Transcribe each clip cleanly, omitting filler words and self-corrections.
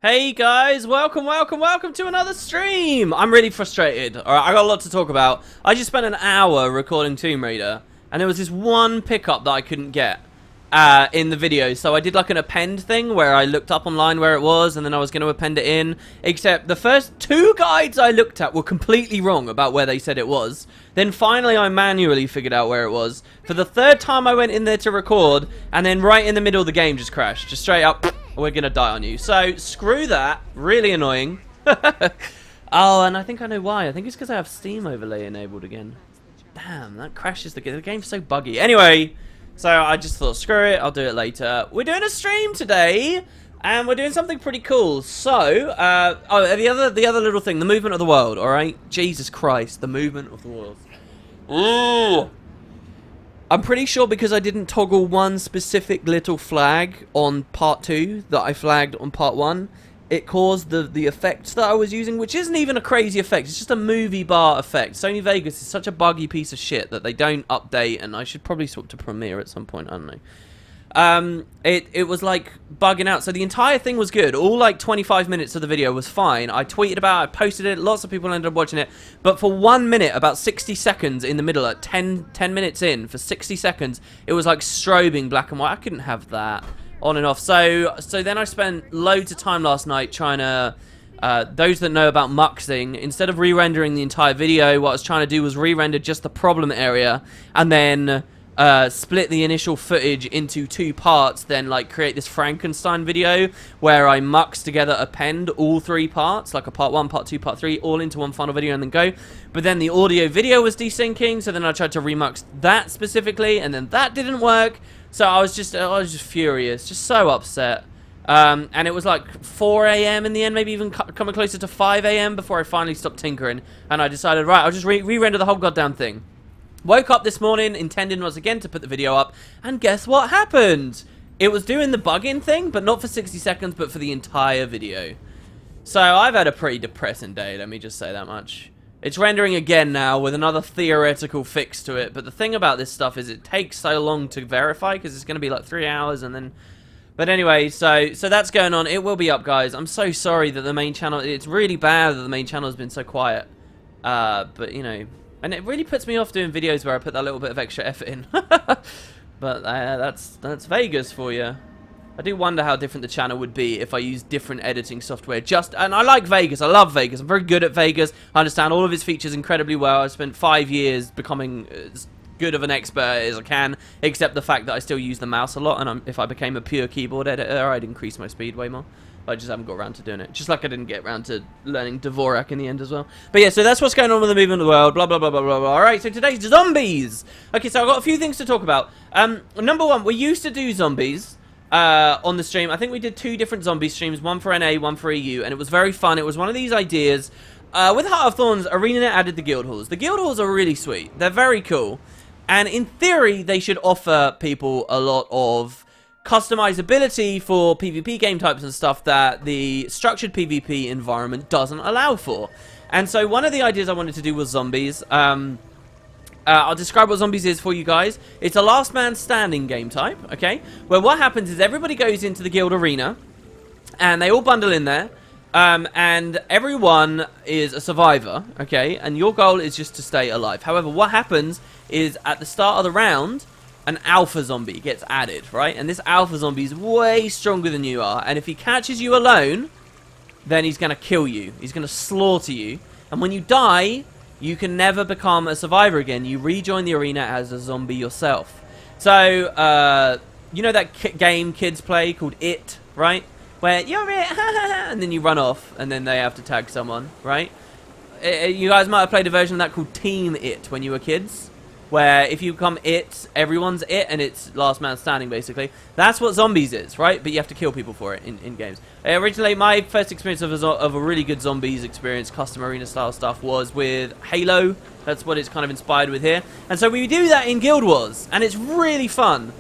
Hey guys, welcome to another stream! I'm really frustrated. Alright, I got a lot to talk about. I just spent an hour recording Tomb Raider, and there was this one pickup that I couldn't get in the video. So I did like an append thing where I looked up online where it was, and then I was going to append it in. Except the first two guides I looked at were completely wrong about where they said it was. Then finally I manually figured out where it was. For the third time I went in there to record, and then right in the middle of the game just crashed. Just straight up. We're gonna die on you. So, screw that. Really annoying. Oh, and I think I know why. I think it's because I have Steam overlay enabled again. Damn, that crashes the game. The game's so buggy. Anyway, so I just thought, screw it, I'll do it later. We're doing a stream today, and we're doing something pretty cool. So, the other little thing, the movement of the world, alright? Jesus Christ, the movement of the world. Ooh! I'm pretty sure because I didn't toggle one specific little flag on part 2 that I flagged on part 1, it caused the effects that I was using, which isn't even a crazy effect, it's just a movie bar effect. Sony Vegas is such a buggy piece of shit that they don't update, and I should probably swap to Premiere at some point, I don't know. It was like bugging out, so the entire thing was good. All like 25 minutes of the video was fine. I tweeted about it, I posted it, lots of people ended up watching it, but for 1 minute, about 60 seconds in the middle, at 10 minutes in, for 60 seconds, it was like strobing black and white. I couldn't have that on and off. So then I spent loads of time last night trying to, those that know about muxing, instead of re-rendering the entire video, what I was trying to do was re-render just the problem area, and then split the initial footage into 2 parts, then like create this Frankenstein video where I mux together, append all 3 parts, like a part 1, part 2, part 3, all into one final video and then go. But then the audio video was desyncing, so then I tried to remux that specifically, and then that didn't work. So I was just furious, just so upset. And it was like 4 AM in the end, maybe even coming closer to 5 AM before I finally stopped tinkering, and I decided, right, I'll just re-render the whole goddamn thing. Woke up this morning, intending once again to put the video up, and guess what happened? It was doing the bugging thing, but not for 60 seconds, but for the entire video. So I've had a pretty depressing day, let me just say that much. It's rendering again now with another theoretical fix to it, but the thing about this stuff is it takes so long to verify, because it's going to be like 3 hours, and then... But anyway, so that's going on. It will be up, guys. I'm so sorry that the main channel... It's really bad that the main channel has been so quiet. But, you know... And it really puts me off doing videos where I put that little bit of extra effort in. But that's Vegas for you. I do wonder how different the channel would be if I used different editing software. And I like Vegas. I love Vegas. I'm very good at Vegas. I understand all of its features incredibly well. I spent 5 years becoming as good of an expert as I can, except the fact that I still use the mouse a lot. And if I became a pure keyboard editor, I'd increase my speed way more. I just haven't got around to doing it. Just like I didn't get around to learning Dvorak in the end as well. But yeah, so that's what's going on with the movement of the world. Blah, blah, blah, blah, blah, blah. Alright, so today's zombies. Okay, so I've got a few things to talk about. Number one, we used to do zombies on the stream. I think we did 2 different zombie streams. One for NA, one for EU. And it was very fun. It was one of these ideas. With Heart of Thorns, ArenaNet added the guild halls. The guild halls are really sweet. They're very cool. And in theory, they should offer people a lot of customizability for PvP game types and stuff that the structured PvP environment doesn't allow for. And so one of the ideas I wanted to do was zombies. I'll describe what zombies is for you guys. It's a last man standing game type, okay? Where what happens is everybody goes into the guild arena and they all bundle in there. And everyone is a survivor, okay? And your goal is just to stay alive. However, what happens is at the start of the round, an alpha zombie gets added, right? And this alpha zombie is way stronger than you are. And if he catches you alone, then he's going to kill you. He's going to slaughter you. And when you die, you can never become a survivor again. You rejoin the arena as a zombie yourself. So, you know that game kids play called It, right? Where you're it, and then you run off, and then they have to tag someone, right? You guys might have played a version of that called Team It when you were kids. Where if you become it, everyone's it, and it's last man standing, basically. That's what zombies is, right? But you have to kill people for it in games. Originally, my first experience of a really good zombies experience, custom arena style stuff, was with Halo. That's what it's kind of inspired with here. And so we do that in Guild Wars, and it's really fun.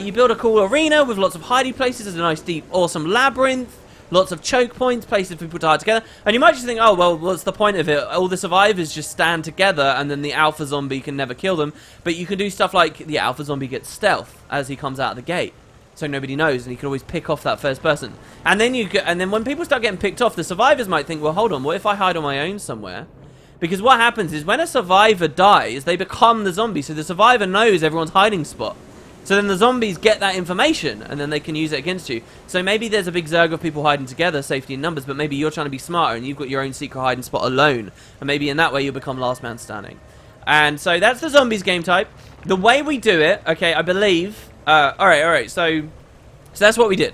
You build a cool arena with lots of hiding places. There's a nice, deep, awesome labyrinth. Lots of choke points, places for people to hide together. And you might just think, oh, well, what's the point of it? All the survivors just stand together and then the alpha zombie can never kill them. But you can do stuff like the alpha zombie gets stealth as he comes out of the gate. So nobody knows, and you can always pick off that first person. And then when people start getting picked off, the survivors might think, well, hold on, what if I hide on my own somewhere? Because what happens is when a survivor dies, they become the zombie. So the survivor knows everyone's hiding spot. So then the zombies get that information, and then they can use it against you. So maybe there's a big zerg of people hiding together, safety in numbers, but maybe you're trying to be smarter, and you've got your own secret hiding spot alone. And maybe in that way you'll become last man standing. And so that's the zombies game type. The way we do it, okay, I believe... Alright, so that's what we did.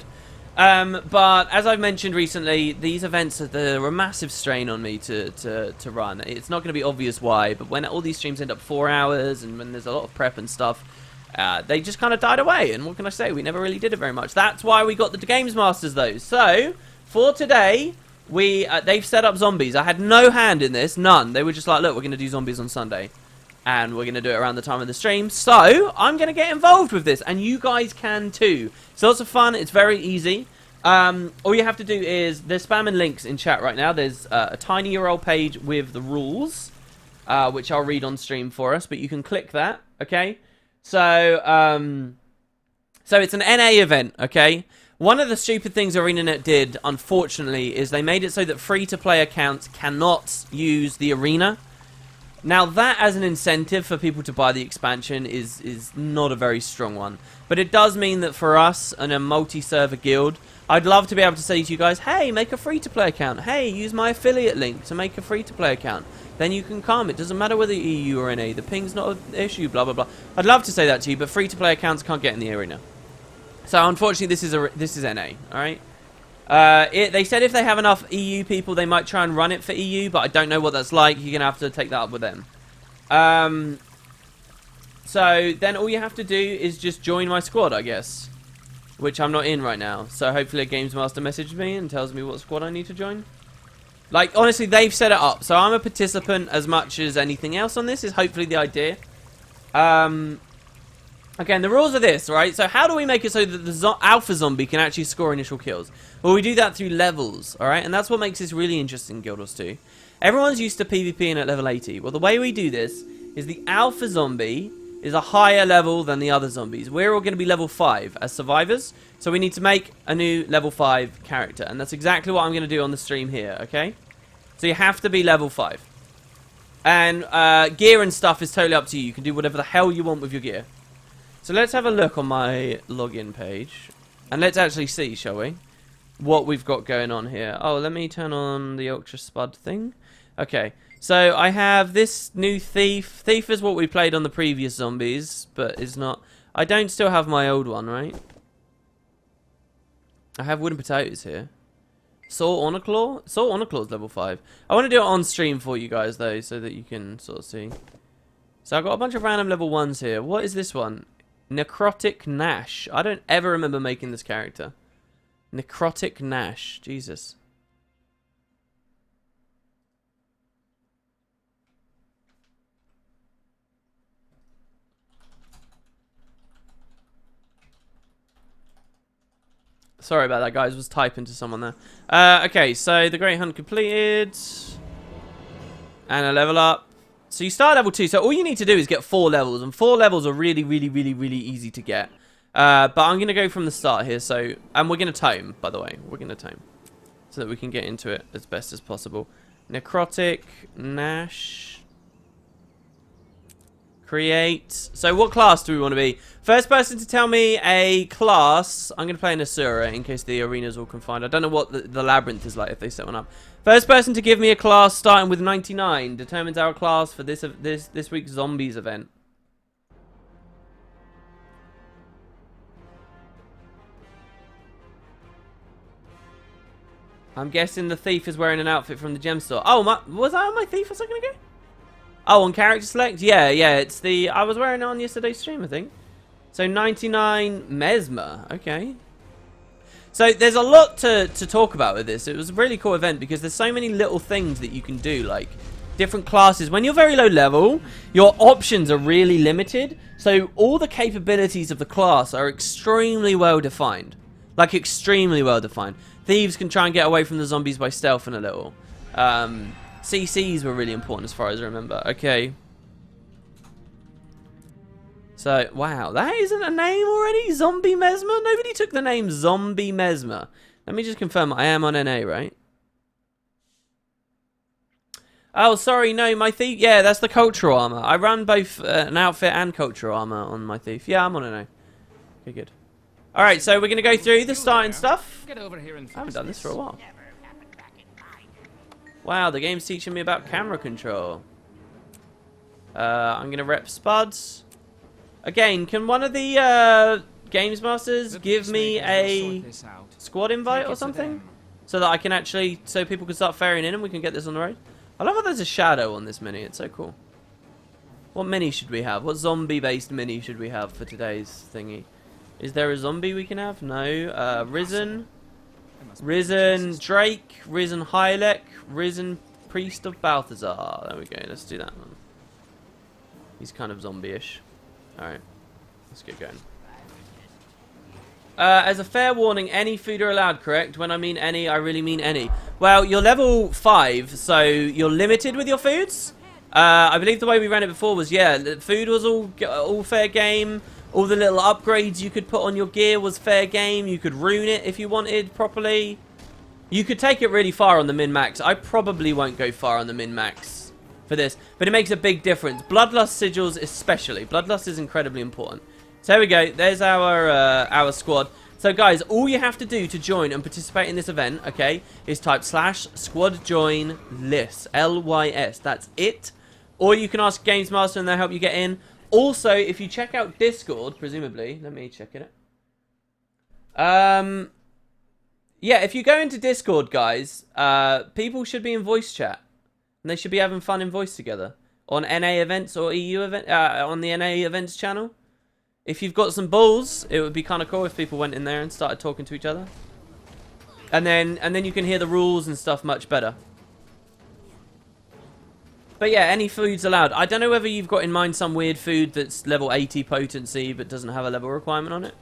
But as I've mentioned recently, these events are a massive strain on me to run. It's not going to be obvious why, but when all these streams end up 4 hours, and when there's a lot of prep and stuff... they just kind of died away, and what can I say? We never really did it very much. That's why we got the Games Masters, though. So, for today, they've set up zombies. I had no hand in this, none. They were just like, look, we're going to do zombies on Sunday, and we're going to do it around the time of the stream. So, I'm going to get involved with this, and you guys can too. It's lots of fun. It's very easy. All you have to do is, they're spamming links in chat right now. There's a tiny URL page with the rules, which I'll read on stream for us, but you can click that, okay? So it's an NA event, okay? One of the stupid things ArenaNet did, unfortunately, is they made it so that free-to-play accounts cannot use the arena. Now that as an incentive for people to buy the expansion is not a very strong one. But it does mean that for us in a multi-server guild, I'd love to be able to say to you guys, hey, make a free-to-play account. Hey, use my affiliate link to make a free-to-play account. Then you can come. It doesn't matter whether EU or NA. The ping's not an issue, blah, blah, blah. I'd love to say that to you, but free-to-play accounts can't get in the arena. So unfortunately, this is NA, all right? They said if they have enough EU people, they might try and run it for EU, but I don't know what that's like. You're going to have to take that up with them. So then all you have to do is just join my squad, I guess. Which I'm not in right now. So hopefully a Games Master messaged me and tells me what squad I need to join. Like, honestly, they've set it up. So I'm a participant as much as anything else on this is hopefully the idea. Again, the rules are this, right? So how do we make it so that the alpha zombie can actually score initial kills? Well, we do that through levels, alright? And that's what makes this really interesting, Guild Wars 2. Everyone's used to PvPing at level 80. Well, the way we do this is the alpha zombie is a higher level than the other zombies. We're all going to be level 5 as survivors. So we need to make a new level 5 character. And that's exactly what I'm going to do on the stream here, okay? So you have to be level 5. And gear and stuff is totally up to you. You can do whatever the hell you want with your gear. So let's have a look on my login page. And let's actually see, shall we? What we've got going on here. Oh, let me turn on the Ultra Spud thing. Okay. So I have this new Thief. Thief is what we played on the previous zombies. But it's not... I don't still have my old one, right? I have Wooden Potatoes here. Saw Honor Claw? Saw Honor Claw is level 5. I want to do it on stream for you guys, though. So that you can sort of see. So I've got a bunch of random level 1s here. What is this one? Necrotic Nash. I don't ever remember making this character. Necrotic Nash. Jesus. Sorry about that, guys. Was typing to someone there. Okay, so the Great Hunt completed. And a level up. So you start level 2. So all you need to do is get 4 levels. And 4 levels are really, really, really, really easy to get. But I'm going to go from the start here. So, and we're going to tome, by the way. We're going to tome. So that we can get into it as best as possible. Necrotic, Nash. Create. So what class do we want to be? First person to tell me a class. I'm going to play an Asura in case the arena's all confined. I don't know what the labyrinth is like if they set one up. First person to give me a class starting with 99 determines our class for this week's Zombies event. I'm guessing the Thief is wearing an outfit from the gem store. Oh, was I on my Thief a second ago? Oh, on character select? Yeah, it's the... I was wearing it on yesterday's stream, I think. So 99 Mesmer. Okay. So there's a lot to talk about with this. It was a really cool event because there's so many little things that you can do, like different classes. When you're very low level, your options are really limited. So all the capabilities of the class are extremely well defined. Like extremely well defined. Thieves can try and get away from the zombies by stealth in a little. CCs were really important as far as I remember. Okay. So, wow, that isn't a name already? Zombie Mesmer? Nobody took the name Zombie Mesmer. Let me just confirm I am on NA, right? Oh, sorry, no, my Thief... Yeah, that's the cultural armor. I run both an outfit and cultural armor on my Thief. Yeah, I'm on NA. Okay, good. Alright, so we're going to go through the starting stuff. Get over here and I haven't done this for a while. Wow, the game's teaching me about camera control. I'm going to rep Spuds. Again, can one of the Games Masters give me a squad invite or something? So that I can actually, so people can start ferrying in and we can get this on the road? I love how there's a shadow on this mini, it's so cool. What mini should we have? What zombie-based mini should we have for today's thingy? Is there a zombie we can have? No. Risen. Risen Drake. Risen Hylek. Risen Priest of Balthazar. There we go, let's do that one. He's kind of zombie-ish. Alright, let's get going. As a fair warning, any food are allowed, correct? When I mean any, I really mean any. Well, you're level 5, so you're limited with your foods. I believe the way we ran it before was, yeah, the food was all fair game. All the little upgrades you could put on your gear was fair game. You could rune it if you wanted properly. You could take it really far on the min-max. I probably won't go far on the min-max for this, but it makes a big difference. Bloodlust sigils especially. Bloodlust is incredibly important. So there we go. There's our squad. So guys, all you have to do to join and participate in this event, okay, is type /squadjoinlys, L-Y-S. That's it. Or you can ask Games Master and they'll help you get in. Also, if you check out Discord, presumably, let me check it out. Yeah, if you go into Discord, guys, people should be in voice chat. And they should be having fun in voice together. On NA events or EU event, on the NA events channel. If you've got some balls, it would be kind of cool if people went in there and started talking to each other. And then you can hear the rules and stuff much better. But yeah, any food's allowed. I don't know whether you've got in mind some weird food that's level 80 potency but doesn't have a level requirement on it.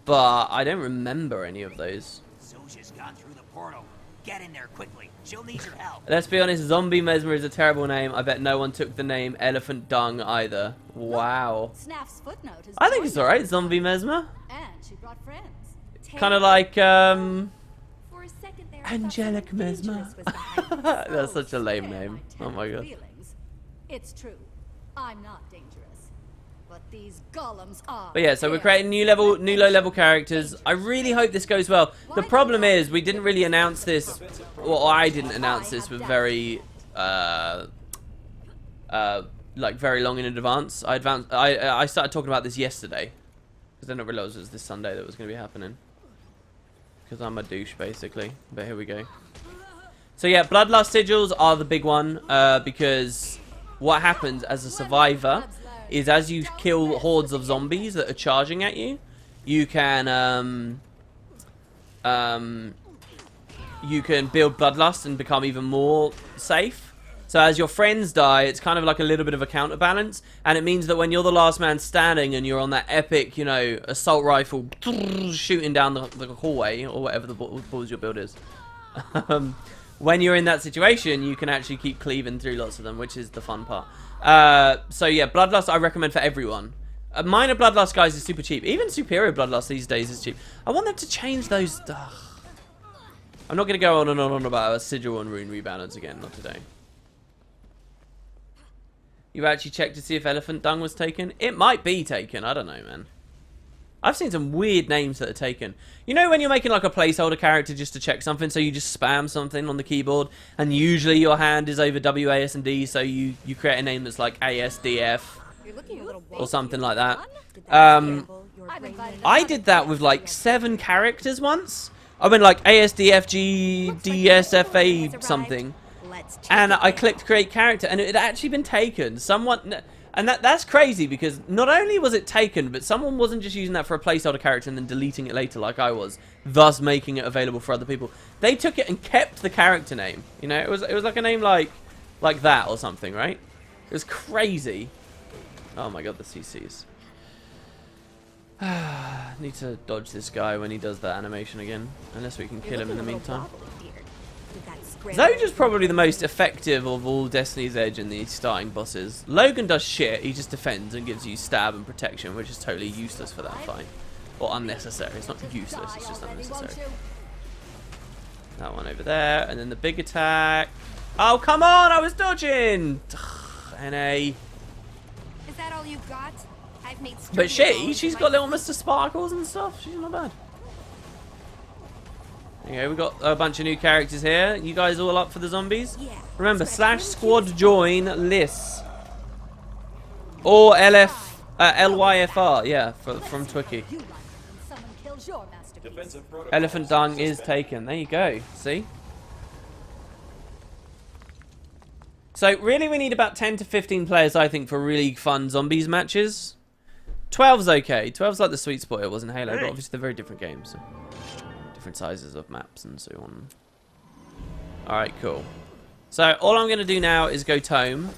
But I don't remember any of those. Zosha's gone through the portal. Get in there quickly. She'll need your help. Let's be honest, Zombieeeesss is a terrible name. I bet no one took the name Elephant Dung either. Wow. Snaff's footnote is I think it's alright, Zombieeeesss. and she brought friends. Kind of like, For a second there, Angelic Mesmer. That's such a lame name. Oh my god. It's true. I'm not dangerous. But these golems are. But yeah, so we're creating new low-level characters. I really hope this goes well. The problem is, we didn't really announce this, well, I didn't announce this with very, like, very long in advance. I started talking about this yesterday. Because I didn't realize it was this Sunday that was going to be happening. Because I'm a douche, basically. But here we go. So yeah, Bloodlust sigils are the big one. Because what happens as a survivor is as you kill hordes of zombies that are charging at you, you can build Bloodlust and become even more safe. So as your friends die, it's kind of like a little bit of a counterbalance, and it means that when you're the last man standing and you're on that epic, you know, assault rifle shooting down the hallway or whatever the balls your build is, when you're in that situation, you can actually keep cleaving through lots of them, which is the fun part. So yeah, Bloodlust I recommend for everyone. Minor Bloodlust, guys, is super cheap. Even Superior Bloodlust these days is cheap. I want them to change those. Ugh. I'm not going to go on and on about a sigil and rune rebalance again, not today. You actually checked to see if Elephant Dung was taken? It might be taken, I don't know, man. I've seen some weird names that are taken. You know when you're making like a placeholder character just to check something, so you just spam something on the keyboard, and usually your hand is over W, A, S, and D, so you create a name that's like ASDF or something like that. I did that with like 7 characters once. I went like ASDFG, DSFA something, and I clicked create character, and it had actually been taken. Someone... And that's crazy, because not only was it taken, but someone wasn't just using that for a placeholder character and then deleting it later like I was, thus making it available for other people. They took it and kept the character name. You know, it was like a name like that or something, right? It was crazy. Oh my god, the CCs. Need to dodge this guy when he does that animation again, unless we can kill him in the meantime. Zoja's probably the most effective of all Destiny's Edge in the starting bosses. Logan does shit, he just defends and gives you stab and protection, which is totally useless for that fight. Or unnecessary, it's not useless, it's just unnecessary. That one over there, and then the big attack. Oh, come on, I was dodging! NA. Is that all you got? I've made but she's got little Mr. Sparkles and stuff, she's not bad. Okay, we've got a bunch of new characters here. You guys all up for the zombies? Yeah. Remember, /squadjoinlys. Or LYFR, yeah, from Twiki. Elephant Dung is taken. There you go. See? So, really, we need about 10 to 15 players, I think, for really fun zombies matches. 12's okay. 12's like the sweet spot it was in Halo, but obviously they're very different games. So. Different sizes of maps and so on. Alright, cool. So all I'm going to do now is go tome.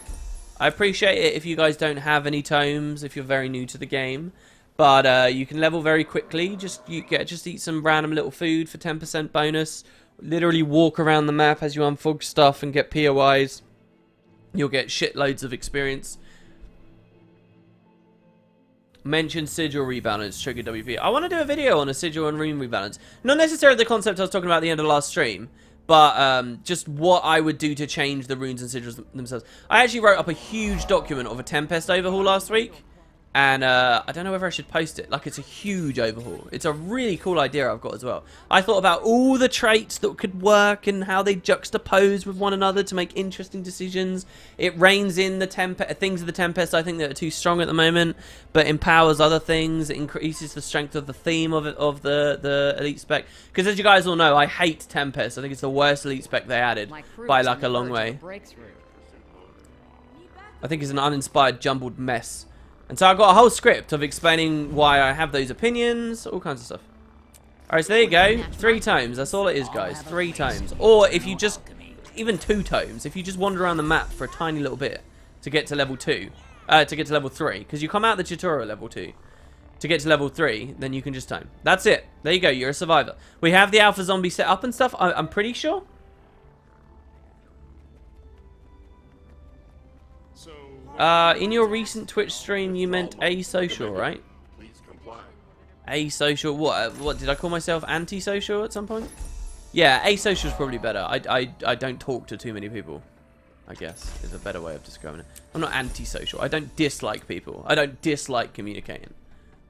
I appreciate it if you guys don't have any tomes, if you're very new to the game. But you can level very quickly. Just eat some random little food for 10% bonus. Literally walk around the map as you unfog stuff and get POIs. You'll get shitloads of experience. Mention sigil rebalance, trigger WP. I want to do a video on a sigil and rune rebalance. Not necessarily the concept I was talking about at the end of the last stream, but just what I would do to change the runes and sigils themselves. I actually wrote up a huge document of a Tempest overhaul last week, and I don't know whether I should post it. Like, it's a huge overhaul. It's a really cool idea I've got as well. I thought about all the traits that could work and how they juxtapose with one another to make interesting decisions. It reins in the things of the Tempest I think that are too strong at the moment, but empowers other things. It increases the strength of the theme of the elite spec. Because as you guys all know, I hate Tempest. I think it's the worst elite spec they added by like a long way. I think it's an uninspired, jumbled mess. And so I've got a whole script of explaining why I have those opinions, all kinds of stuff. Alright, so there you go. 3 tomes. That's all it is, guys. 3 tomes. Or if you just, even 2 tomes, if you just wander around the map for a tiny little bit to get to level 2, to get to level 3, because you come out the tutorial level 2. To get to level 3, then you can just tome. That's it. There you go. You're a survivor. We have the alpha zombie set up and stuff, I'm pretty sure. In your recent Twitch stream, you meant asocial, right? Asocial. What did I call myself? Antisocial at some point? Yeah, asocial is probably better. I don't talk to too many people, I guess is a better way of describing it. I'm not antisocial. I don't dislike people. I don't dislike communicating.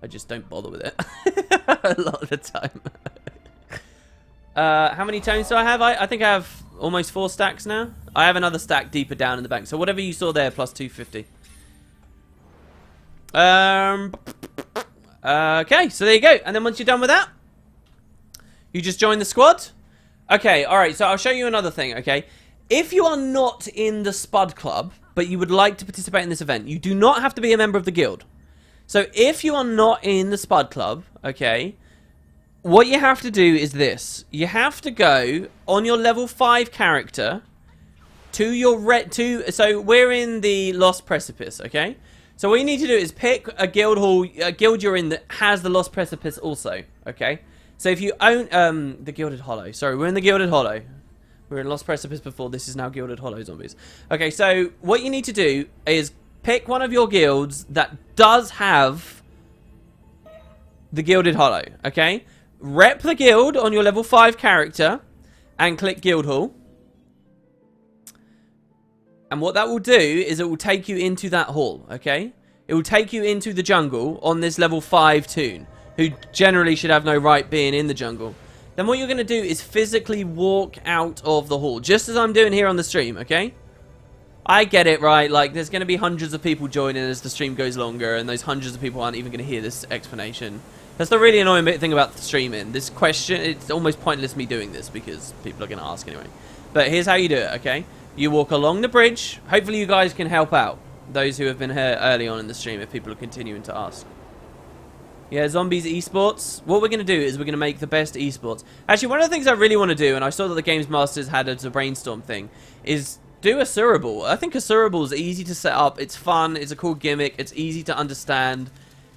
I just don't bother with it a lot of the time. How many tomes do I have? I think I have almost 4 stacks now. I have another stack deeper down in the bank. So whatever you saw there, plus 250. Okay, so there you go. And then once you're done with that, you just join the squad. Okay, alright, so I'll show you another thing, okay? If you are not in the Spud Club, but you would like to participate in this event, you do not have to be a member of the guild. So if you are not in the Spud Club, okay, what you have to do is this. You have to go on your level 5 character to your so we're in the Lost Precipice, okay? So what you need to do is pick a guild hall, a guild you're in that has the Lost Precipice also, okay? So if you own the Gilded Hollow. Sorry, we're in the Gilded Hollow. We were in Lost Precipice before. This is now Gilded Hollow Zombies. Okay, so what you need to do is pick one of your guilds that does have the Gilded Hollow, okay? Rep the guild on your level 5 character and click Guild Hall. And what that will do is it will take you into that hall, okay? It will take you into the jungle on this level 5 toon, who generally should have no right being in the jungle. Then what you're going to do is physically walk out of the hall, just as I'm doing here on the stream, okay? I get it, right? Like, there's going to be hundreds of people joining as the stream goes longer, and those hundreds of people aren't even going to hear this explanation. That's the really annoying thing about the streaming. This question, it's almost pointless me doing this because people are going to ask anyway. But here's how you do it, okay? You walk along the bridge. Hopefully you guys can help out those who have been here early on in the stream if people are continuing to ask. Yeah, Zombieeeesss. What we're going to do is we're going to make the best esports. Actually, one of the things I really want to do, and I saw that the Games Masters had it as a brainstorm thing, is do a Suraball. I think a Suraball is easy to set up. It's fun. It's a cool gimmick. It's easy to understand.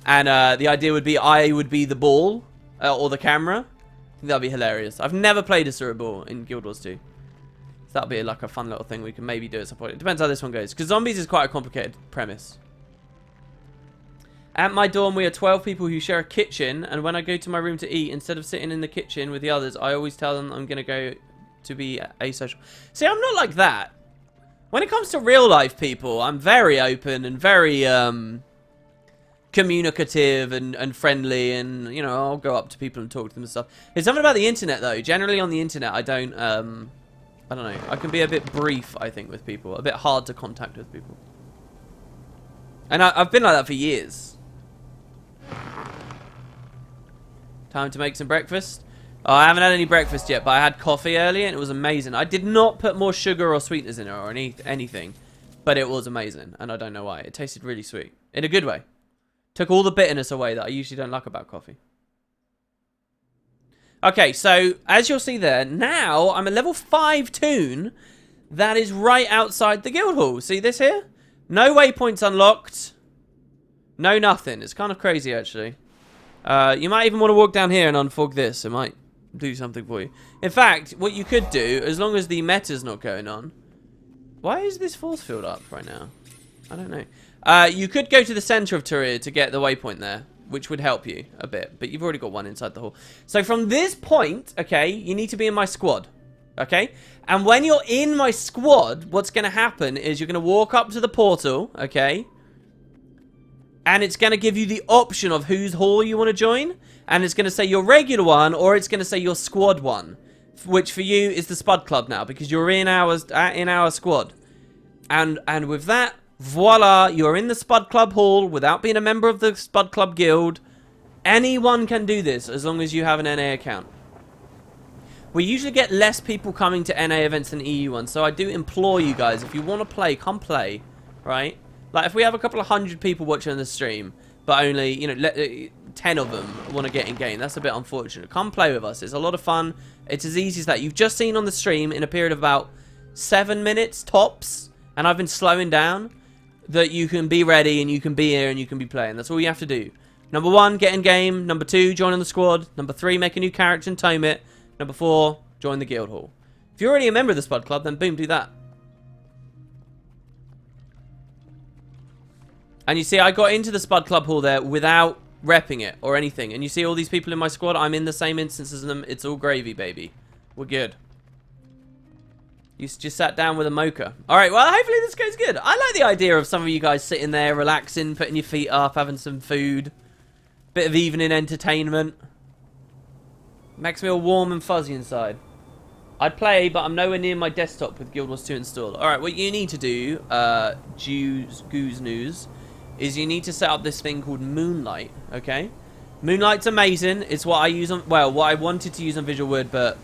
And the idea would be I would be the ball or the camera. I think that'd be hilarious. I've never played a Suraball in Guild Wars 2. So that'd be like a fun little thing we can maybe do at some point. It depends how this one goes. Because Zombies is quite a complicated premise. At my dorm, we are 12 people who share a kitchen. And when I go to my room to eat, instead of sitting in the kitchen with the others, I always tell them I'm going to go to be asocial. See, I'm not like that. When it comes to real life people, I'm very open and very communicative and friendly, and you know, I'll go up to people and talk to them and stuff. There's something about the internet though. Generally on the internet, I don't know. I can be a bit brief, I think, with people. A bit hard to contact with people. And I've been like that for years. Time to make some breakfast. Oh, I haven't had any breakfast yet, but I had coffee earlier and it was amazing. I did not put more sugar or sweeteners in it or anything, but it was amazing, and I don't know why. It tasted really sweet. In a good way. Took all the bitterness away that I usually don't like about coffee. Okay, so as you'll see there, now I'm a level 5 toon that is right outside the guild hall. See this here? No waypoints unlocked. No nothing. It's kind of crazy, actually. You might even want to walk down here and unfog this. It might do something for you. In fact, what you could do, as long as the meta's not going on... Why is this force field up right now? I don't know. You could go to the center of Turia to get the waypoint there, which would help you a bit. But you've already got one inside the hall. So from this point, okay, you need to be in my squad. Okay? And when you're in my squad, what's going to happen is you're going to walk up to the portal, okay? And it's going to give you the option of whose hall you want to join. And it's going to say your regular one, or it's going to say your squad one. Which for you is the Spud Club now, because you're in our squad. And with that, voila, you're in the Spud Club hall without being a member of the Spud Club guild. Anyone can do this as long as you have an NA account. We usually get less people coming to NA events than EU ones, so I do implore you guys, if you want to play, come play, right? Like, if we have a couple of hundred people watching the stream, but only, you know, 10 of them want to get in game, that's a bit unfortunate. Come play with us. It's a lot of fun. It's as easy as that. You've just seen on the stream, in a period of about 7 minutes, tops, and I've been slowing down, that you can be ready, and you can be here, and you can be playing. That's all you have to do. Number 1, get in game. Number 2, join on the squad. Number 3, make a new character and tome it. Number 4, join the guild hall. If you're already a member of the Spud Club, then boom, do that. And you see, I got into the Spud Club hall there without repping it or anything. And you see all these people in my squad, I'm in the same instance as them. It's all gravy, baby. We're good. You just sat down with a mocha. Alright, well, hopefully this goes good. I like the idea of some of you guys sitting there, relaxing, putting your feet up, having some food. Bit of evening entertainment. Makes me all warm and fuzzy inside. I'd play, but I'm nowhere near my desktop with Guild Wars 2 installed. Alright, what you need to do, Goose News, is you need to set up this thing called Moonlight, okay? Moonlight's amazing. It's what I use on, well, what I wanted to use on Visual Wood, but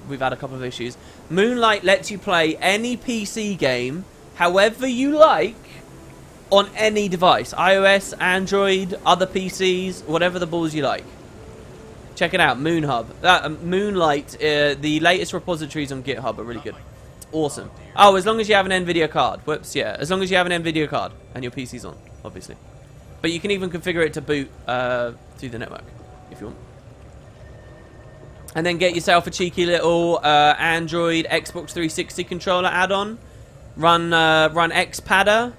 we've had a couple of issues. Moonlight lets you play any PC game, however you like, on any device. iOS, Android, other PCs, whatever the balls you like. Check it out, Moonlight, the latest repositories on GitHub are really good. Awesome. Oh, as long as you have an NVIDIA card. Whoops, yeah. As long as you have an NVIDIA card and your PC's on, obviously. But you can even configure it to boot through the network, if you want. And then get yourself a cheeky little Android Xbox 360 controller add-on. Run Xpadder.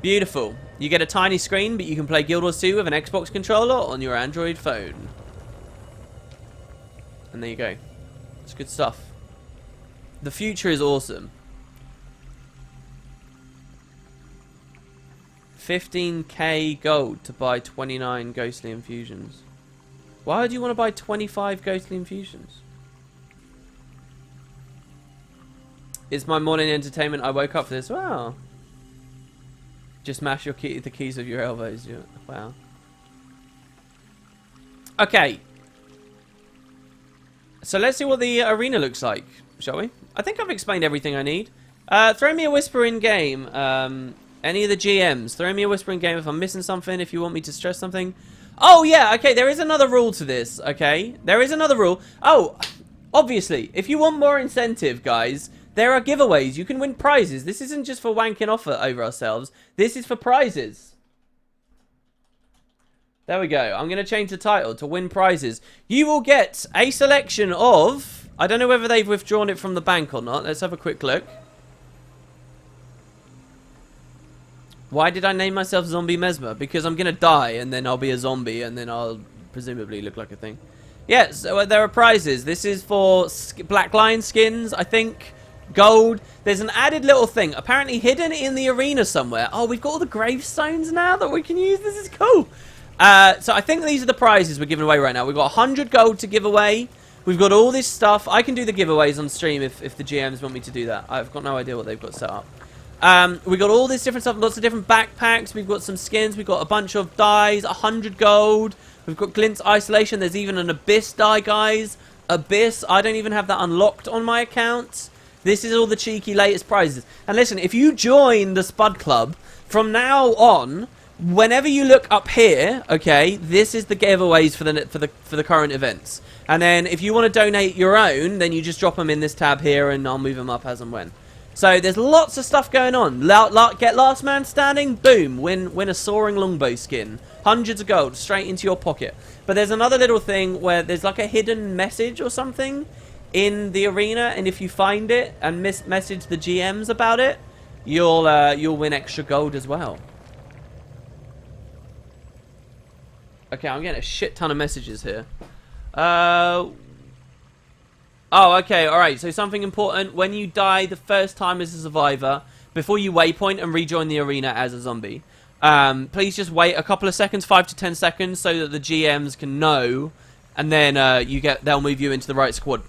Beautiful. You get a tiny screen, but you can play Guild Wars 2 with an Xbox controller on your Android phone. And there you go. It's good stuff. The future is awesome. 15k gold to buy 29 ghostly infusions. Why would you want to buy 25 ghostly infusions? It's my morning entertainment. I woke up for this. Wow. Just mash the keys with your elbows. Yeah. Wow. Okay. So let's see what the arena looks like, shall we? I think I've explained everything I need. Throw me a whisper in game. Any of the GMs, throw me a whisper in game if I'm missing something, if you want me to stress something. Oh, yeah, okay, there is another rule to this, okay? There is another rule. Oh, obviously, if you want more incentive, guys, there are giveaways. You can win prizes. This isn't just for wanking off over ourselves. This is for prizes. There we go. I'm going to change the title to win prizes. You will get a selection of... I don't know whether they've withdrawn it from the bank or not. Let's have a quick look. Why did I name myself Zombie Mesmer? Because I'm going to die and then I'll be a zombie and then I'll presumably look like a thing. Yeah, so there are prizes. This is for Black Lion skins, I think. Gold. There's an added little thing. Apparently hidden in the arena somewhere. Oh, we've got all the gravestones now that we can use. This is cool. So I think these are the prizes we're giving away right now. We've got 100 gold to give away. We've got all this stuff. I can do the giveaways on stream if the GMs want me to do that. I've got no idea what they've got set up. We got all this different stuff, lots of different backpacks. We've got some skins. We've got a bunch of dyes, 100 gold. We've got Glint's Isolation. There's even an Abyss dye, guys. Abyss. I don't even have that unlocked on my account. This is all the cheeky latest prizes. And listen, if you join the Spud Club, from now on, whenever you look up here, okay, this is the giveaways for the current events. And then if you want to donate your own, then you just drop them in this tab here, and I'll move them up as and when. So there's lots of stuff going on. Get last man standing, boom, win a soaring longbow skin. Hundreds of gold straight into your pocket. But there's another little thing where there's like a hidden message or something in the arena, and if you find it and message the GMs about it, you'll win extra gold as well. Okay, I'm getting a shit ton of messages here. Oh, okay, alright. So something important. When you die the first time as a survivor, before you waypoint and rejoin the arena as a zombie, please just wait a couple of seconds, 5 to 10 seconds, so that the GMs can know, and then they'll move you into the right squad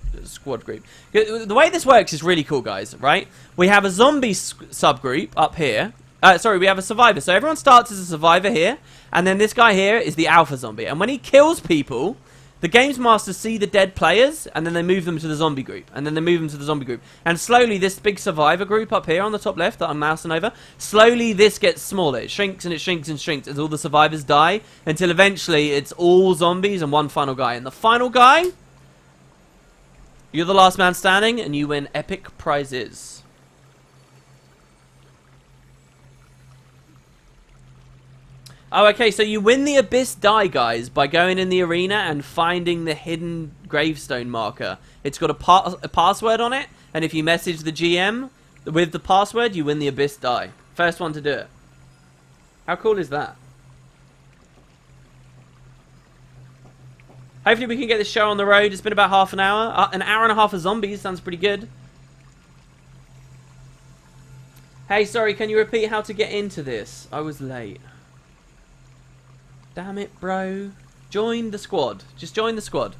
group. The way this works is really cool, guys, right? We have a zombie subgroup up here. Sorry, we have a survivor. So everyone starts as a survivor here, and then this guy here is the alpha zombie. And when he kills people, the games masters see the dead players, and then they move them to the zombie group, and then they move them to the zombie group. And slowly, this big survivor group up here on the top left that I'm mousing over, slowly this gets smaller. It shrinks and it shrinks and shrinks as all the survivors die, until eventually it's all zombies and one final guy. And the final guy, you're the last man standing, and you win epic prizes. Oh, okay, so you win the Abyss die, guys, by going in the arena and finding the hidden gravestone marker. It's got a password on it, and if you message the GM with the password, you win the Abyss die. First one to do it. How cool is that? Hopefully we can get this show on the road. It's been about half an hour. An hour and a half of zombies sounds pretty good. Hey, sorry, can you repeat how to get into this? I was late. Damn it, bro. Join the squad. Just join the squad.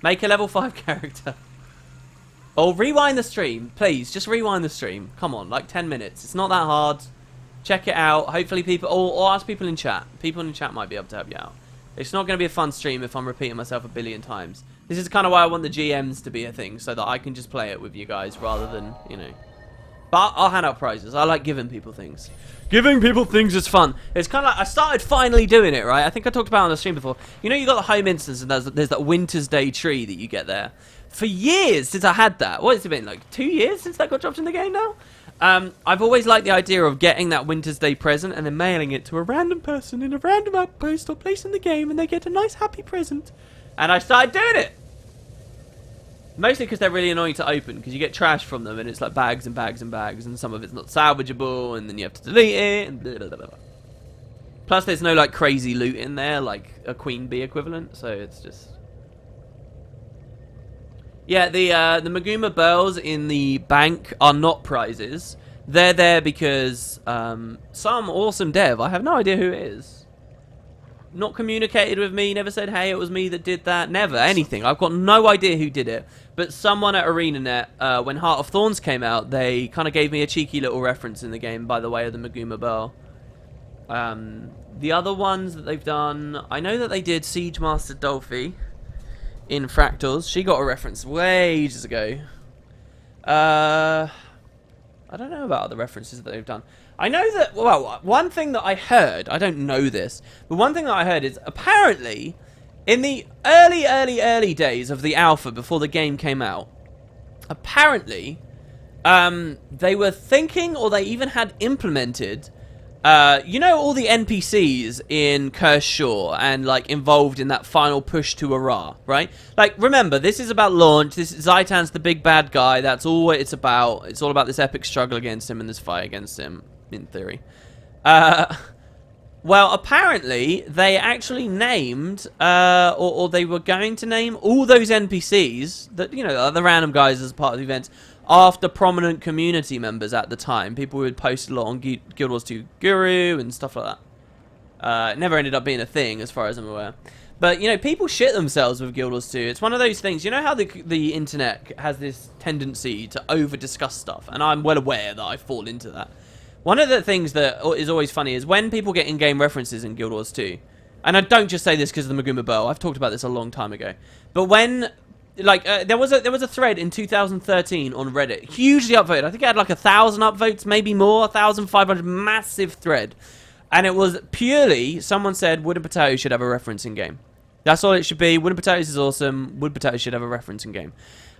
Make a level 5 character. Or rewind the stream. Please, just rewind the stream. Come on, like 10 minutes. It's not that hard. Check it out. Hopefully people... Or ask people in chat. People in chat might be able to help you out. It's not going to be a fun stream if I'm repeating myself a billion times. This is kind of why I want the GMs to be a thing, so that I can just play it with you guys rather than, you know... But I'll hand out prizes. I like giving people things. Giving people things is fun. It's kind of like I started finally doing it, right? I think I talked about it on the stream before. You know, you got the home instance, and there's that Winter's Day tree that you get there. For years since I had that. What has it been, like 2 years since that got dropped in the game now? I've always liked the idea of getting that Winter's Day present and then mailing it to a random person in a random outpost or place in the game, and they get a nice happy present. And I started doing it. Mostly because they're really annoying to open, because you get trash from them, and it's like bags and bags and bags, and some of it's not salvageable, and then you have to delete it, and blah, blah, blah, blah. Plus, there's no like crazy loot in there, like a queen bee equivalent, so it's just... Yeah, the Maguma Bells in the bank are not prizes. They're there because some awesome dev, I have no idea who it is, not communicated with me, never said, hey, it was me that did that, never, anything. I've got no idea who did it. But someone at ArenaNet, when Heart of Thorns came out, they kind of gave me a cheeky little reference in the game by the way of the Maguma Bell. The other ones that they've done, I know that they did Siege Master Dolphy in Fractals. She got a reference way ages ago. I don't know about other references that they've done. I know that, well, one thing that I heard, I don't know this, but one thing that I heard is apparently in the early days of the alpha before the game came out, apparently they were thinking, or they even had implemented, you know, all the NPCs in Cursed Shore and like involved in that final push to Ara, right? Like, remember, this is about launch. This is Zaitan's the big bad guy. That's all it's about. It's all about this epic struggle against him and this fight against him, in theory. Well, apparently they actually named, or they were going to name all those NPCs that, you know, the random guys as part of the events, after prominent community members at the time. People who had posted a lot on Guild Wars 2 Guru and stuff like that. It never ended up being a thing, as far as I'm aware. But, you know, people shit themselves with Guild Wars 2. It's one of those things, you know how the internet has this tendency to over-discuss stuff, and I'm well aware that I fall into that. One of the things that is always funny is when people get in-game references in Guild Wars 2, and I don't just say this because of the Maguma Bell, I've talked about this a long time ago, but when... Like, there was a thread in 2013 on Reddit, hugely upvoted. I think it had like 1,000 upvotes, maybe more, 1,500, massive thread. And it was purely, someone said, Wood and Potatoes should have a reference in game. That's all it should be. Wood and Potatoes is awesome. Wood and Potatoes should have a reference in game.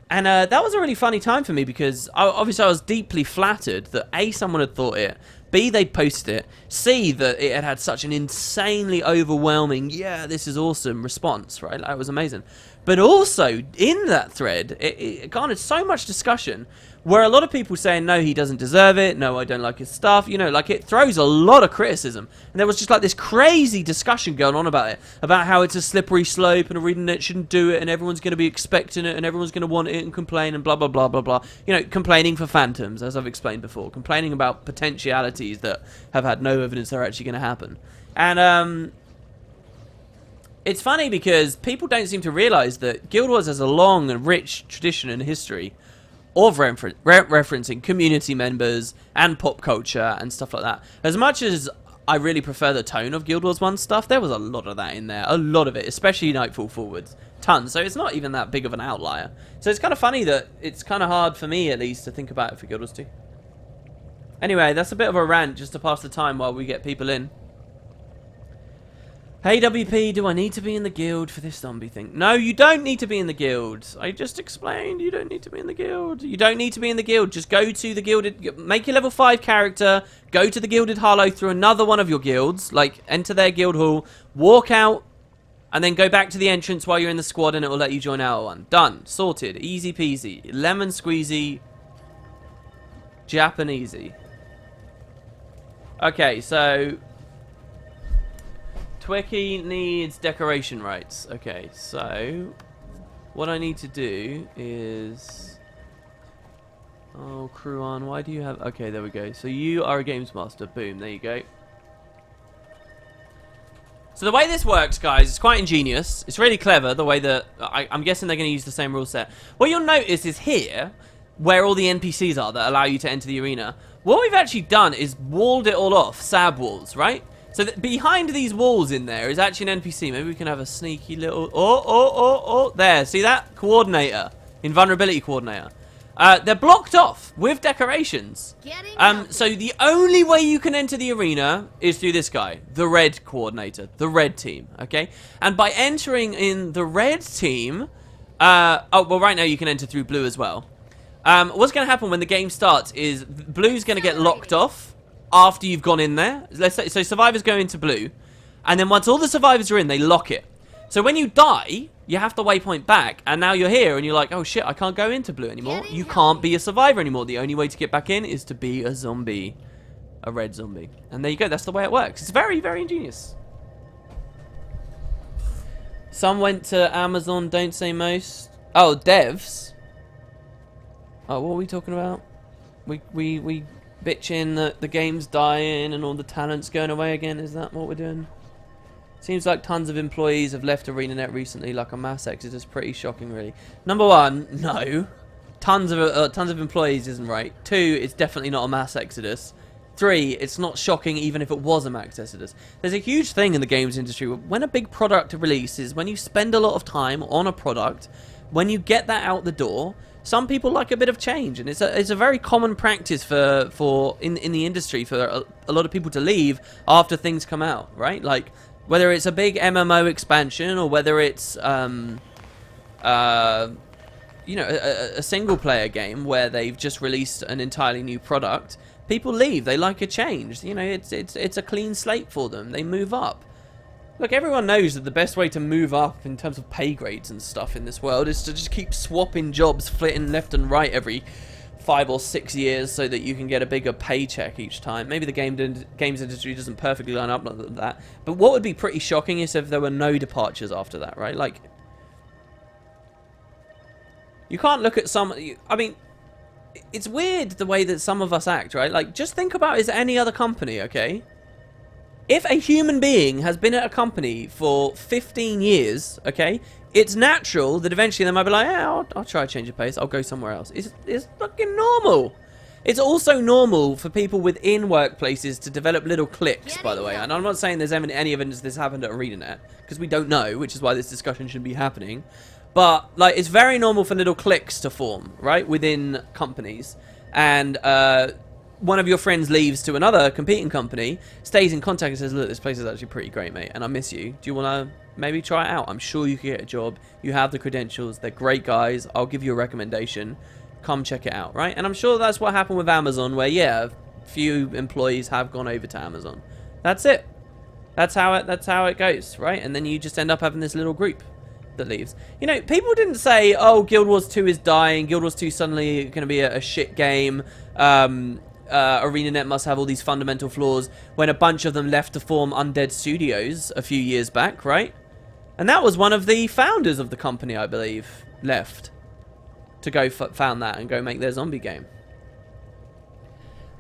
And that was a really funny time for me because obviously I was deeply flattered that A, someone had thought it, B, they'd posted it, C, that it had had such an insanely overwhelming, yeah, this is awesome response, right? Like, it was amazing. But also, in that thread, it garnered so much discussion where a lot of people saying, no, he doesn't deserve it, no, I don't like his stuff, you know, like it throws a lot of criticism. And there was just like this crazy discussion going on about it, about how it's a slippery slope and a reading it shouldn't do it and everyone's going to be expecting it and everyone's going to want it and complain and blah, blah, blah, blah, blah. You know, complaining for phantoms, as I've explained before, complaining about potentialities that have had no evidence they're actually going to happen. And, it's funny because people don't seem to realize that Guild Wars has a long and rich tradition and history of referencing community members and pop culture and stuff like that. As much as I really prefer the tone of Guild Wars 1 stuff, there was a lot of that in there. A lot of it, especially Nightfall forwards. Tons. So it's not even that big of an outlier. So it's kind of funny that it's kind of hard for me, at least, to think about it for Guild Wars 2. Anyway, that's a bit of a rant just to pass the time while we get people in. Hey WP, do I need to be in the guild for this zombie thing? No, you don't need to be in the guild. I just explained you don't need to be in the guild. You don't need to be in the guild. Just go to the gilded... Make your level 5 character. Go to the Gilded Hollow through another one of your guilds. Like, enter their guild hall. Walk out. And then go back to the entrance while you're in the squad and it will let you join our one. Done. Sorted. Easy peasy. Lemon squeezy. Japanesey. Okay, so... Twicky needs decoration rights. Okay, so what I need to do is... Oh, Cruan, why do you have... Okay, there we go. So you are a games master. Boom, there you go. So the way this works, guys, is quite ingenious. It's really clever, the way that... I'm guessing they're going to use the same rule set. What you'll notice is here, where all the NPCs are that allow you to enter the arena, what we've actually done is walled it all off. Sab walls, right? So that behind these walls in there is actually an NPC. Maybe we can have a sneaky little... Oh, there. See that? Coordinator. Invulnerability coordinator. They're blocked off with decorations. So the only way you can enter the arena is through this guy. The red coordinator. The red team. Okay? And by entering in the red team... oh, well, right now you can enter through blue as well. What's going to happen when the game starts is blue's going to get locked off. After you've gone in there, let's say, so survivors go into blue, and then once all the survivors are in, they lock it. So when you die, you have to waypoint back, and now you're here, and you're like, oh shit, I can't go into blue anymore. You can't be a survivor anymore. The only way to get back in is to be a zombie, a red zombie. And there you go, that's the way it works. It's very, very ingenious. Some went to Amazon, don't say most. Oh, devs. Oh, what are we talking about? We bitching that the game's dying and all the talent's going away again. Is that what we're doing? Seems like tons of employees have left ArenaNet recently, like a mass exodus. Pretty shocking, really. Number one, no. Tons of employees isn't right. 2, it's definitely not a mass exodus. 3, it's not shocking even if it was a mass exodus. There's a huge thing in the games industry. When a big product releases, when you spend a lot of time on a product, when you get that out the door, some people like a bit of change, and it's a very common practice for in the industry for a lot of people to leave after things come out, right? Like whether it's a big MMO expansion or whether it's you know, a single player game where they've just released an entirely new product. People leave. They like a change. You know, it's a clean slate for them. They move up. Look, everyone knows that the best way to move up in terms of pay grades and stuff in this world is to just keep swapping jobs, flitting left and right every 5 or 6 years so that you can get a bigger paycheck each time. Maybe the games industry doesn't perfectly line up like that. But what would be pretty shocking is if there were no departures after that, right? Like, you can't look at some... I mean, it's weird the way that some of us act, right? Like, just think about it as any other company, okay? If a human being has been at a company for 15 years, okay, it's natural that eventually they might be like, yeah, I'll try to change the pace. I'll go somewhere else. It's fucking normal. It's also normal for people within workplaces to develop little cliques, by the way. And I'm not saying there's any evidence this happened at ArenaNet, because we don't know, which is why this discussion should be happening. But, like, it's very normal for little cliques to form, right, within companies. And, one of your friends leaves to another competing company, stays in contact and says, look, this place is actually pretty great, mate, and I miss you. Do you want to maybe try it out? I'm sure you could get a job. You have the credentials. They're great guys. I'll give you a recommendation. Come check it out, right? And I'm sure that's what happened with Amazon, where, yeah, a few employees have gone over to Amazon. That's it. That's how it goes, right? And then you just end up having this little group that leaves. You know, people didn't say, oh, Guild Wars 2 is dying. Guild Wars 2 is suddenly going to be a shit game. ArenaNet must have all these fundamental flaws when a bunch of them left to form Undead Studios a few years back, right? And that was one of the founders of the company, I believe, left to go found that and go make their zombie game.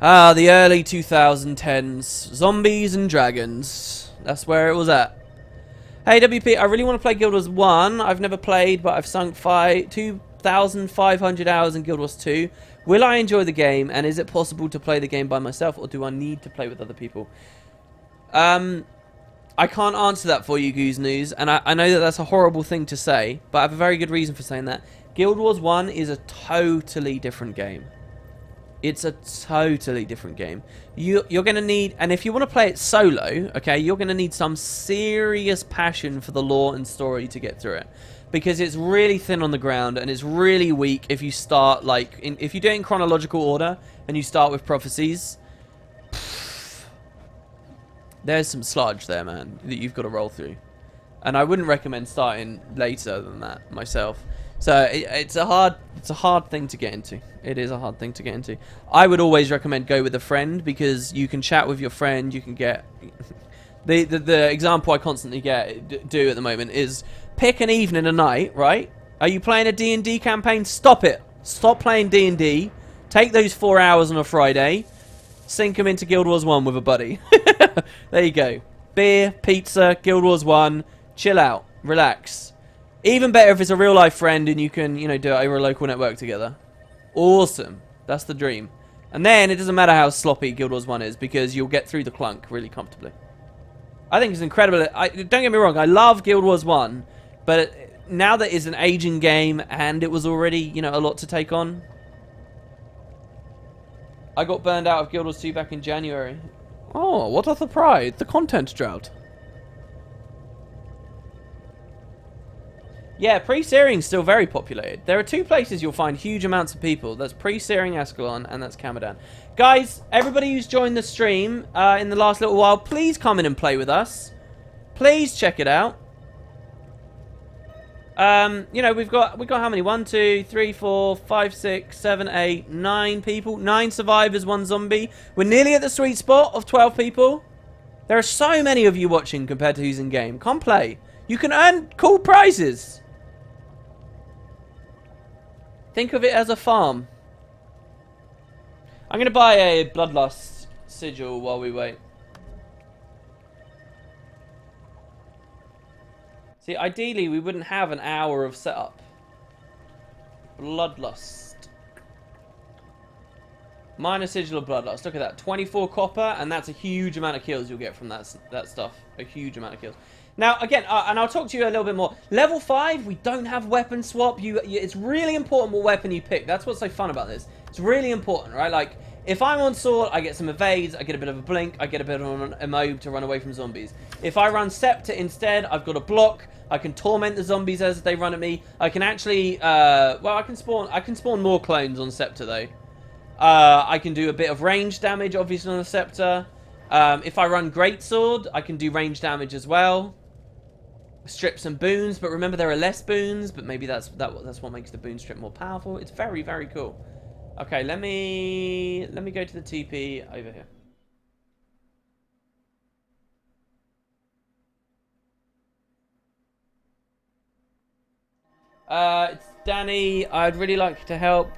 Ah, the early 2010s. Zombies and dragons. That's where it was at. Hey, WP, I really want to play Guild Wars 1. I've never played, but I've sunk 2,500 hours in Guild Wars 2. Will I enjoy the game, and is it possible to play the game by myself, or do I need to play with other people? I can't answer that for you, Goose News, and I know that that's a horrible thing to say, but I have a very good reason for saying that. Guild Wars 1 is a totally different game. It's a totally different game. You're going to need, and if you want to play it solo, okay, you're going to need some serious passion for the lore and story to get through it. Because it's really thin on the ground, and it's really weak if you start, like, if you do it in chronological order, and you start with prophecies. There's some sludge there, man, that you've got to roll through. And I wouldn't recommend starting later than that myself. So it's a hard thing to get into. It is a hard thing to get into. I would always recommend go with a friend, because you can chat with your friend. You can get the example I constantly do at the moment is pick an evening a night, right? Are you playing a D&D campaign? Stop it. Stop playing D&D. Take those 4 hours on a Friday. Sink them into Guild Wars 1 with a buddy. There you go. Beer, pizza, Guild Wars 1. Chill out. Relax. Even better if it's a real life friend and you can, you know, do it over a local network together. Awesome. That's the dream. And then it doesn't matter how sloppy Guild Wars 1 is, because you'll get through the clunk really comfortably. I think it's incredible. Don't get me wrong, I love Guild Wars 1, but now that it's an aging game and it was already, you know, a lot to take on. I got burned out of Guild Wars 2 back in January. Oh, what a surprise. The content drought. Yeah, pre-Searing's still very populated. There are two places you'll find huge amounts of people. That's pre-Searing Ascalon, and that's Camadan. Guys, everybody who's joined the stream in the last little while, please come in and play with us. Please check it out. You know, we've got how many? 1, 2, 3, 4, 5, 6, 7, 8, 9 people. 9 survivors, 1 zombie. We're nearly at the sweet spot of 12 people. There are so many of you watching compared to who's in game. Come play. You can earn cool prizes. Think of it as a farm. I'm going to buy a Bloodlust sigil while we wait. See, ideally, we wouldn't have an hour of setup. Bloodlust. Minor sigil of Bloodlust. Look at that. 24 copper, and that's a huge amount of kills you'll get from that stuff. A huge amount of kills. Now, again, and I'll talk to you a little bit more. Level 5, we don't have weapon swap. It's really important what weapon you pick. That's what's so fun about this. It's really important, right? Like, if I'm on sword, I get some evades, I get a bit of a blink, I get a bit of an emote to run away from zombies. If I run scepter instead, I've got a block. I can torment the zombies as they run at me. I can actually, well, I can spawn more clones on scepter though. I can do a bit of range damage, obviously, on the scepter. If I run greatsword, I can do range damage as well. Strips and boons, but remember there are less boons, but maybe that's what makes the boon strip more powerful. It's very, very cool. Okay, let me go to the TP over here. It's Danny. I'd really like to help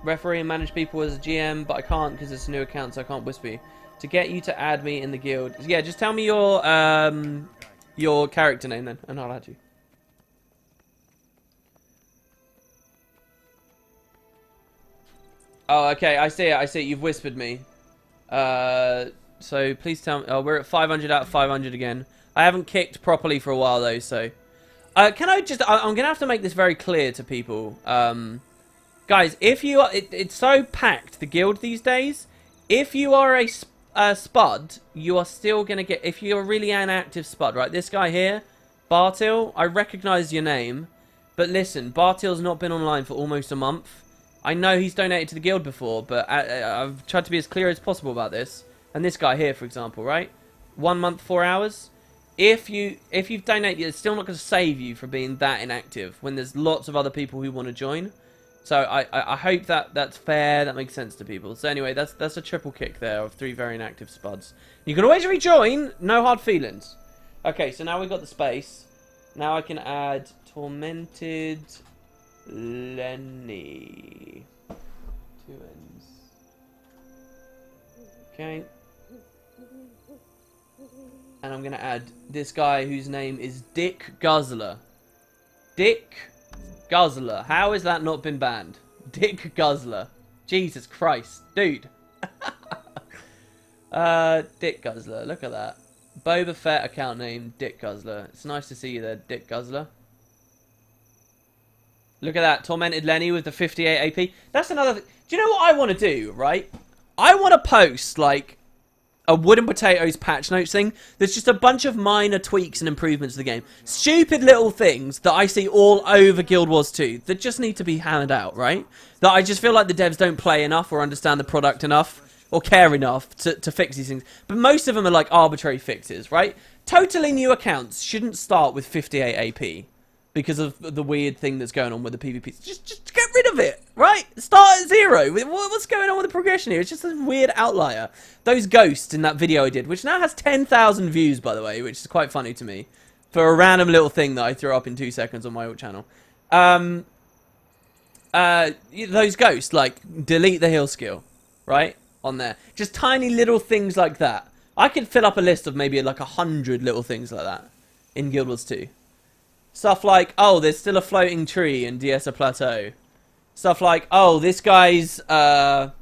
referee and manage people as a GM, but I can't because it's a new account, so I can't whisper you. To get you to add me in the guild. Yeah, just tell me your character name then, and I'll add you. Oh, okay, I see it, I see it. You've whispered me. So please tell me. Oh, we're at 500 out of 500 again. I haven't kicked properly for a while though, so. Can I just? I'm gonna have to make this very clear to people, guys. If you are, it's so packed the guild these days. If you are a spud, you are still gonna get. If you're really an active spud, right? This guy here, Bartil. I recognise your name, but listen, Bartil's not been online for almost a month. I know he's donated to the guild before, but I've tried to be as clear as possible about this. And this guy here, for example, right? 1 month, 4 hours. if you've donated, it's still not going to save you from being that inactive when there's lots of other people who want to join. So I hope that's fair. That makes sense to people. So anyway, that's a triple kick there of 3 very inactive spuds. You can always rejoin. No hard feelings. Okay, so now we've got the space. Now I can add Tormented Lenny. 2 ends. Okay. And I'm going to add this guy whose name is Dick Guzzler. Dick Guzzler. How has that not been banned? Dick Guzzler. Jesus Christ. Dude. Dick Guzzler. Look at that. Boba Fett account name, Dick Guzzler. It's nice to see you there, Dick Guzzler. Look at that. Tormented Lenny with the 58 AP. That's another thing. Do you know what I want to do, right? I want to post, like, a Wooden Potatoes patch notes thing. There's just a bunch of minor tweaks and improvements to the game. Stupid little things that I see all over Guild Wars 2 that just need to be hammered out, right? That I just feel like the devs don't play enough or understand the product enough or care enough to fix these things. But most of them are like arbitrary fixes, right? Totally new accounts shouldn't start with 58 AP because of the weird thing that's going on with the PvP. Just get rid of it, right? Start at 0. What's going on with the progression here? It's just a weird outlier. Those ghosts in that video I did, which now has 10,000 views, by the way, which is quite funny to me, for a random little thing that I threw up in 2 seconds on my old channel. Those ghosts, like, delete the heal skill, right? On there. Just tiny little things like that. I could fill up a list of maybe like 100 little things like that in Guild Wars 2. Stuff like, oh, there's still a floating tree in Diessa Plateau. Stuff like, oh, this guy's, here,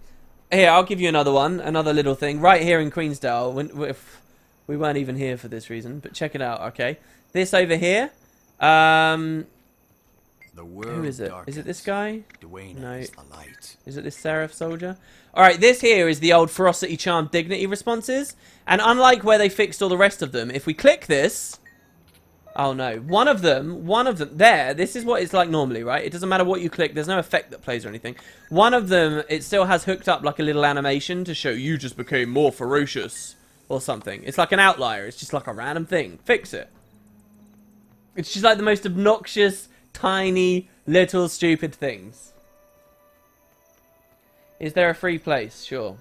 I'll give you another one. Another little thing. Right here in Queensdale. We weren't even here for this reason, but check it out, okay? This over here. Who is it? Is it this guy? No. Is it this Seraph soldier? Alright, this here is the old Ferocity Charm Dignity responses. And unlike where they fixed all the rest of them, if we click this... Oh no, one of them, there, this is what it's like normally, right? It doesn't matter what you click, there's no effect that plays or anything. One of them, it still has hooked up like a little animation to show you just became more ferocious or something. It's like an outlier, it's just like a random thing. Fix it. It's just like the most obnoxious, tiny, little, stupid things. Is there a free place? Sure.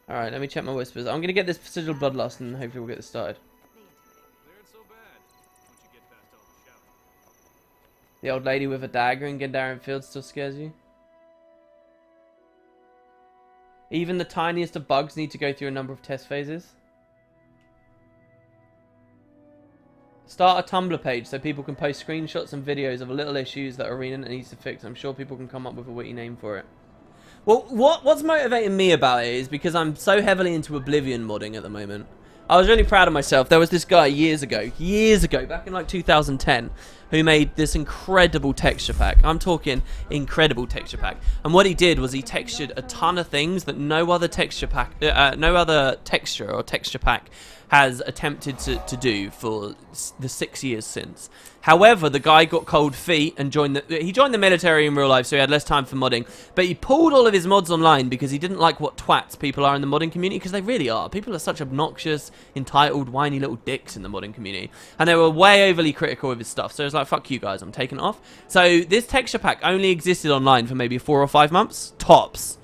Alright, let me check my whispers. I'm going to get this sigil bloodlust and hopefully we'll get this started. The old lady with a dagger in Gandarian Field still scares you? Even the tiniest of bugs need to go through a number of test phases? Start a Tumblr page so people can post screenshots and videos of little issues that Arena needs to fix. I'm sure people can come up with a witty name for it. Well, what's motivating me about it is because I'm so heavily into Oblivion modding at the moment. I was really proud of myself. There was this guy years ago, back in like 2010, who made this incredible texture pack. I'm talking incredible texture pack. And what he did was he textured a ton of things that no other texture pack, no other texture or texture pack has attempted to do for the 6 years since. However, the guy got cold feet and joined the military in real life, so he had less time for modding. But he pulled all of his mods online because he didn't like what twats people are in the modding community, because they really are. People are such obnoxious, entitled, whiny little dicks in the modding community. And they were way overly critical of his stuff. So it was like, fuck you guys, I'm taking it off. So this texture pack only existed online for maybe 4 or 5 months, tops.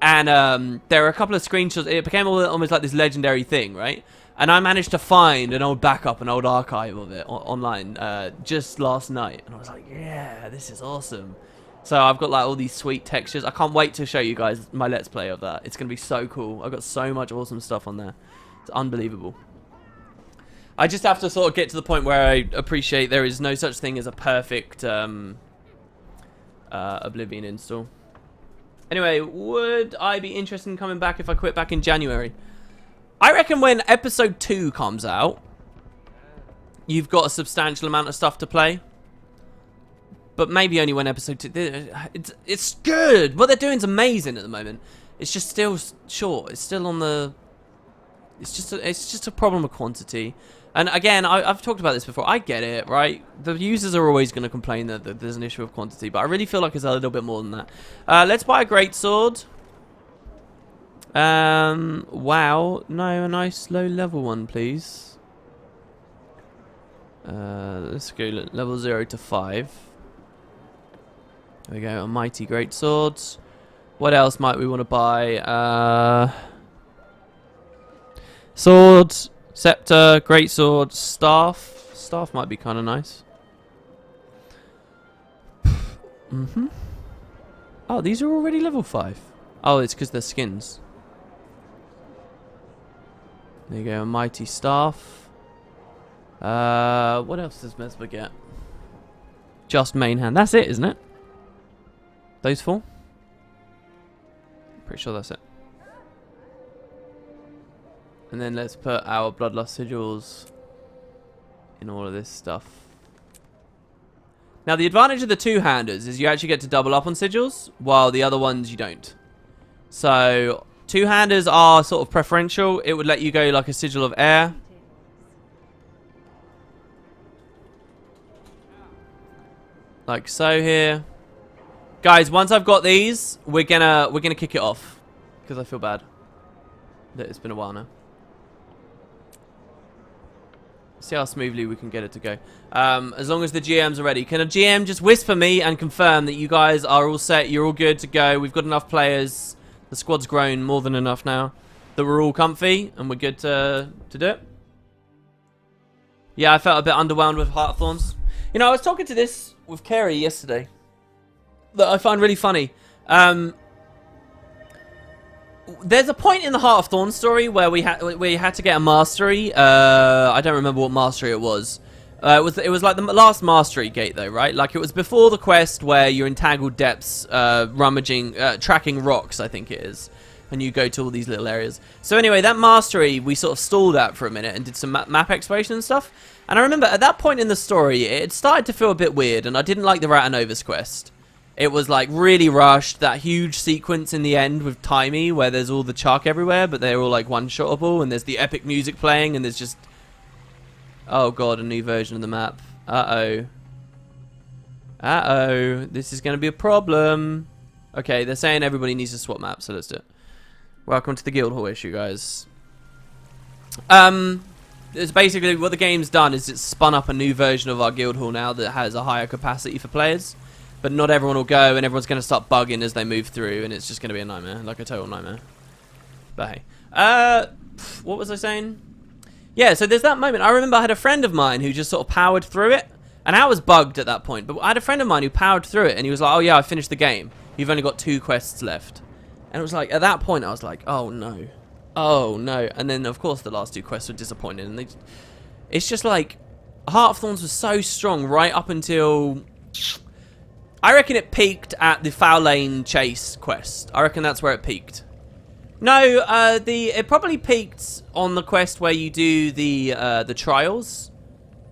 And there were a couple of screenshots. It became almost like this legendary thing, right? And I managed to find an old backup, an old archive of it online just last night. And I was like, yeah, this is awesome. So I've got like all these sweet textures. I can't wait to show you guys my Let's Play of that. It's going to be so cool. I've got so much awesome stuff on there. It's unbelievable. I just have to sort of get to the point where I appreciate there is no such thing as a perfect Oblivion install. Anyway, would I be interested in coming back if I quit back in January? I reckon when episode 2 comes out, you've got a substantial amount of stuff to play. But maybe only when episode 2... It's good! What they're doing is amazing at the moment. It's just still short. It's still on the... It's just a problem of quantity. And again, I've talked about this before. I get it, right? The users are always going to complain that there's an issue of quantity. But I really feel like it's a little bit more than that. Let's buy a greatsword. Wow. No, a nice low level one, please. Let's go level 0 to 5. There we go. A mighty great swords. What else might we want to buy? Sword, scepter, great sword, staff. Staff might be kind of nice. Oh, these are already level 5. Oh, it's because they're skins. There you go, a mighty staff. What else does Mesmer get? Just main hand. That's it, isn't it? Those 4? Pretty sure that's it. And then let's put our Bloodlust sigils in all of this stuff. Now, the advantage of the two-handers is you actually get to double up on sigils, while the other ones you don't. So, two-handers are sort of preferential. It would let you go like a sigil of air. Like so here. Guys, once I've got these, we're gonna kick it off. Because I feel bad that it's been a while now. See how smoothly we can get it to go. As long as the GMs are ready. Can a GM just whisper me and confirm that you guys are all set, you're all good to go, we've got enough players, the squad's grown more than enough now, that we're all comfy and we're good to do it? Yeah, I felt a bit underwhelmed with Heart of Thorns. You know, I was talking to this with Kerry yesterday that I find really funny. There's a point in the Heart of Thorns story where we had to get a mastery. I don't remember what mastery it was. It was like the last mastery gate though, right? Like it was before the quest where you're in Tangled Depths, tracking rocks, I think it is, and you go to all these little areas. So anyway, that mastery we sort of stalled at for a minute and did some map exploration and stuff. And I remember at that point in the story, it started to feel a bit weird, and I didn't like the Rat and Novus quest. It was like really rushed, that huge sequence in the end with Timey where there's all the chalk everywhere, but they're all like one-shottable, and there's the epic music playing, and there's just... Oh god, a new version of the map. Uh-oh. Uh-oh. This is going to be a problem. Okay, they're saying everybody needs to swap maps, so let's do it. Welcome to the Guildhall issue, guys. It's basically what the game's done is it's spun up a new version of our Guildhall now that has a higher capacity for players. But not everyone will go, and everyone's going to start bugging as they move through, and it's just going to be a nightmare, like a total nightmare. But hey. What was I saying? Yeah, so there's that moment. I remember I had a friend of mine who just sort of powered through it, and I was bugged at that point, but I had a friend of mine who powered through it, and he was like, oh yeah, I finished the game. You've only got 2 quests left. And it was like, at that point, I was like, oh no. Oh no. And then, of course, the last 2 quests were disappointing, and it's just like, Heart of Thorns was so strong right up until... I reckon it peaked at the Foul Lane Chase quest. I reckon that's where it peaked. No, it probably peaked on the quest where you do the trials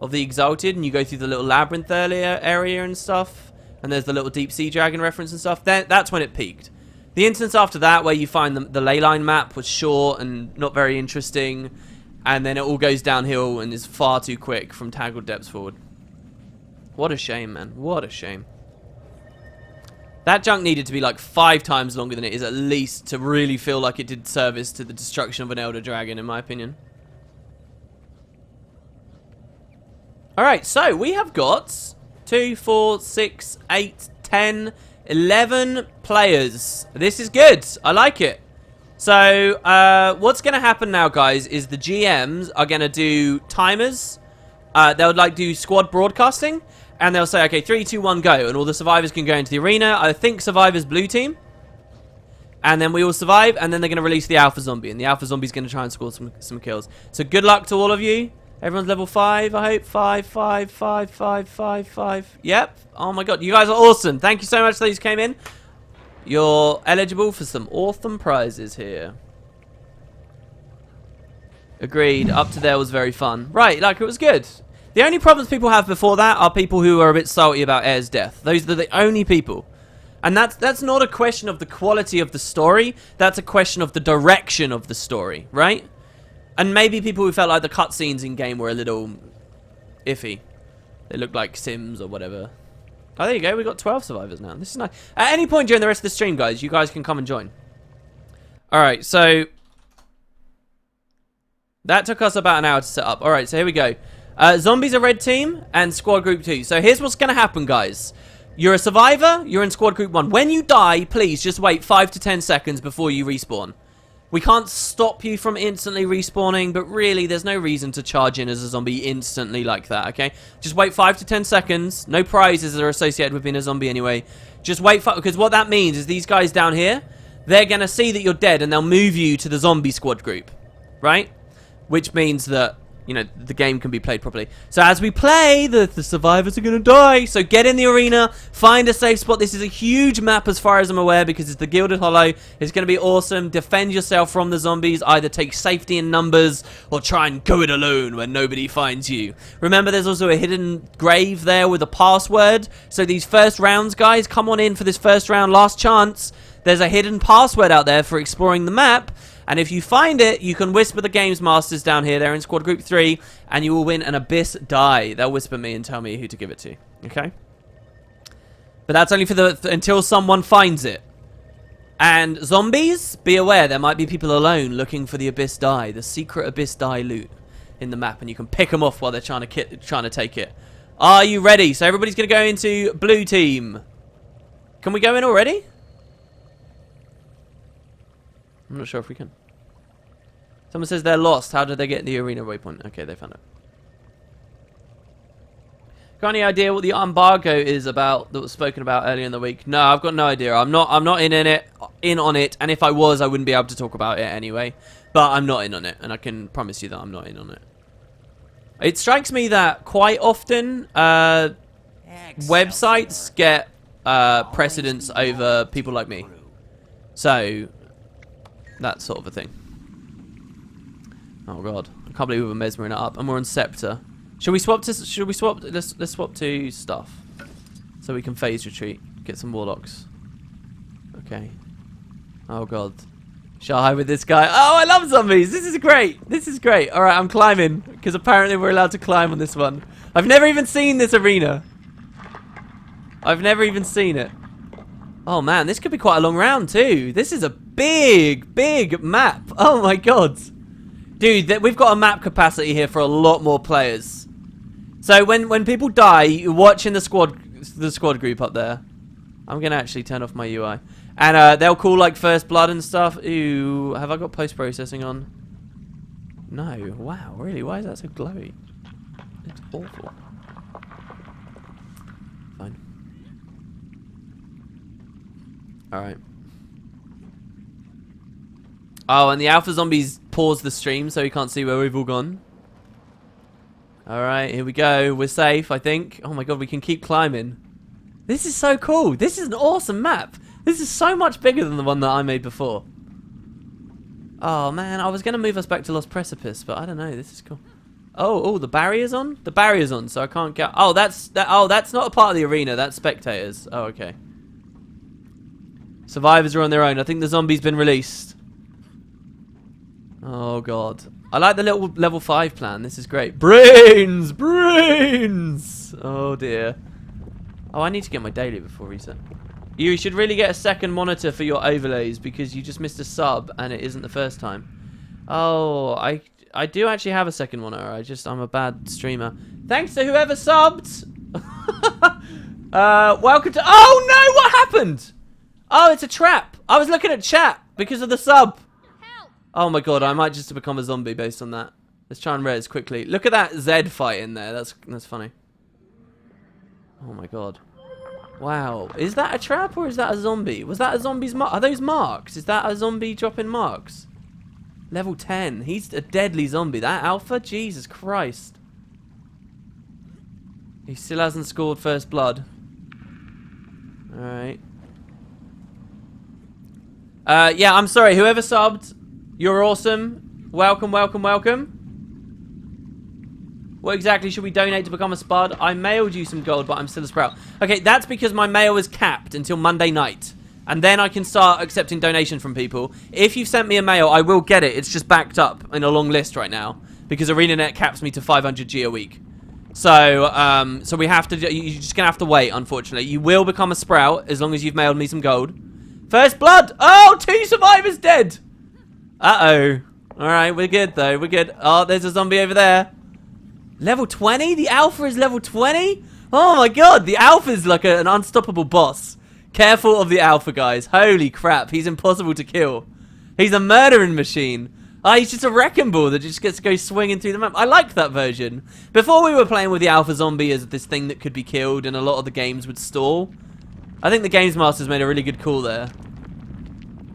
of the Exalted, and you go through the little labyrinth area and stuff, and there's the little deep sea dragon reference and stuff. That's when it peaked. The instance after that where you find the ley line map was short and not very interesting, and then it all goes downhill and is far too quick from Tangled Depths forward. What a shame, man. What a shame. That junk needed to be like 5 times longer than it is at least to really feel like it did service to the destruction of an Elder Dragon, in my opinion. Alright, so we have got 2, 4, 6, 8, 10, 11 players. This is good. I like it. So, what's going to happen now, guys, is the GMs are going to do timers. They'll like do squad broadcasting. And they'll say, okay, 3, 2, 1, go. And all the survivors can go into the arena. I think survivors blue team. And then we all survive. And then they're going to release the alpha zombie. And the alpha zombie's going to try and score some kills. So good luck to all of you. Everyone's level 5, I hope. 5, 5, 5, 5, 5, 5. Yep. Oh my god. You guys are awesome. Thank you so much for those who came in. You're eligible for some awesome prizes here. Agreed. Up to there was very fun. Right, like it was good. The only problems people have before that are people who are a bit salty about Air's death. Those are the only people. And that's not a question of the quality of the story. That's a question of the direction of the story, right? And maybe people who felt like the cutscenes in game were a little iffy. They looked like Sims or whatever. Oh, there you go. We've got 12 survivors now. This is nice. At any point during the rest of the stream, guys, you guys can come and join. Alright, so that took us about an hour to set up. Alright, so here we go. Zombies are red team and squad group 2. So here's what's going to happen, guys. You're a survivor, you're in squad group 1. When you die, please just wait 5 to 10 seconds before you respawn. We can't stop you from instantly respawning, but really there's no reason to charge in as a zombie instantly like that, okay? Just wait 5 to 10 seconds. No prizes are associated with being a zombie anyway. Just wait, because what that means is these guys down here, they're going to see that you're dead and they'll move you to the zombie squad group, right? Which means that, you know, the game can be played properly. So as we play, the survivors are going to die. So get in the arena, find a safe spot. This is a huge map as far as I'm aware because it's the Gilded Hollow. It's going to be awesome. Defend yourself from the zombies. Either take safety in numbers or try and go it alone when nobody finds you. Remember, there's also a hidden grave there with a password. So these first rounds, guys, come on in for this first round. Last chance. There's a hidden password out there for exploring the map. And if you find it, you can whisper the Games Masters down here. They're in Squad Group 3. And you will win an Abyss die. They'll whisper me and tell me who to give it to. Okay? But that's only for until someone finds it. And zombies, be aware. There might be people alone looking for the Abyss die. The secret Abyss die loot in the map. And you can pick them off while they're trying to take it. Are you ready? So everybody's going to go into blue team. Can we go in already? I'm not sure if we can. Someone says they're lost. How did they get the arena waypoint? Okay, they found it. Got any idea what the embargo is about that was spoken about earlier in the week? No, I've got no idea. I'm not in on it. And if I was, I wouldn't be able to talk about it anyway. But I'm not in on it, and I can promise you that I'm not in on it. It strikes me that quite often websites get precedence over people like me. So that sort of a thing. Oh god, I can't believe we're mesmering it up, and we're on Scepter. Should we swap to? Should we swap? Let's swap to stuff, so we can phase retreat, get some warlocks. Okay. Oh god, shy with this guy. Oh, I love zombies. This is great. This is great. All right, I'm climbing because apparently we're allowed to climb on this one. I've never even seen this arena. I've never even seen it. Oh man, this could be quite a long round too. This is a big, big map. Oh my god. Dude, we've got a map capacity here for a lot more players. So when people die, you're watching the squad group up there. I'm going to actually turn off my UI. And they'll call like first blood and stuff. Ooh, have I got post-processing on? No. Wow, really? Why is that so glowy? It's awful. Fine. Alright. Oh, and the alpha zombies pause the stream so we can't see where we've all gone. Alright, here we go. We're safe, I think. Oh my god, we can keep climbing. This is so cool. This is an awesome map. This is so much bigger than the one that I made before. Oh man, I was going to move us back to Lost Precipice, but I don't know. This is cool. Oh, the barrier's on? The barrier's on, so I can't get... Oh, that's not a part of the arena. That's spectators. Oh, okay. Survivors are on their own. I think the zombie's been released. Oh god. I like the little level 5 plan. This is great. Brains! Brains! Oh dear. Oh, I need to get my daily before reset. You should really get a second monitor for your overlays because you just missed a sub and it isn't the first time. Oh, I do actually have a second monitor. I'm a bad streamer. Thanks to whoever subbed. Welcome to... Oh no, what happened? Oh, it's a trap. I was looking at chat because of the sub. Oh my god, I might just become a zombie based on that. Let's try and res quickly. Look at that Zed fight in there. That's funny. Oh my god. Wow. Is that a trap or is that a zombie? Was that a zombie's mark? Are those marks? Is that a zombie dropping marks? Level 10. He's a deadly zombie. That alpha? Jesus Christ. He still hasn't scored first blood. Alright. Yeah, I'm sorry. Whoever subbed... You're awesome. Welcome, welcome, welcome. What exactly should we donate to become a spud? I mailed you some gold, but I'm still a sprout. Okay, that's because my mail is capped until Monday night. And then I can start accepting donation from people. If you've sent me a mail, I will get it. It's just backed up in a long list right now. Because ArenaNet caps me to 500 G a week. So, so we have to... You're just going to have to wait, unfortunately. You will become a sprout as long as you've mailed me some gold. First blood! Oh, 2 survivors dead! Uh-oh. Alright, we're good, though. We're good. Oh, there's a zombie over there. Level 20? The alpha is level 20? Oh, my God. The alpha is like an unstoppable boss. Careful of the alpha, guys. Holy crap. He's impossible to kill. He's a murdering machine. Oh, he's just a wrecking ball that just gets to go swinging through the map. I liked that version. Before we were playing with the alpha zombie as this thing that could be killed and a lot of the games would stall. I think the Games Master's made a really good call there.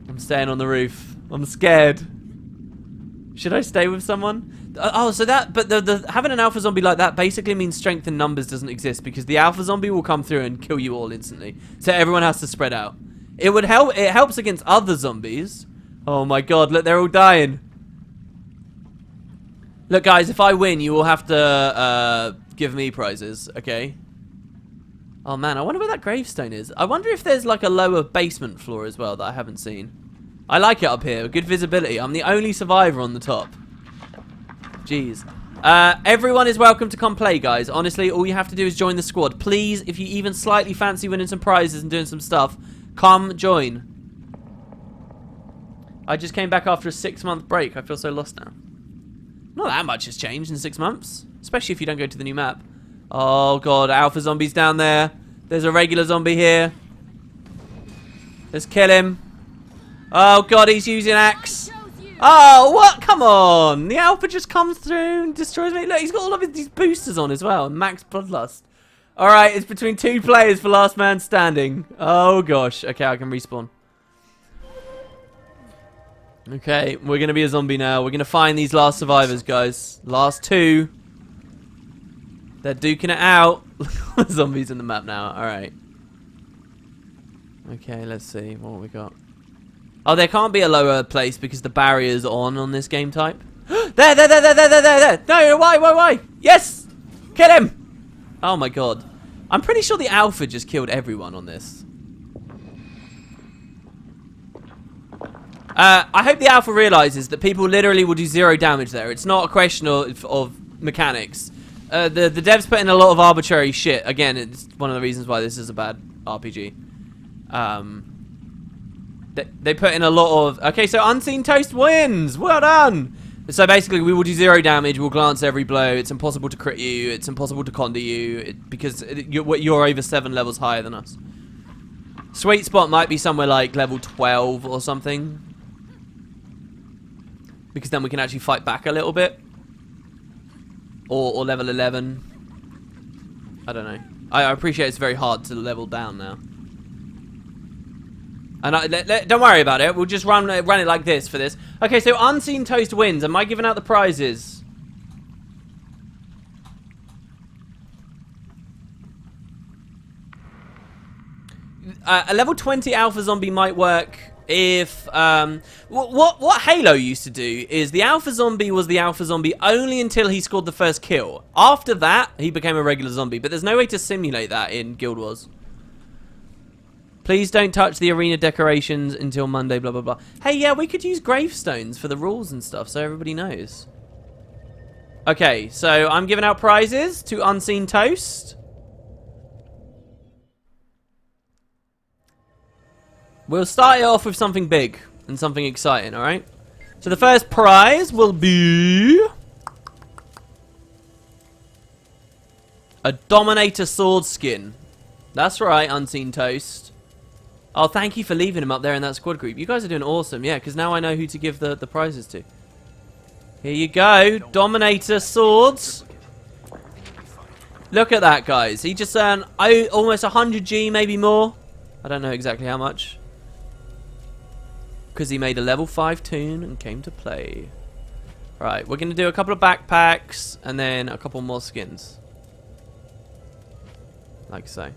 I'm staying on the roof. I'm scared. Should I stay with someone? Oh, so that, but having an alpha zombie like that basically means strength in numbers doesn't exist because the alpha zombie will come through and kill you all instantly. So everyone has to spread out. It would help. It helps against other zombies. Oh my God! Look, they're all dying. Look, guys, if I win, you will have to give me prizes, okay? Oh, man, I wonder where that gravestone is. I wonder if there's, like, a lower basement floor as well that I haven't seen. I like it up here. Good visibility. I'm the only survivor on the top. Jeez. Everyone is welcome to come play, guys. Honestly, all you have to do is join the squad. Please, if you even slightly fancy winning some prizes and doing some stuff, come join. I just came back after a 6-month break. I feel so lost now. Not that much has changed in 6 months. Especially if you don't go to the new map. Oh, God. Alpha zombies down there. There's a regular zombie here. Let's kill him. Oh, God. He's using axe. Oh, what? Come on. The alpha just comes through and destroys me. Look, he's got all of these boosters on as well. Max Bloodlust. All right. It's between 2 players for last man standing. Oh, gosh. Okay, I can respawn. Okay, we're going to be a zombie now. We're going to find these last survivors, guys. Last 2. They're duking it out. Zombies in the map now. Alright. Okay, let's see. What have we got? Oh, there can't be a lower place because the barrier's on this game type. There! No, why? Yes! Kill him! Oh my God. I'm pretty sure the alpha just killed everyone on this. I hope the alpha realizes that people literally will do 0 damage there. It's not a question of mechanics. The devs put in a lot of arbitrary shit. Again, it's one of the reasons why this is a bad RPG. They put in a lot of... Okay, so Unseen Toast wins! Well done! So basically, we will do 0 damage. We'll glance every blow. It's impossible to crit you. It's impossible to conda you. Because you're over 7 levels higher than us. Sweet spot might be somewhere like level 12 or something. Because then we can actually fight back a little bit. Or level 11. I don't know. I appreciate it's very hard to level down now. And don't worry about it. We'll just run it like this for this. Okay, so Unseen Toast wins. Am I giving out the prizes? A level 20 alpha zombie might work if what Halo used to do is the alpha zombie was the alpha zombie only until he scored the first kill. After that, he became a regular zombie, but there's no way to simulate that in Guild Wars. Please don't touch the arena decorations until Monday, blah blah blah. Hey, yeah, we could use gravestones for the rules and stuff so everybody knows. Okay, so I'm giving out prizes to Unseen Toast. We'll start it off with something big and something exciting, alright? So the first prize will be... a Dominator sword skin. That's right, Unseen Toast. Oh, thank you for leaving him up there in that squad group. You guys are doing awesome, yeah, because now I know who to give the prizes to. Here you go, Dominator swords. Look at that, guys. He just earned almost 100G, maybe more. I don't know exactly how much. Because he made a level 5 tune and came to play. Right, we're going to do a couple of backpacks and then a couple more skins. Like so.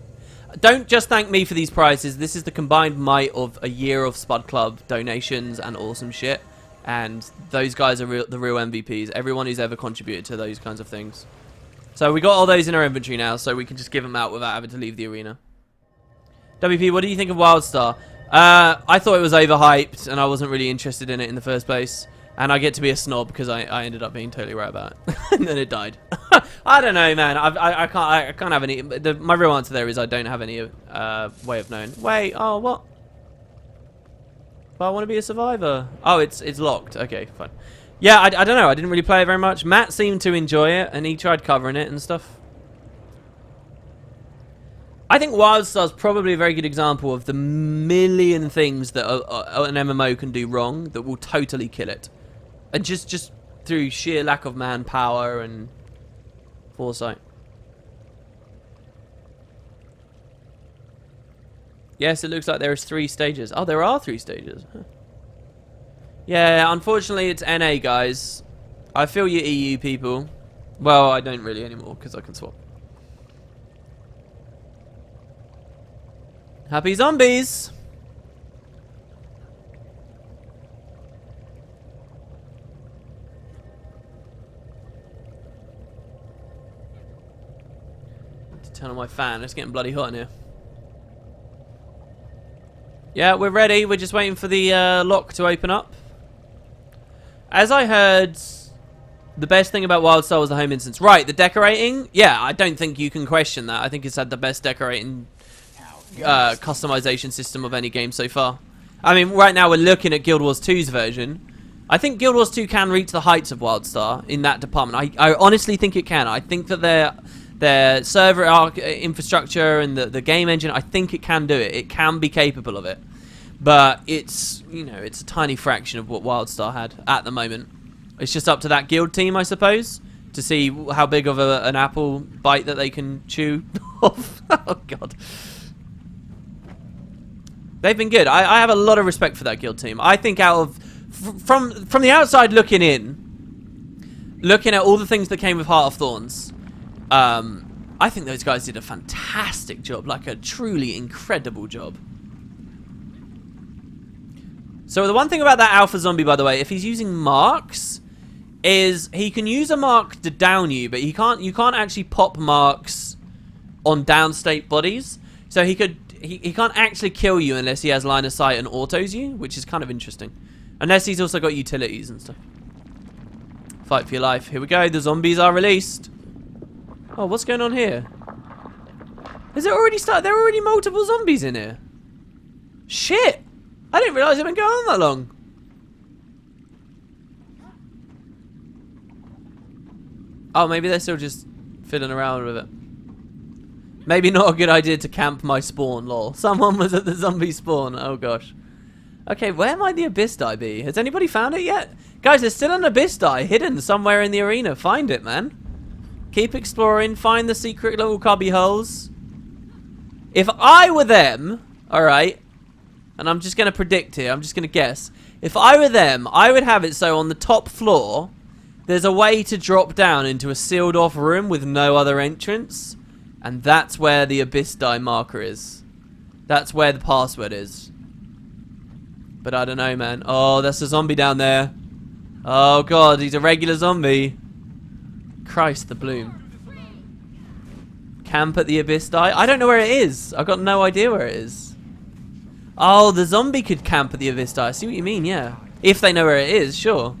Don't just thank me for these prizes. This is the combined might of a year of Spud Club donations and awesome shit. And those guys are the real MVPs. Everyone who's ever contributed to those kinds of things. So we got all those in our inventory now, so we can just give them out without having to leave the arena. WP, what do you think of Wildstar? I thought it was overhyped, and I wasn't really interested in it in the first place. And I get to be a snob because I ended up being totally right about it. And then it died. I don't know, man. I can't have any... my real answer there is I don't have any way of knowing. Wait, oh, what? But I want to be a survivor. Oh, it's locked. Okay, fine. Yeah, I don't know. I didn't really play it very much. Matt seemed to enjoy it, and he tried covering it and stuff. I think WildStar's probably a very good example of the million things that an MMO can do wrong that will totally kill it. And just through sheer lack of manpower and foresight. Yes, it looks like there is 3 stages. Oh, there are 3 stages. Huh. Yeah, unfortunately it's NA, guys. I feel you EU people. Well, I don't really anymore because I can swap. Happy zombies! To turn on my fan, it's getting bloody hot in here. Yeah, we're ready. We're just waiting for the lock to open up. As I heard, the best thing about WildStar was the home instance. Right, the decorating. Yeah, I don't think you can question that. I think it's had the best decorating customization system of any game so far. I mean, right now we're looking at Guild Wars 2's version. I think Guild Wars 2 can reach the heights of WildStar in that department. I honestly think it can. I think that their server infrastructure and the game engine, I think it can do it. It can be capable of it. But it's, you know, it's a tiny fraction of what WildStar had at the moment. It's just up to that guild team, I suppose, to see how big of an apple bite that they can chew off. Oh, God. They've been good. I have a lot of respect for that guild team. I think out of... From the outside looking in, looking at all the things that came with Heart of Thorns, I think those guys did a fantastic job. Like, a truly incredible job. So the one thing about that alpha zombie, by the way, if he's using marks, is he can use a mark to down you, but you can't actually pop marks on downstate bodies. So he can't actually kill you unless he has line of sight and autos you, which is kind of interesting. Unless he's also got utilities and stuff. Fight for your life. Here we go. The zombies are released. Oh, what's going on here? Has it already started? There are already multiple zombies in here. Shit! I didn't realise it had been going on that long. Oh, maybe they're still just fiddling around with it. Maybe not a good idea to camp my spawn, lol. Someone was at the zombie spawn. Oh, gosh. Okay, where might the abyss die be? Has anybody found it yet? Guys, there's still an abyss die hidden somewhere in the arena. Find it, man. Keep exploring. Find the secret little cubby holes. If I were them, alright, and I'm just going to predict here, I'm just going to guess. If I were them, I would have it so on the top floor, there's a way to drop down into a sealed off room with no other entrance. And that's where the abyss die marker is. That's where the password is. But I don't know, man. Oh, that's a zombie down there. Oh, God, he's a regular zombie. Christ, the bloom. Camp at the abyss die? I don't know where it is. I've got no idea where it is. Oh, the zombie could camp at the abyss die. I see what you mean, yeah. If they know where it is, sure.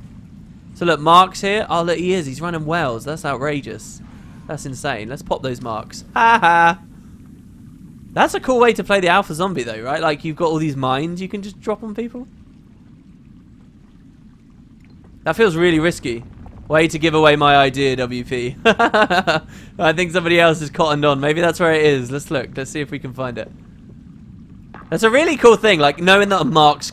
So look, Mark's here. Oh, look, he is. He's running wells. That's outrageous. That's insane. Let's pop those marks. Ha ha. That's a cool way to play the alpha zombie, though, right? Like, you've got all these mines you can just drop on people. That feels really risky. Way to give away my idea, WP. I think somebody else has cottoned on. Maybe that's where it is. Let's look. Let's see if we can find it. That's a really cool thing, like knowing that a mark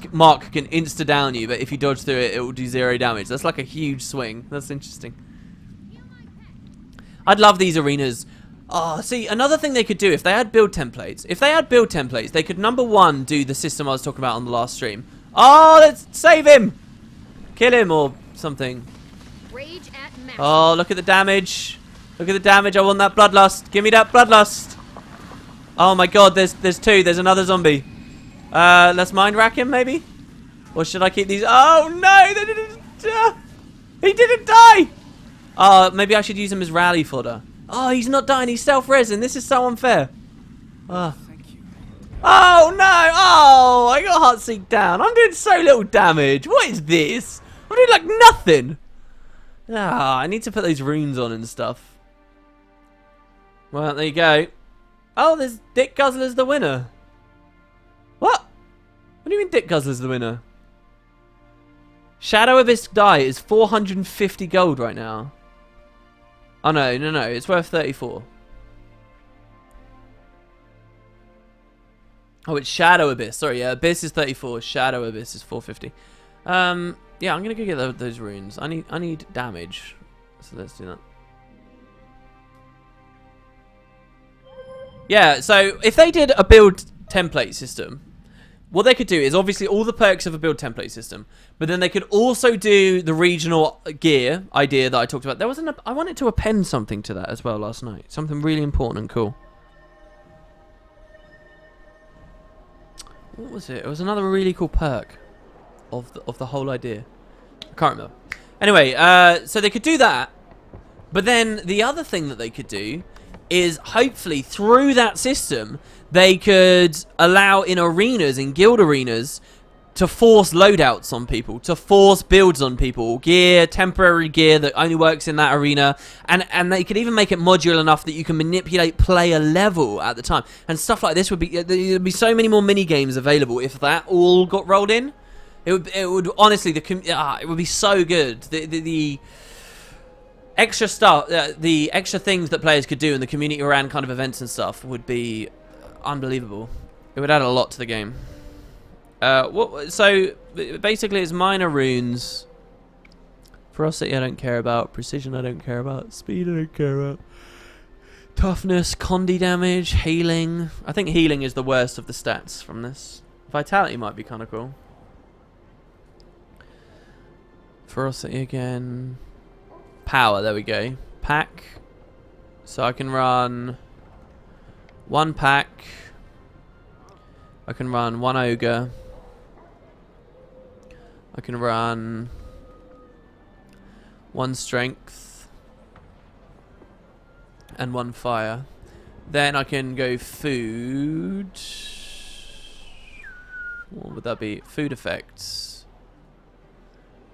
can insta-down you, but if you dodge through it, it will do 0 damage. That's like a huge swing. That's interesting. I'd love these arenas. Oh, see, another thing they could do, if they had build templates. If they had build templates, they could, number one, do the system I was talking about on the last stream. Oh, let's save him! Kill him or something. Rage at max. Oh, look at the damage. Look at the damage. I want that bloodlust. Give me that bloodlust. Oh my God, there's two. There's another zombie. Let's mind rack him, maybe? Or should I keep these? Oh, no! They didn't, he didn't die! Oh, maybe I should use him as rally fodder. Oh, he's not dying. He's self-resin. This is so unfair. Oh. Oh, no! Oh, I got heart seek down. I'm doing so little damage. What is this? I'm doing like nothing. Ah, I need to put those runes on and stuff. Well, there you go. Oh, there's Dick Guzzler's the winner. What? What do you mean Dick Guzzler's the winner? Shadow Abyss die is 450 gold right now. Oh, no. It's worth 34. Oh, it's Shadow Abyss. Sorry, yeah. Abyss is 34. Shadow Abyss is 450. Yeah, I'm going to go get those runes. I need damage. So let's do that. Yeah, so if they did a build template system, what they could do is obviously all the perks of a build template system, but then they could also do the regional gear idea that I talked about. There was I wanted to append something to that as well last night. Something really important and cool. What was it? It was another really cool perk of the whole idea. I can't remember. Anyway, so they could do that, but then the other thing that they could do is hopefully through that system they could allow in arenas, in guild arenas, to force loadouts on people, to force builds on people, gear, temporary gear that only works in that arena, and they could even make it modular enough that you can manipulate player level at the time, and stuff like this would be, there'd be so many more mini games available if that all got rolled in. It would honestly, it would be so good. The extra stuff, the extra things that players could do in the community around kind of events and stuff would be unbelievable. It would add a lot to the game. So basically it's minor runes. Ferocity I don't care about. Precision I don't care about. Speed I don't care about. Toughness, condi damage, healing. I think healing is the worst of the stats from this. Vitality might be kind of cool. Ferocity again. Power, there we go. Pack. So I can run one pack. I can run one ogre. I can run one strength and one fire. Then I can go food. What would that be? Food effects.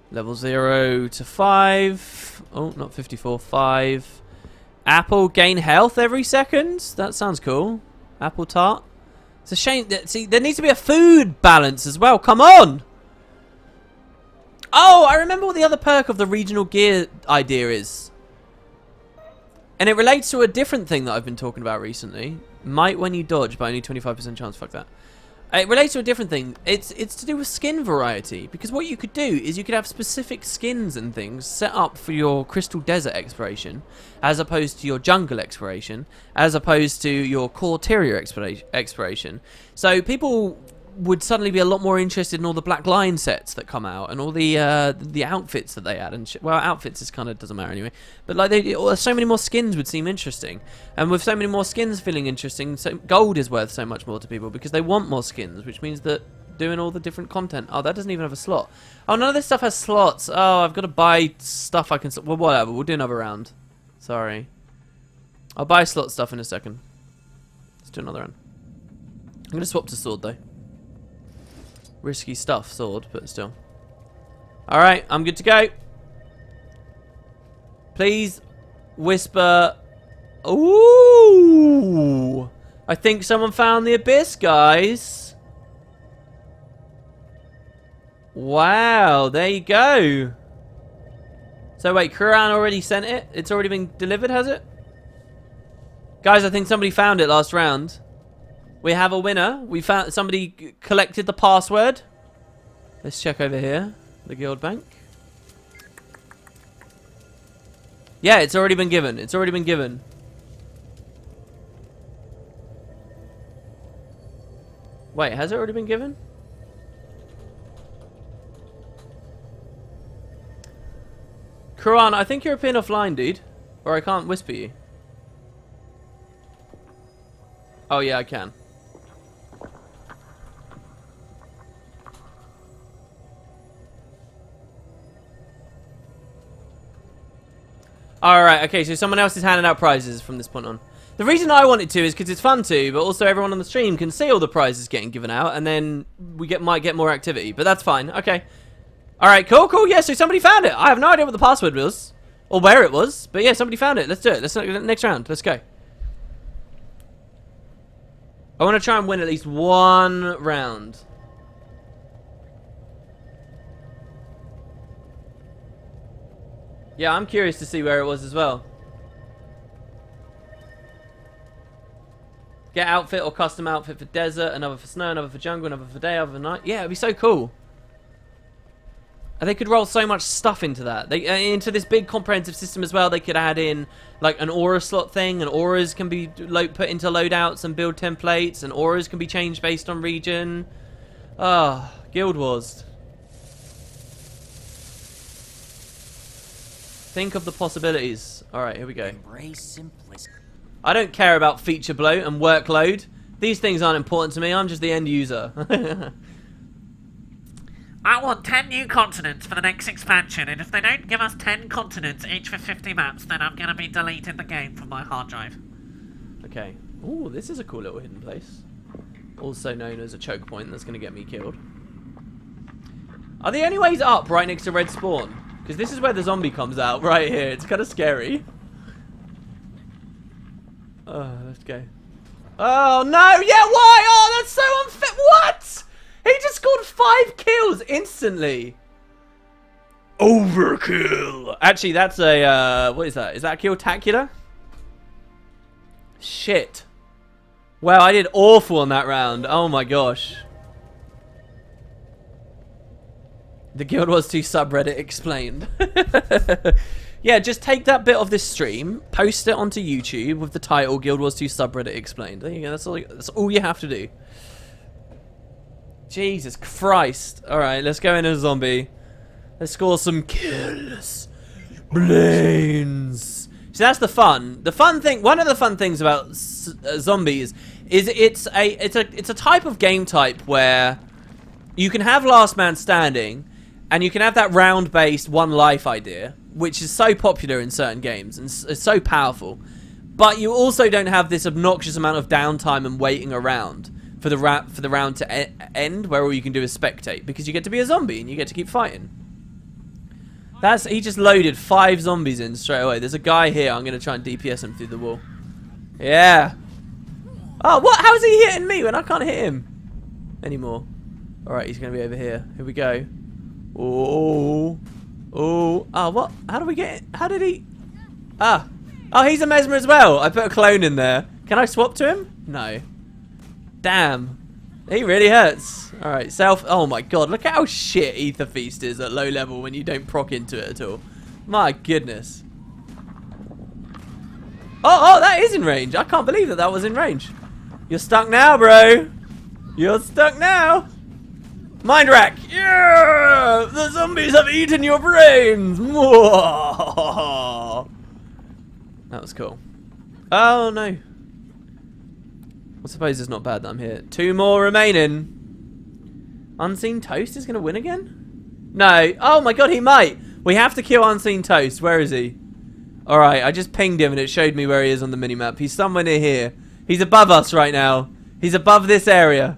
Level 0 to 5. Oh, not 54. 5. Apple, gain health every second. That sounds cool. Apple tart. It's a shame that, see, there needs to be a food balance as well. Come on. Oh, I remember what the other perk of the regional gear idea is. And it relates to a different thing that I've been talking about recently. Might when you dodge, but only 25% chance. Fuck that. It relates to a different thing. It's to do with skin variety. Because what you could do is you could have specific skins and things set up for your Crystal Desert exploration, as opposed to your jungle exploration, as opposed to your core terrier exploration. So people would suddenly be a lot more interested in all the Black Lion sets that come out and all the outfits that they add. And well, outfits is kind of doesn't matter anyway. But like so many more skins would seem interesting, and with so many more skins feeling interesting, so gold is worth so much more to people because they want more skins, which means that doing all the different content. Oh, that doesn't even have a slot. Oh, none of this stuff has slots. Oh, I've got to buy stuff I can. Well, whatever. We'll do another round. Sorry. I'll buy slot stuff in a second. Let's do another round. I'm gonna swap to sword though. Risky stuff, sword, but still. Alright, I'm good to go. Please whisper. Ooh! I think someone found the abyss, guys. Wow, there you go. So wait, Kuran already sent it? It's already been delivered, has it? Guys, I think somebody found it last round. We have a winner. We found somebody collected the password. Let's check over here. The guild bank. Yeah, it's already been given. It's already been given. Wait, has it already been given? Quran, I think you're appearing offline, dude. Or I can't whisper you. Oh, yeah, I can. Alright, okay, so someone else is handing out prizes from this point on. The reason I wanted to is because it's fun to, but also everyone on the stream can see all the prizes getting given out, and then we might get more activity, but that's fine. Okay. Alright, cool, cool. Yeah, so somebody found it. I have no idea what the password was, or where it was, but yeah, somebody found it. Let's do it. Let's next round. Let's go. I want to try and win at least one round. Yeah, I'm curious to see where it was as well. Get outfit or custom outfit for desert, another for snow, another for jungle, another for day, another for night. Yeah, it'd be so cool. And they could roll so much stuff into that. Into this big comprehensive system as well. They could add in like an aura slot thing, and auras can be put into loadouts and build templates, and auras can be changed based on region. Ah, Guild Wars. Think of the possibilities. All right, here we go. Embrace simplicity. I don't care about feature bloat and workload. These things aren't important to me. I'm just the end user. I want 10 new continents for the next expansion, and if they don't give us 10 continents each for 50 maps, then I'm gonna be deleting the game from my hard drive. Okay. Ooh, this is a cool little hidden place. Also known as a choke point that's gonna get me killed. Are the only ways up right next to red spawn? Because this is where the zombie comes out, right here. It's kind of scary. Let's go. Oh, no! Yeah, why? Oh, that's so unfair. What? He just scored 5 kills instantly. Overkill. Actually, that's a, what is that? Is that a kill-tacular? Shit. Wow, I did awful on that round. Oh my gosh. The Guild Wars 2 subreddit explained. Yeah, just take that bit of this stream, post it onto YouTube with the title Guild Wars 2 subreddit explained. There you go, that's all you have to do. Jesus Christ. Alright, let's go in as a zombie. Let's score some kills. Brains. See, that's the fun. The fun thing, one of the fun things about zombies is it's a type of game type where you can have last man standing, and you can have that round-based one life idea, which is so popular in certain games and it's so powerful. But you also don't have this obnoxious amount of downtime and waiting around for the round to end, where all you can do is spectate, because you get to be a zombie and you get to keep fighting. He just loaded 5 zombies in straight away. There's a guy here. I'm gonna try and DPS him through the wall. Yeah. Oh, what? How's he hitting me when I can't hit him anymore? All right, he's gonna be over here. Here we go. Oh. Oh. Oh, what? How do we get it? How did he? Ah. Oh, he's a mesmer as well. I put a clone in there. Can I swap to him? No. Damn. He really hurts. Alright, oh my god, look at how shit Ether Feast is at low level when you don't proc into it at all. My goodness. Oh, that is in range. I can't believe that was in range. You're stuck now, bro. You're stuck now. Mind rack. Yeah! The zombies have eaten your brains. That was cool. Oh no. I suppose it's not bad that I'm here. 2 more remaining. Unseen Toast is going to win again? No. Oh my god, he might. We have to kill Unseen Toast. Where is he? Alright, I just pinged him and it showed me where he is on the minimap. He's somewhere near here. He's above us right now. He's above this area.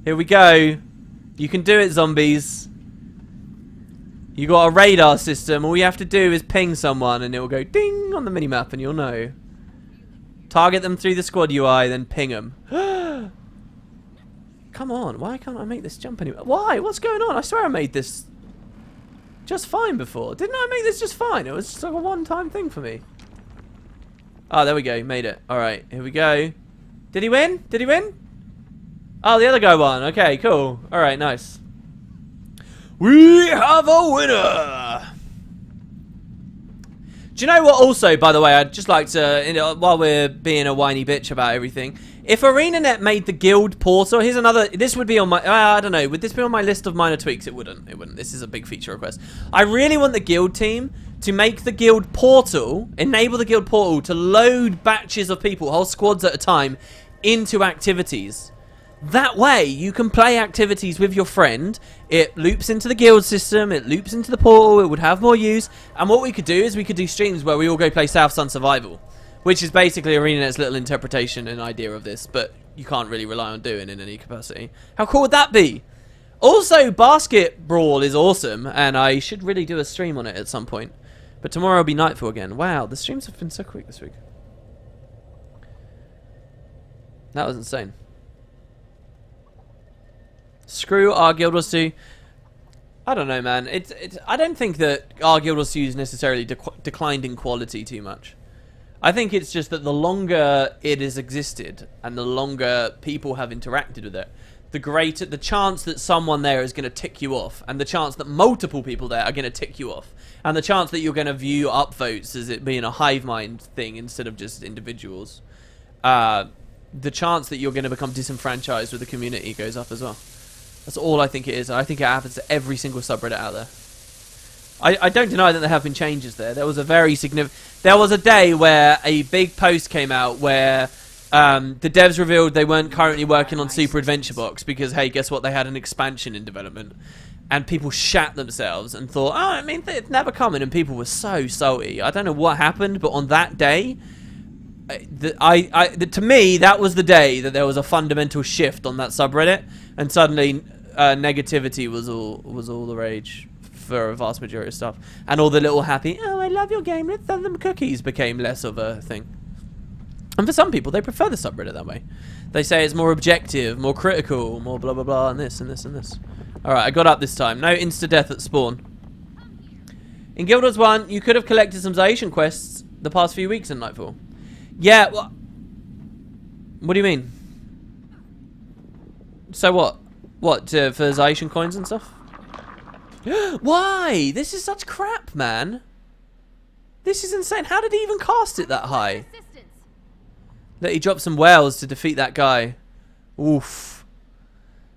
Here we go. You can do it, zombies. You got a radar system. All you have to do is ping someone and it will go ding on the minimap and you'll know. Target them through the squad UI, then ping them. Come on, why can't I make this jump anywhere? Why? What's going on? I swear I made this just fine before. Didn't I make this just fine? It was just like a one-time thing for me. Oh, there we go. Made it. Alright, here we go. Did he win? Did he win? Oh, the other guy won. Okay, cool. Alright, nice. We have a winner! Do you know what also, by the way, I'd just like to, while we're being a whiny bitch about everything, if ArenaNet made the guild portal, here's another, this would be on my, I don't know, would this be on my list of minor tweaks? It wouldn't, this is a big feature request. I really want the guild team to make the guild portal, enable the guild portal to load batches of people, whole squads at a time, into activities. That way, you can play activities with your friend. It loops into the guild system. It loops into the portal. It would have more use. And what we could do is we could do streams where we all go play South Sun Survival, which is basically ArenaNet's little interpretation and idea of this, but you can't really rely on doing in any capacity. How cool would that be? Also, Basket Brawl is awesome, and I should really do a stream on it at some point. But tomorrow will be Nightfall again. Wow, the streams have been so quick this week. That was insane. Screw our Guild Wars 2. I don't know, man. I don't think that our Guild Wars 2 necessarily declined in quality too much. I think it's just that the longer it has existed and the longer people have interacted with it, the greater the chance that someone there is going to tick you off, and the chance that multiple people there are going to tick you off, and the chance that you're going to view upvotes as it being a hive mind thing instead of just individuals. The chance that you're going to become disenfranchised with the community goes up as well. That's all I think it is. I think it happens to every single subreddit out there. I don't deny that there have been changes there. There was a very significant... There was a day where a big post came out where the devs revealed they weren't currently working on Super Adventure Box because, hey, guess what? They had an expansion in development. And people shat themselves and thought, oh, I mean, it's never coming. And people were so salty. I don't know what happened, but on that day... to me, that was the day that there was a fundamental shift on that subreddit, and suddenly negativity was all the rage for a vast majority of stuff, and all the little happy, oh, I love your game, let's send them cookies, became less of a thing. And for some people, they prefer the subreddit that way. They say it's more objective, more critical, more blah blah blah, and this and this and this. All right, I got up this time. No insta death at spawn. In Guild Wars 1, you could have collected some Zacian quests the past few weeks in Nightfall. Yeah, well, what do you mean? So what? What, for Zacian coins and stuff? Why? This is such crap, man. This is insane. How did he even cast it that high? That he dropped some whales to defeat that guy. Oof.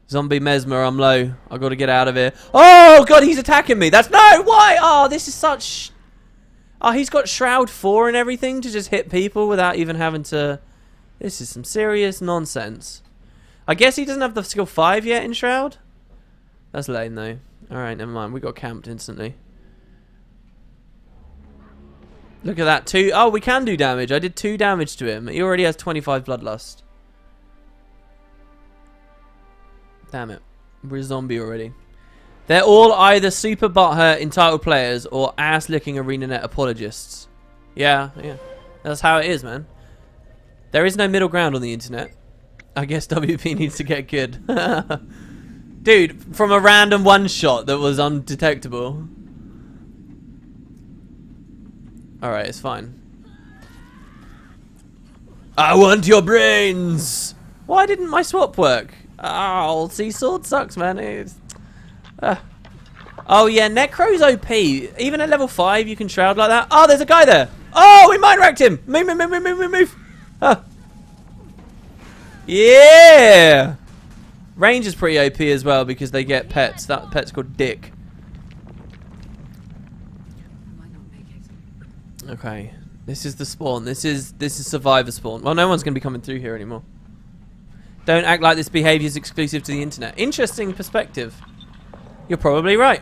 Zombie Mesmer, I'm low. I got to get out of here. Oh, God, he's attacking me. That's... No, why? Oh, this is such... Oh, he's got Shroud 4 and everything to just hit people without even having to... This is some serious nonsense. I guess he doesn't have the skill 5 yet in Shroud? That's lame, though. Alright, never mind. We got camped instantly. Look at that. 2... Oh, we can do damage. I did 2 damage to him. He already has 25 Bloodlust. Damn it. We're a zombie already. They're all either super butthurt entitled players or ass-licking ArenaNet apologists. Yeah. That's how it is, man. There is no middle ground on the internet. I guess WP needs to get good. Dude, from a random one-shot that was undetectable. Alright, it's fine. I want your brains! Why didn't my swap work? Oh, see, sword sucks, man. It's... Oh yeah, Necro's OP. Even at level 5 you can shroud like that. Oh, there's a guy there. Oh, we mind wrecked him. Move. Yeah. Range is pretty OP as well because they get pets. That pet's called Dick. Okay. This is the spawn. This is survivor spawn. Well, no one's going to be coming through here anymore. Don't act like this behavior is exclusive to the internet. Interesting perspective. You're probably right.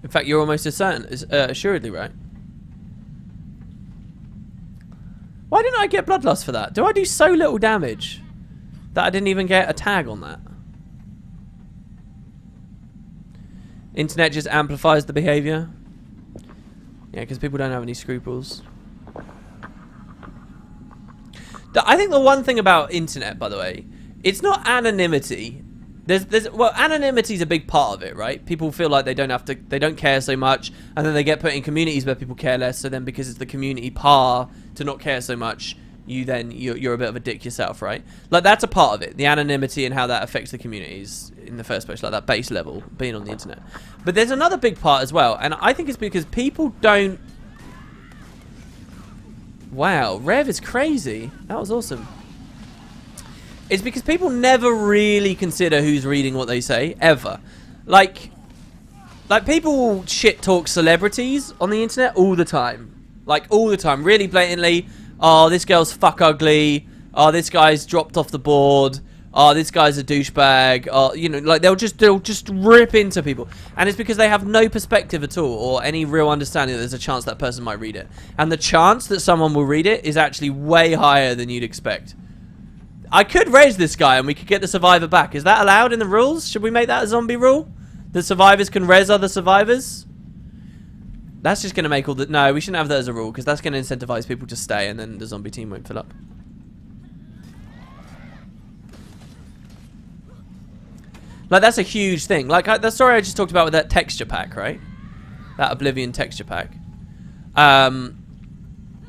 In fact, you're almost assuredly right. Why didn't I get Bloodlust for that? Do I do so little damage that I didn't even get a tag on that? Internet just amplifies the behavior. Yeah, because people don't have any scruples. I think the one thing about internet, by the way, it's not anonymity. Well, anonymity is a big part of it, right? People feel like they don't care so much, and then they get put in communities where people care less. So then, because it's the community par to not care so much, you're a bit of a dick yourself, right? Like that's a part of it, the anonymity and how that affects the communities in the first place, like that base level being on the internet. But there's another big part as well, and I think it's because people don't. Wow, Rev is crazy. That was awesome. It's because people never really consider who's reading what they say, ever. Like people will shit talk celebrities on the internet all the time. Like, all the time, really blatantly. Oh, this girl's fuck ugly. Oh, this guy's dropped off the board. Oh, this guy's a douchebag. Oh, you know, like they'll just rip into people. And it's because they have no perspective at all or any real understanding that there's a chance that person might read it. And the chance that someone will read it is actually way higher than you'd expect. I could raise this guy and we could get the survivor back. Is that allowed in the rules? Should we make that a zombie rule? The survivors can res other survivors? That's just going to make all the... No, we shouldn't have that as a rule because that's going to incentivize people to stay and then the zombie team won't fill up. Like, that's a huge thing. Like, the story I just talked about with that texture pack, right? That Oblivion texture pack. I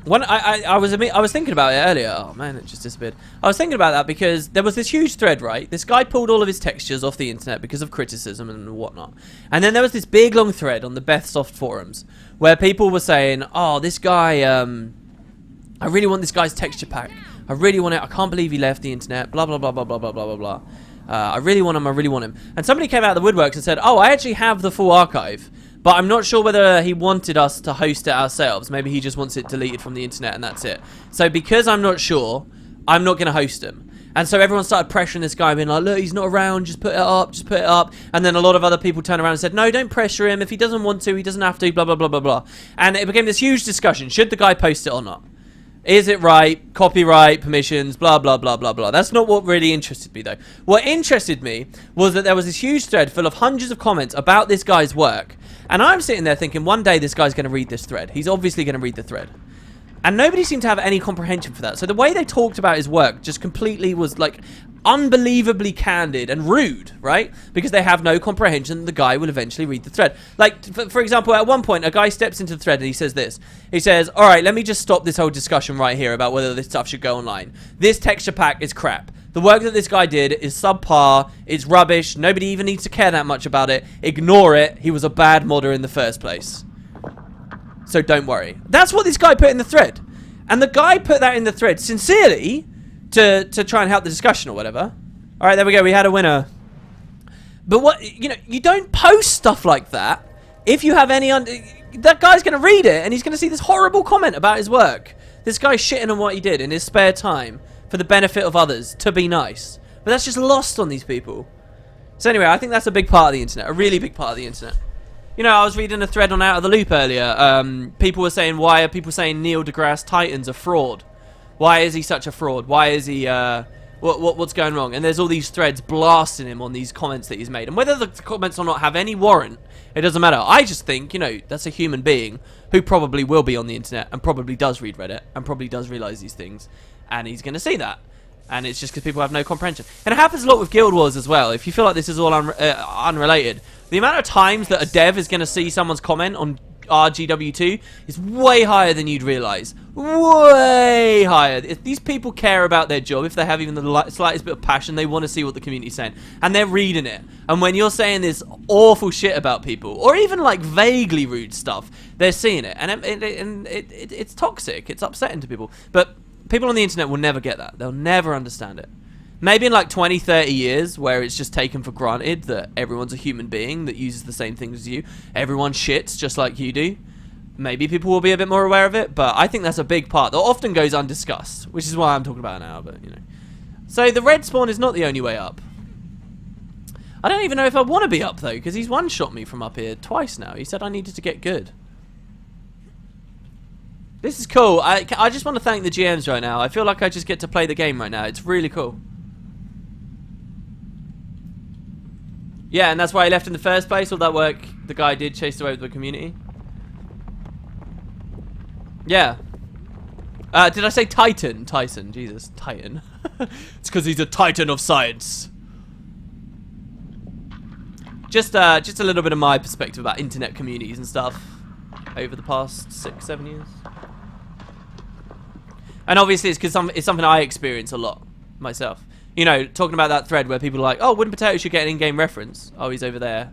was thinking about it earlier. Oh man, it just disappeared. I was thinking about that because there was this huge thread, right? This guy pulled all of his textures off the internet because of criticism and whatnot. And then there was this big long thread on the Bethsoft forums where people were saying, "Oh, this guy, I really want this guy's texture pack. I really want it. I can't believe he left the internet. Blah blah blah blah blah blah blah blah blah. I really want him. I really want him." And somebody came out of the woodworks and said, "Oh, I actually have the full archive. But I'm not sure whether he wanted us to host it ourselves. Maybe he just wants it deleted from the internet and that's it. So because I'm not sure, I'm not going to host him." And so everyone started pressuring this guy, being like, "Look, he's not around. Just put it up. Just put it up." And then a lot of other people turned around and said, "No, don't pressure him. If he doesn't want to, he doesn't have to, blah, blah, blah, blah, blah." And it became this huge discussion. Should the guy post it or not? Is it right? Copyright, permissions, blah, blah, blah, blah, blah. That's not what really interested me, though. What interested me was that there was this huge thread full of hundreds of comments about this guy's work. And I'm sitting there thinking, one day this guy's going to read this thread. He's obviously going to read the thread. And nobody seemed to have any comprehension for that. So the way they talked about his work just completely was, like, unbelievably candid and rude, right? Because they have no comprehension that the guy will eventually read the thread. Like, for example, at one point, a guy steps into the thread and he says this. He says, "All right, let me just stop this whole discussion right here about whether this stuff should go online. This texture pack is crap. The work that this guy did is subpar. It's rubbish. Nobody even needs to care that much about it. Ignore it. He was a bad modder in the first place. So don't worry." That's what this guy put in the thread. And the guy put that in the thread sincerely to try and help the discussion or whatever. All right, there we go. We had a winner. But what, you know, you don't post stuff like that if you have any... that guy's going to read it and he's going to see this horrible comment about his work. This guy's shitting on what he did in his spare time for the benefit of others, to be nice. But that's just lost on these people. So anyway, I think that's a big part of the internet. A really big part of the internet. You know, I was reading a thread on Out of the Loop earlier. People were saying, why are people saying Neil deGrasse Tyson's a fraud? Why is he such a fraud? Why is he... what's going wrong? And there's all these threads blasting him on these comments that he's made. And whether the comments or not have any warrant, it doesn't matter. I just think, you know, that's a human being who probably will be on the internet and probably does read Reddit and probably does realise these things. And he's going to see that. And it's just because people have no comprehension. And it happens a lot with Guild Wars as well. If you feel like this is all unrelated, the amount of times that a dev is going to see someone's comment on RGW2 is way higher than you'd realise. Way higher. If these people care about their job, if they have even the slightest bit of passion, they want to see what the community's saying. And they're reading it. And when you're saying this awful shit about people, or even like vaguely rude stuff, they're seeing it. And it's toxic. It's upsetting to people. But people on the internet will never get that. They'll never understand it. Maybe in like 20, 30 years where it's just taken for granted that everyone's a human being that uses the same things as you. Everyone shits just like you do. Maybe people will be a bit more aware of it, but I think that's a big part that often goes undiscussed, which is why I'm talking about it now, but you know. So the red spawn is not the only way up. I don't even know if I want to be up though, because he's one-shot me from up here twice now. He said I needed to get good. This is cool. I just want to thank the GMs right now. I feel like I just get to play the game right now. It's really cool. Yeah, and that's why he left in the first place. All that work the guy did chased away with the community. Yeah. Did I say Titan? Tyson. Jesus. Titan. It's because he's a titan of science. Just a little bit of my perspective about internet communities and stuff over the past 6, 7 years. And obviously it's because it's something I experience a lot myself. You know, talking about that thread where people are like, "Oh, Wooden Potato should get an in-game reference. Oh, he's over there.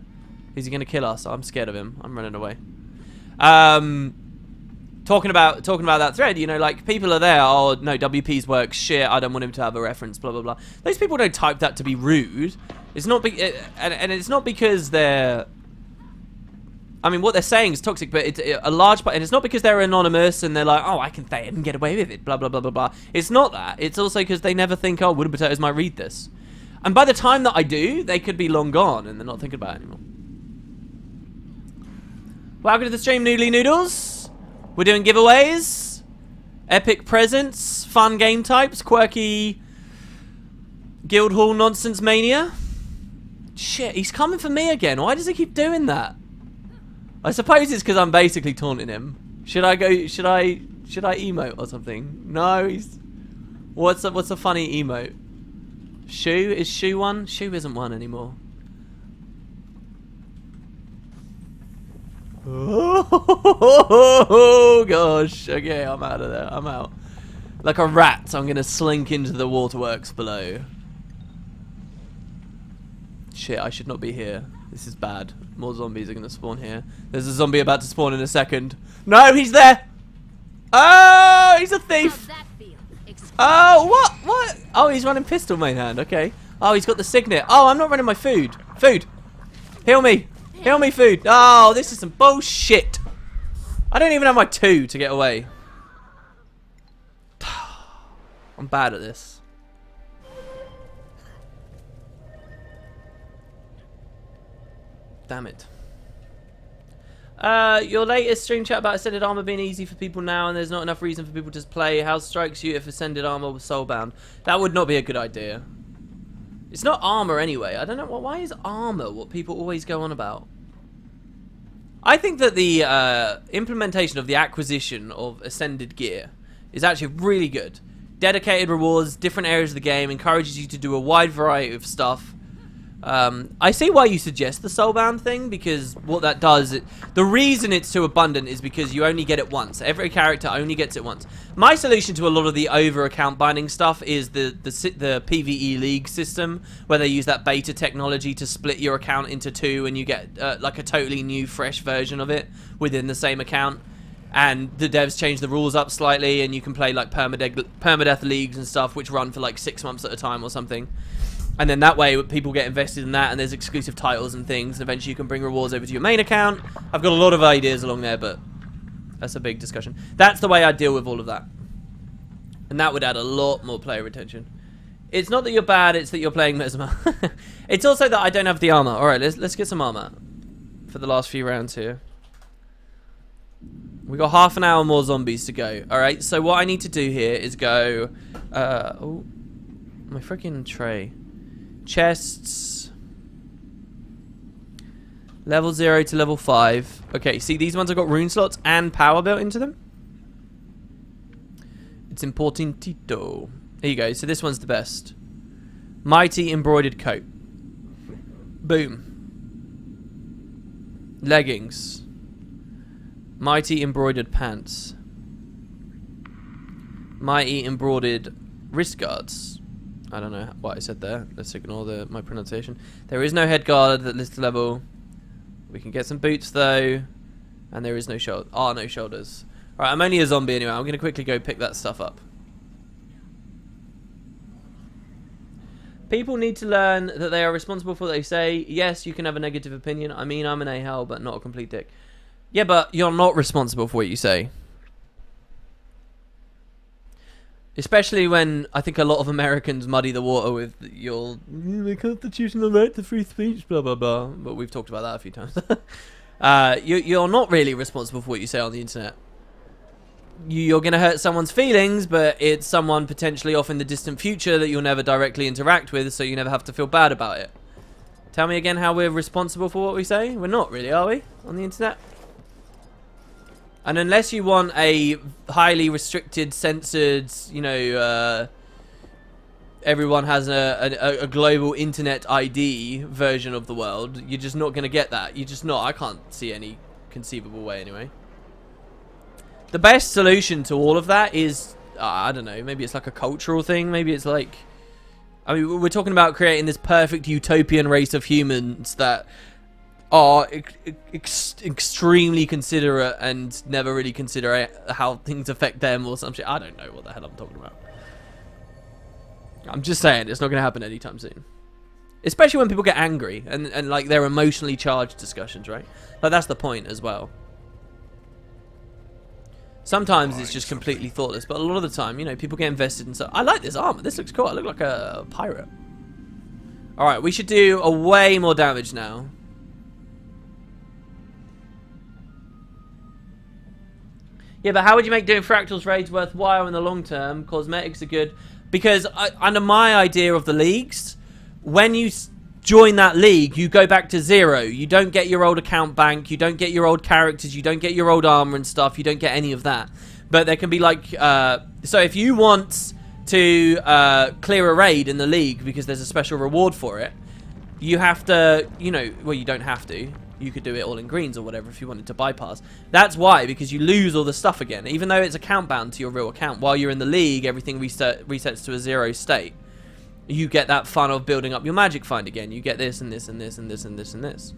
Is he going to kill us? I'm scared of him. I'm running away." Talking about that thread, you know, like people are there. "Oh, no, WP's work shit. I don't want him to have a reference. Blah blah blah." Those people don't type that to be rude. It's not and it's not because they're. I mean, what they're saying is toxic, but it's a large part, and it's not because they're anonymous and they're like, "Oh, I can say it and get away with it, blah, blah, blah, blah, blah." It's not that. It's also because they never think, "Oh, Wooden Potatoes might read this." And by the time that I do, they could be long gone and they're not thinking about it anymore. Welcome to the stream, Noodly Noodles. We're doing giveaways, epic presents, fun game types, quirky guild hall nonsense mania. Shit, he's coming for me again. Why does he keep doing that? I suppose it's because I'm basically taunting him. Should I emote or something? No, he's... What's a funny emote? Shoe? Is Shoe one? Shoe isn't one anymore. Oh gosh. Okay, I'm out of there. I'm out. Like a rat, I'm gonna slink into the waterworks below. Shit, I should not be here. This is bad. More zombies are gonna spawn here. There's a zombie about to spawn in a second. No, he's there! Oh, he's a thief! How's that feel? Oh, what? What? Oh, he's running pistol main hand. Okay. Oh, he's got the signet. Oh, I'm not running my food. Food. Heal me. Heal me, food. Oh, this is some bullshit. I don't even have my 2 to get away. I'm bad at this. Damn it. Your latest stream chat about Ascended Armor being easy for people now and there's not enough reason for people to play. How strikes you if Ascended Armor was soulbound? That would not be a good idea. It's not armor anyway. I don't know. Why is armor what people always go on about? I think that the implementation of the acquisition of Ascended gear is actually really good. Dedicated rewards, different areas of the game, encourages you to do a wide variety of stuff. I see why you suggest the soulbound thing, because what that does, the reason it's too abundant is because you only get it once. Every character only gets it once. My solution to a lot of the over account binding stuff is the PvE League system, where they use that beta technology to split your account into 2 and you get like a totally new fresh version of it within the same account. And the devs change the rules up slightly and you can play like permadeath leagues and stuff which run for like 6 months at a time or something. And then that way people get invested in that and there's exclusive titles and things, and eventually you can bring rewards over to your main account. I've got a lot of ideas along there, but that's a big discussion. That's the way I deal with all of that. And that would add a lot more player retention. It's not that you're bad, it's that you're playing Mesmer. It's also that I don't have the armor. Alright, let's get some armor for the last few rounds here. We got half an hour more zombies to go. Alright, so what I need to do here is go... oh, my freaking tray. Chests. Level 0 to level 5. Okay, see, these ones have got rune slots and power built into them. It's importantito. There you go. So this one's the best. Mighty embroidered coat. Boom. Leggings. Mighty embroidered pants. Mighty embroidered wrist guards. I don't know what I said there. Let's ignore my pronunciation. There is no head guard at this level. We can get some boots though. And there is no shoulder. Oh, no shoulders. Alright, I'm only a zombie anyway. I'm going to quickly go pick that stuff up. People need to learn that they are responsible for what they say. Yes, you can have a negative opinion. I mean, I'm an a-hole, but not a complete dick. Yeah, but you're not responsible for what you say. Especially when I think a lot of Americans muddy the water with your the constitutional right to free speech, blah blah blah. But we've talked about that a few times. You're not really responsible for what you say on the internet. You're going to hurt someone's feelings, but it's someone potentially off in the distant future that you'll never directly interact with, so you never have to feel bad about it. Tell me again how we're responsible for what we say? We're not really, are we? On the internet? And unless you want a highly restricted, censored, you know, everyone has a global internet ID version of the world, you're just not going to get that. You're just not. I can't see any conceivable way anyway. The best solution to all of that is, I don't know, maybe it's like a cultural thing. Maybe it's like, I mean, we're talking about creating this perfect utopian race of humans that are extremely considerate and never really consider how things affect them or some shit. I don't know what the hell I'm talking about. I'm just saying it's not going to happen anytime soon. Especially when people get angry and like they're emotionally charged discussions, right? Like that's the point as well. Sometimes it's just completely thoughtless, but a lot of the time, you know, people get invested in stuff. I like this armor. This looks cool. I look like a pirate. Alright, we should do a way more damage now. Yeah, but how would you make doing fractals raids worthwhile in the long term? Cosmetics are good. Because under my idea of the leagues, when you join that league, you go back to 0. You don't get your old account bank. You don't get your old characters. You don't get your old armor and stuff. You don't get any of that. But there can be like... so if you want to clear a raid in the league because there's a special reward for it, you have to... You know... Well, you don't have to. You could do it all in greens or whatever if you wanted to bypass. That's why, because you lose all the stuff again. Even though it's account bound to your real account, while you're in the league, everything resets to a 0 state. You get that fun of building up your magic find again. You get this and this and this and this and this and this.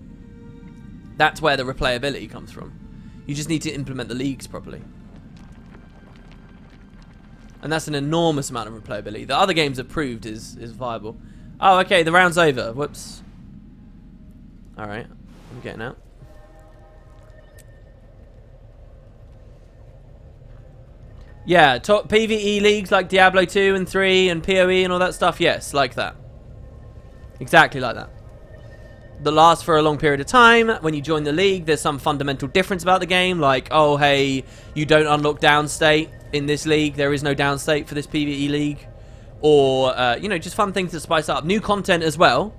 That's where the replayability comes from. You just need to implement the leagues properly. And that's an enormous amount of replayability. The other games have proved is viable. Oh, okay, the round's over. Whoops. Alright, I'm getting out. Yeah, top PvE leagues like Diablo 2 and 3 and PoE and all that stuff, yes, like that. Exactly like that. That lasts for a long period of time. When you join the league, there's some fundamental difference about the game, like, oh, hey, you don't unlock downstate in this league. There is no downstate for this PvE league. Or, you know, just fun things to spice up. New content as well.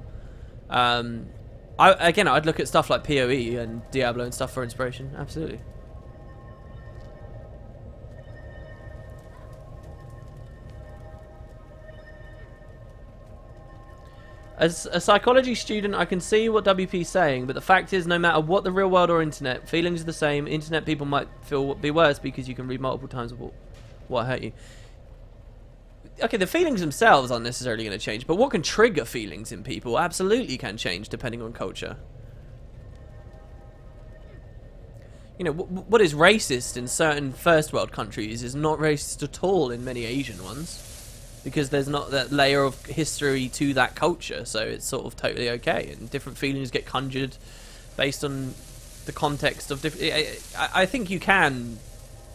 Again, I'd look at stuff like PoE and Diablo and stuff for inspiration. Absolutely. As a psychology student, I can see what WP's saying, but the fact is, no matter what the real world or internet, feelings are the same. Internet people might be worse because you can read multiple times of what hurt you. Okay, the feelings themselves aren't necessarily going to change, but what can trigger feelings in people absolutely can change depending on culture. You know, what is racist in certain first world countries is not racist at all in many Asian ones. Because there's not that layer of history to that culture, so it's sort of totally okay. And different feelings get conjured based on the context of different. I think you can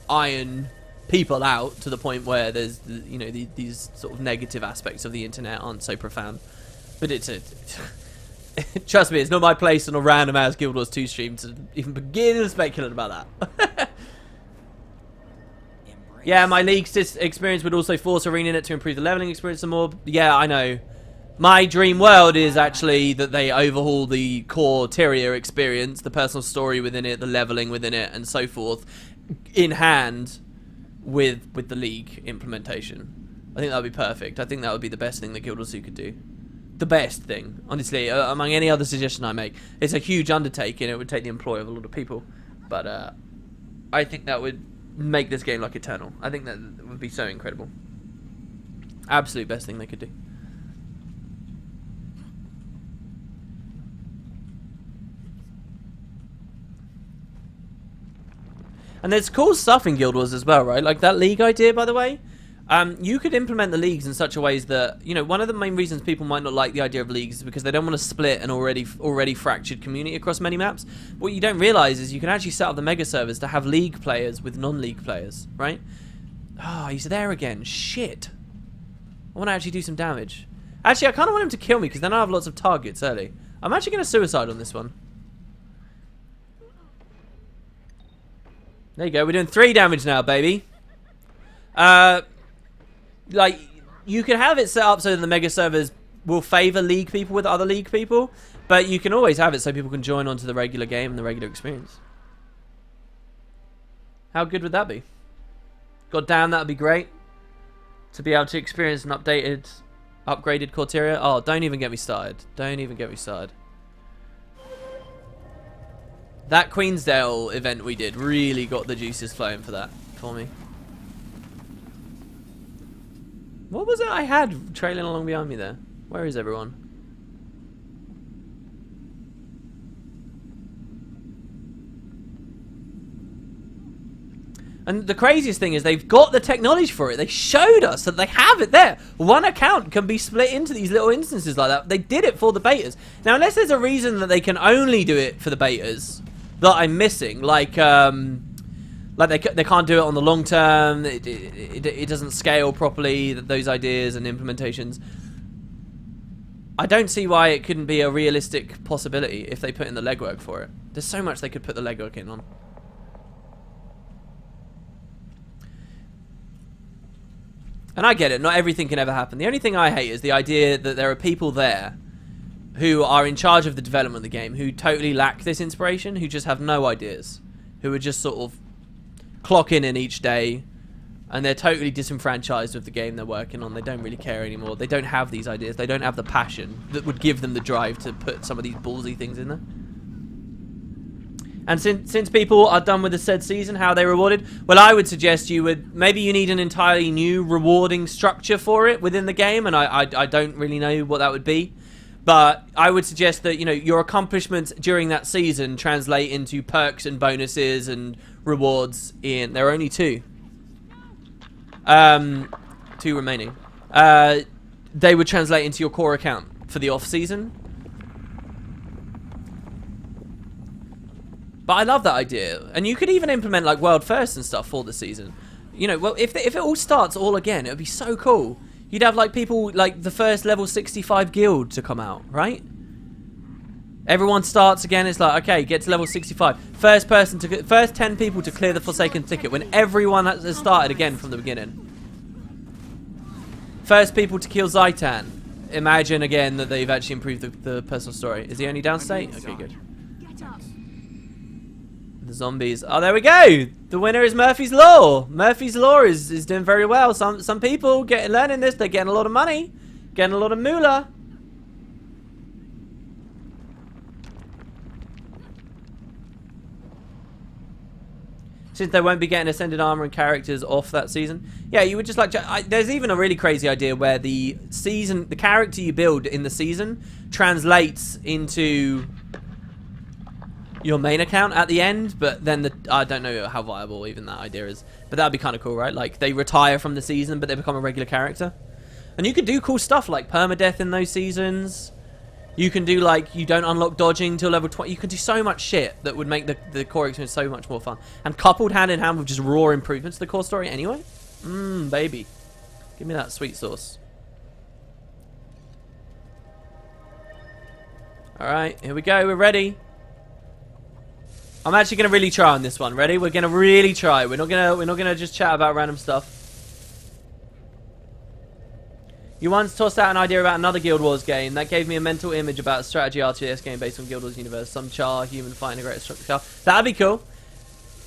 iron people out to the point where there's, you know, these sort of negative aspects of the internet aren't so profound. But it's a. Trust me, it's not my place on a random ass Guild Wars 2 stream to even begin to speculate about that. Yeah, my league experience would also force ArenaNet to improve the leveling experience some more. Yeah, I know. My dream world is actually that they overhaul the core Tyria experience, the personal story within it, the leveling within it, and so forth, in hand with the league implementation. I think that would be perfect. I think that would be the best thing that Guild Wars 2 could do. The best thing, honestly, among any other suggestion I make. It's a huge undertaking. It would take the employ of a lot of people. But I think that would make this game like Eternal. I think that would be so incredible. Absolute best thing they could do. And there's cool stuff in Guild Wars as well, right? Like that league idea, by the way. You could implement the leagues in such a ways that, you know, one of the main reasons people might not like the idea of leagues is because they don't want to split an already fractured community across many maps. What you don't realize is you can actually set up the mega servers to have league players with non-league players, right? Oh, he's there again. Shit. I want to actually do some damage. Actually, I kind of want him to kill me because then I have lots of targets early. I'm actually going to suicide on this one. There you go. We're doing 3 damage now, baby. Like, you can have it set up so that the mega servers will favor league people with other league people, but you can always have it so people can join onto the regular game and the regular experience. How good would that be? God damn, that would be great. To be able to experience an upgraded Corteria. Oh, don't even get me started. Don't even get me started. That Queensdale event we did really got the juices flowing for me. What was it I had trailing along behind me there? Where is everyone? And the craziest thing is they've got the technology for it. They showed us that they have it there. One account can be split into these little instances like that. They did it for the betas. Now, unless there's a reason that they can only do it for the betas that I'm missing, like they can't do it on the long term. It doesn't scale properly, those ideas and implementations. I don't see why it couldn't be a realistic possibility if they put in the legwork for it. There's so much they could put the legwork in on. And I get it, not everything can ever happen. The only thing I hate is the idea that there are people there who are in charge of the development of the game who totally lack this inspiration, who just have no ideas, who are just sort of clocking in each day, and they're totally disenfranchised with the game they're working on. They don't really care anymore. They don't have these ideas. They don't have the passion that would give them the drive to put some of these ballsy things in there. And since people are done with the said season, how are they rewarded? Well, I would suggest maybe you need an entirely new rewarding structure for it within the game, and I don't really know what that would be. But I would suggest that, you know, your accomplishments during that season translate into perks and bonuses and rewards there are only 2. 2 remaining. They would translate into your core account for the off season. But I love that idea. And you could even implement like world firsts and stuff for the season. You know, well, if it all starts all again, it would be so cool. You'd have like people like the first level 65 guild to come out, right? Everyone starts again. It's like, okay, get to level 65. First 10 people to clear the Forsaken ticket when everyone has started again from the beginning. First people to kill Zaitan. Imagine again that they've actually improved the personal story. Is he only downstate? Okay, good. The zombies. Oh, there we go. The winner is Murphy's Law. Murphy's Law is doing very well. Some people learning this. They're getting a lot of money, getting a lot of moolah. Since they won't be getting ascended armor and characters off that season, yeah, you would just like. There's even a really crazy idea where the character you build in the season translates into your main account at the end, but then I don't know how viable even that idea is, but that'd be kind of cool, right? Like they retire from the season but they become a regular character, and you could do cool stuff like permadeath in those seasons. You can do like, you don't unlock dodging till level 20. You can do so much shit that would make the core experience so much more fun, and coupled hand in hand with just raw improvements to the core story anyway. Baby, give me that sweet sauce. All right, here we go, we're ready. I'm actually gonna really try on this one. Ready? We're gonna really try. We're not gonna just chat about random stuff. You once tossed out an idea about another Guild Wars game that gave me a mental image about a strategy RTS game based on Guild Wars universe. Some char, human fighting a great structure. That'd be cool.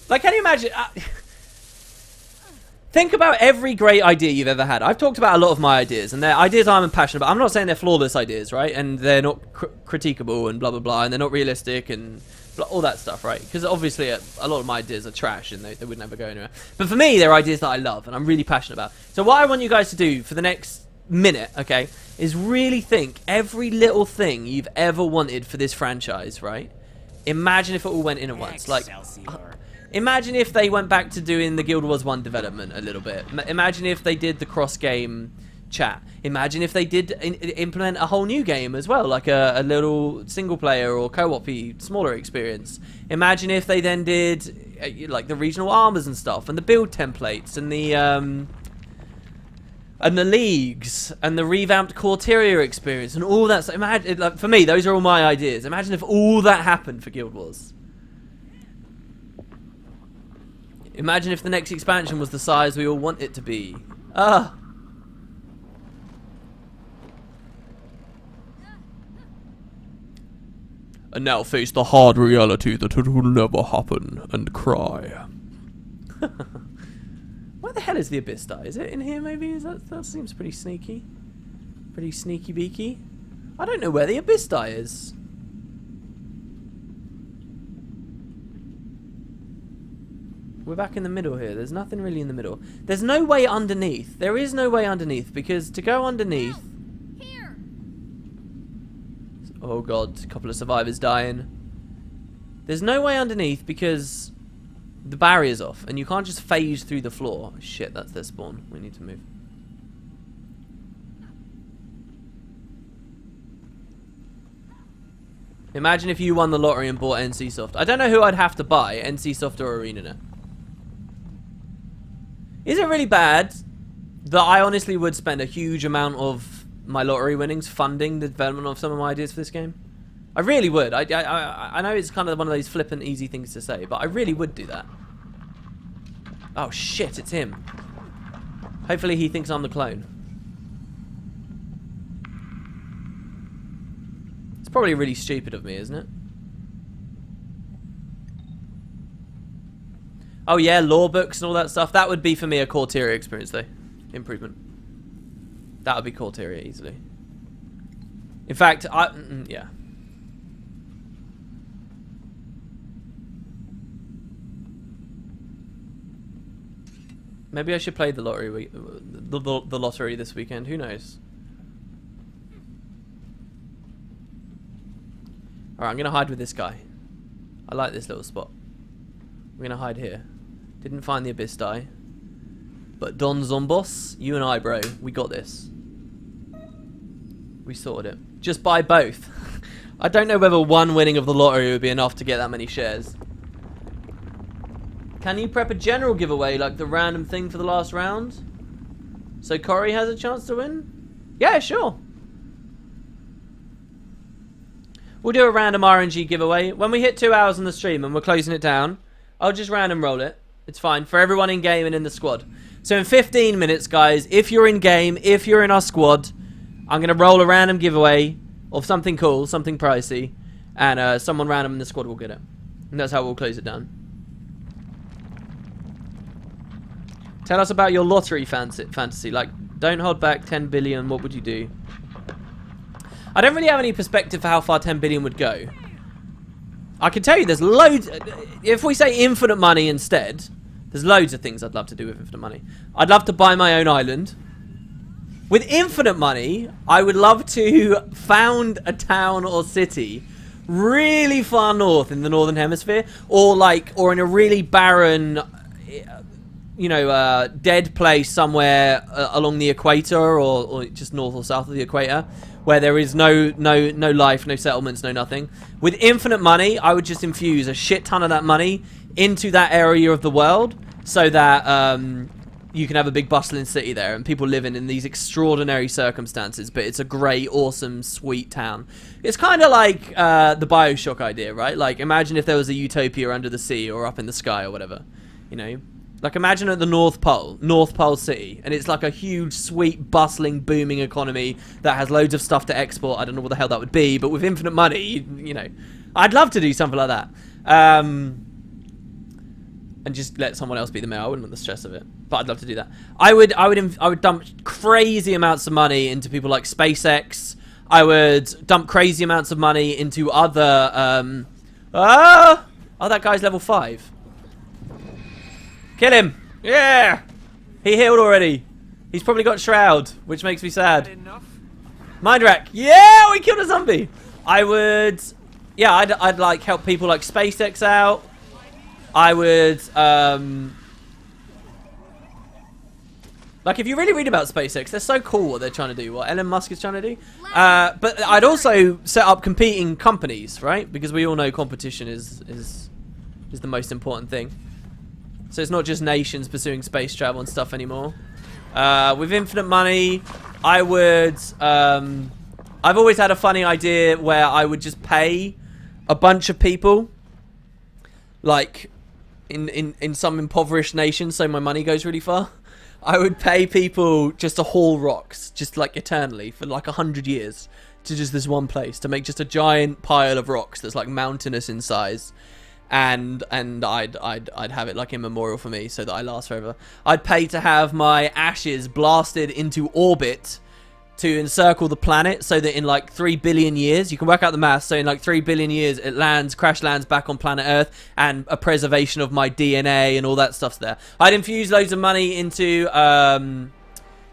Like, can you imagine? Think about every great idea you've ever had. I've talked about a lot of my ideas, and they're ideas I'm passionate about. I'm not saying they're flawless ideas, right? And they're not critiquable and blah blah blah, and they're not realistic and all that stuff, right? Because obviously a lot of my ideas are trash and they would never go anywhere. But for me, they're ideas that I love and I'm really passionate about. So what I want you guys to do for the next minute, okay, is really think every little thing you've ever wanted for this franchise, right? Imagine if it all went in at once. Like, imagine if they went back to doing the Guild Wars 1 development a little bit. Imagine if they did the cross-game chat. Imagine if they did implement a whole new game as well, like a little single player or co-op-y smaller experience. Imagine if they then did like the regional armors and stuff, and the build templates, and the leagues, and the revamped Corteria experience, and all that. So imagine, like, for me, those are all my ideas. Imagine if all that happened for Guild Wars. Imagine if the next expansion was the size we all want it to be. And now face the hard reality that it will never happen, and cry. Where the hell is the Abyss die? Is it in here maybe? That seems pretty sneaky. Pretty sneaky beaky. I don't know where the Abyss die is. We're back in the middle here. There's nothing really in the middle. There's no way underneath. There is no way underneath, because to go underneath... Oh god, a couple of survivors dying. There's no way underneath because the barrier's off and you can't just phase through the floor. Shit, that's their spawn. We need to move. Imagine if you won the lottery and bought NCSoft. I don't know who I'd have to buy, NCSoft or ArenaNet. Is it really bad that I honestly would spend a huge amount of my lottery winnings funding the development of some of my ideas for this game? I really would. I know it's kind of one of those flippant, easy things to say, but I really would do that. Oh shit, it's him. Hopefully he thinks I'm the clone. It's probably really stupid of me, isn't it? Oh yeah, law books and all that stuff. That would be for me a Corteria experience though. Improvement. That would be Corteria easily. In fact, yeah. Maybe I should play the lottery the lottery this weekend. Who knows? Alright, I'm going to hide with this guy. I like this little spot. I'm going to hide here. Didn't find the abyss die. But Don Zombos, you and I, bro, we got this. We sorted it. Just buy both. I don't know whether one winning of the lottery would be enough to get that many shares. Can you prep a general giveaway like the random thing for the last round? So Corey has a chance to win? Yeah, sure. We'll do a random RNG giveaway. When we hit 2 hours on the stream and we're closing it down, I'll just random roll it. It's fine for everyone in game and in the squad. So in 15 minutes, guys, if you're in game, if you're in our squad, I'm going to roll a random giveaway of something cool, something pricey, and someone random in the squad will get it. And that's how we'll close it down. Tell us about your lottery fantasy. Like, don't hold back 10 billion, what would you do? I don't really have any perspective for how far 10 billion would go. I can tell you there's loads. If we say infinite money instead, there's loads of things I'd love to do with infinite money. I'd love to buy my own island. With infinite money, I would love to found a town or city really far north in the northern hemisphere, or in a really barren, you know, dead place somewhere along the equator, or just north or south of the equator, where there is no life, no settlements, no nothing. With infinite money, I would just infuse a shit ton of that money into that area of the world, so that you can have a big bustling city there, and people living in these extraordinary circumstances, but it's a great, awesome, sweet town. It's kind of like the Bioshock idea, right? Like, imagine if there was a utopia under the sea, or up in the sky, or whatever, you know? Like, imagine at the North Pole City, and it's like a huge, sweet, bustling, booming economy that has loads of stuff to export. I don't know what the hell that would be, but with infinite money, you know, I'd love to do something like that. And just let someone else be the mayor. I wouldn't want the stress of it, but I'd love to do that. I would dump crazy amounts of money into people like SpaceX. I would dump crazy amounts of money into other. Oh, that guy's level 5. Kill him! Yeah! He healed already. He's probably got Shroud, which makes me sad. Mind Rack. Yeah, we killed a zombie. I would. Yeah, I'd like help people like SpaceX out. I would, like, if you really read about SpaceX, they're so cool what they're trying to do, what Elon Musk is trying to do. But I'd also set up competing companies, right? Because we all know competition is the most important thing. So it's not just nations pursuing space travel and stuff anymore. With infinite money, I would, I've always had a funny idea where I would just pay a bunch of people, like, in some impoverished nation, so my money goes really far. I would pay people just to haul rocks, just like eternally, for like 100 years, to just this one place, to make just a giant pile of rocks that's like mountainous in size, and I'd have it like a memorial for me, so that I last forever. I'd pay to have my ashes blasted into orbit to encircle the planet, so that in like 3 billion years, you can work out the math, so in like 3 billion years it crash lands back on planet Earth, and a preservation of my DNA and all that stuff's there. I'd infuse loads of money into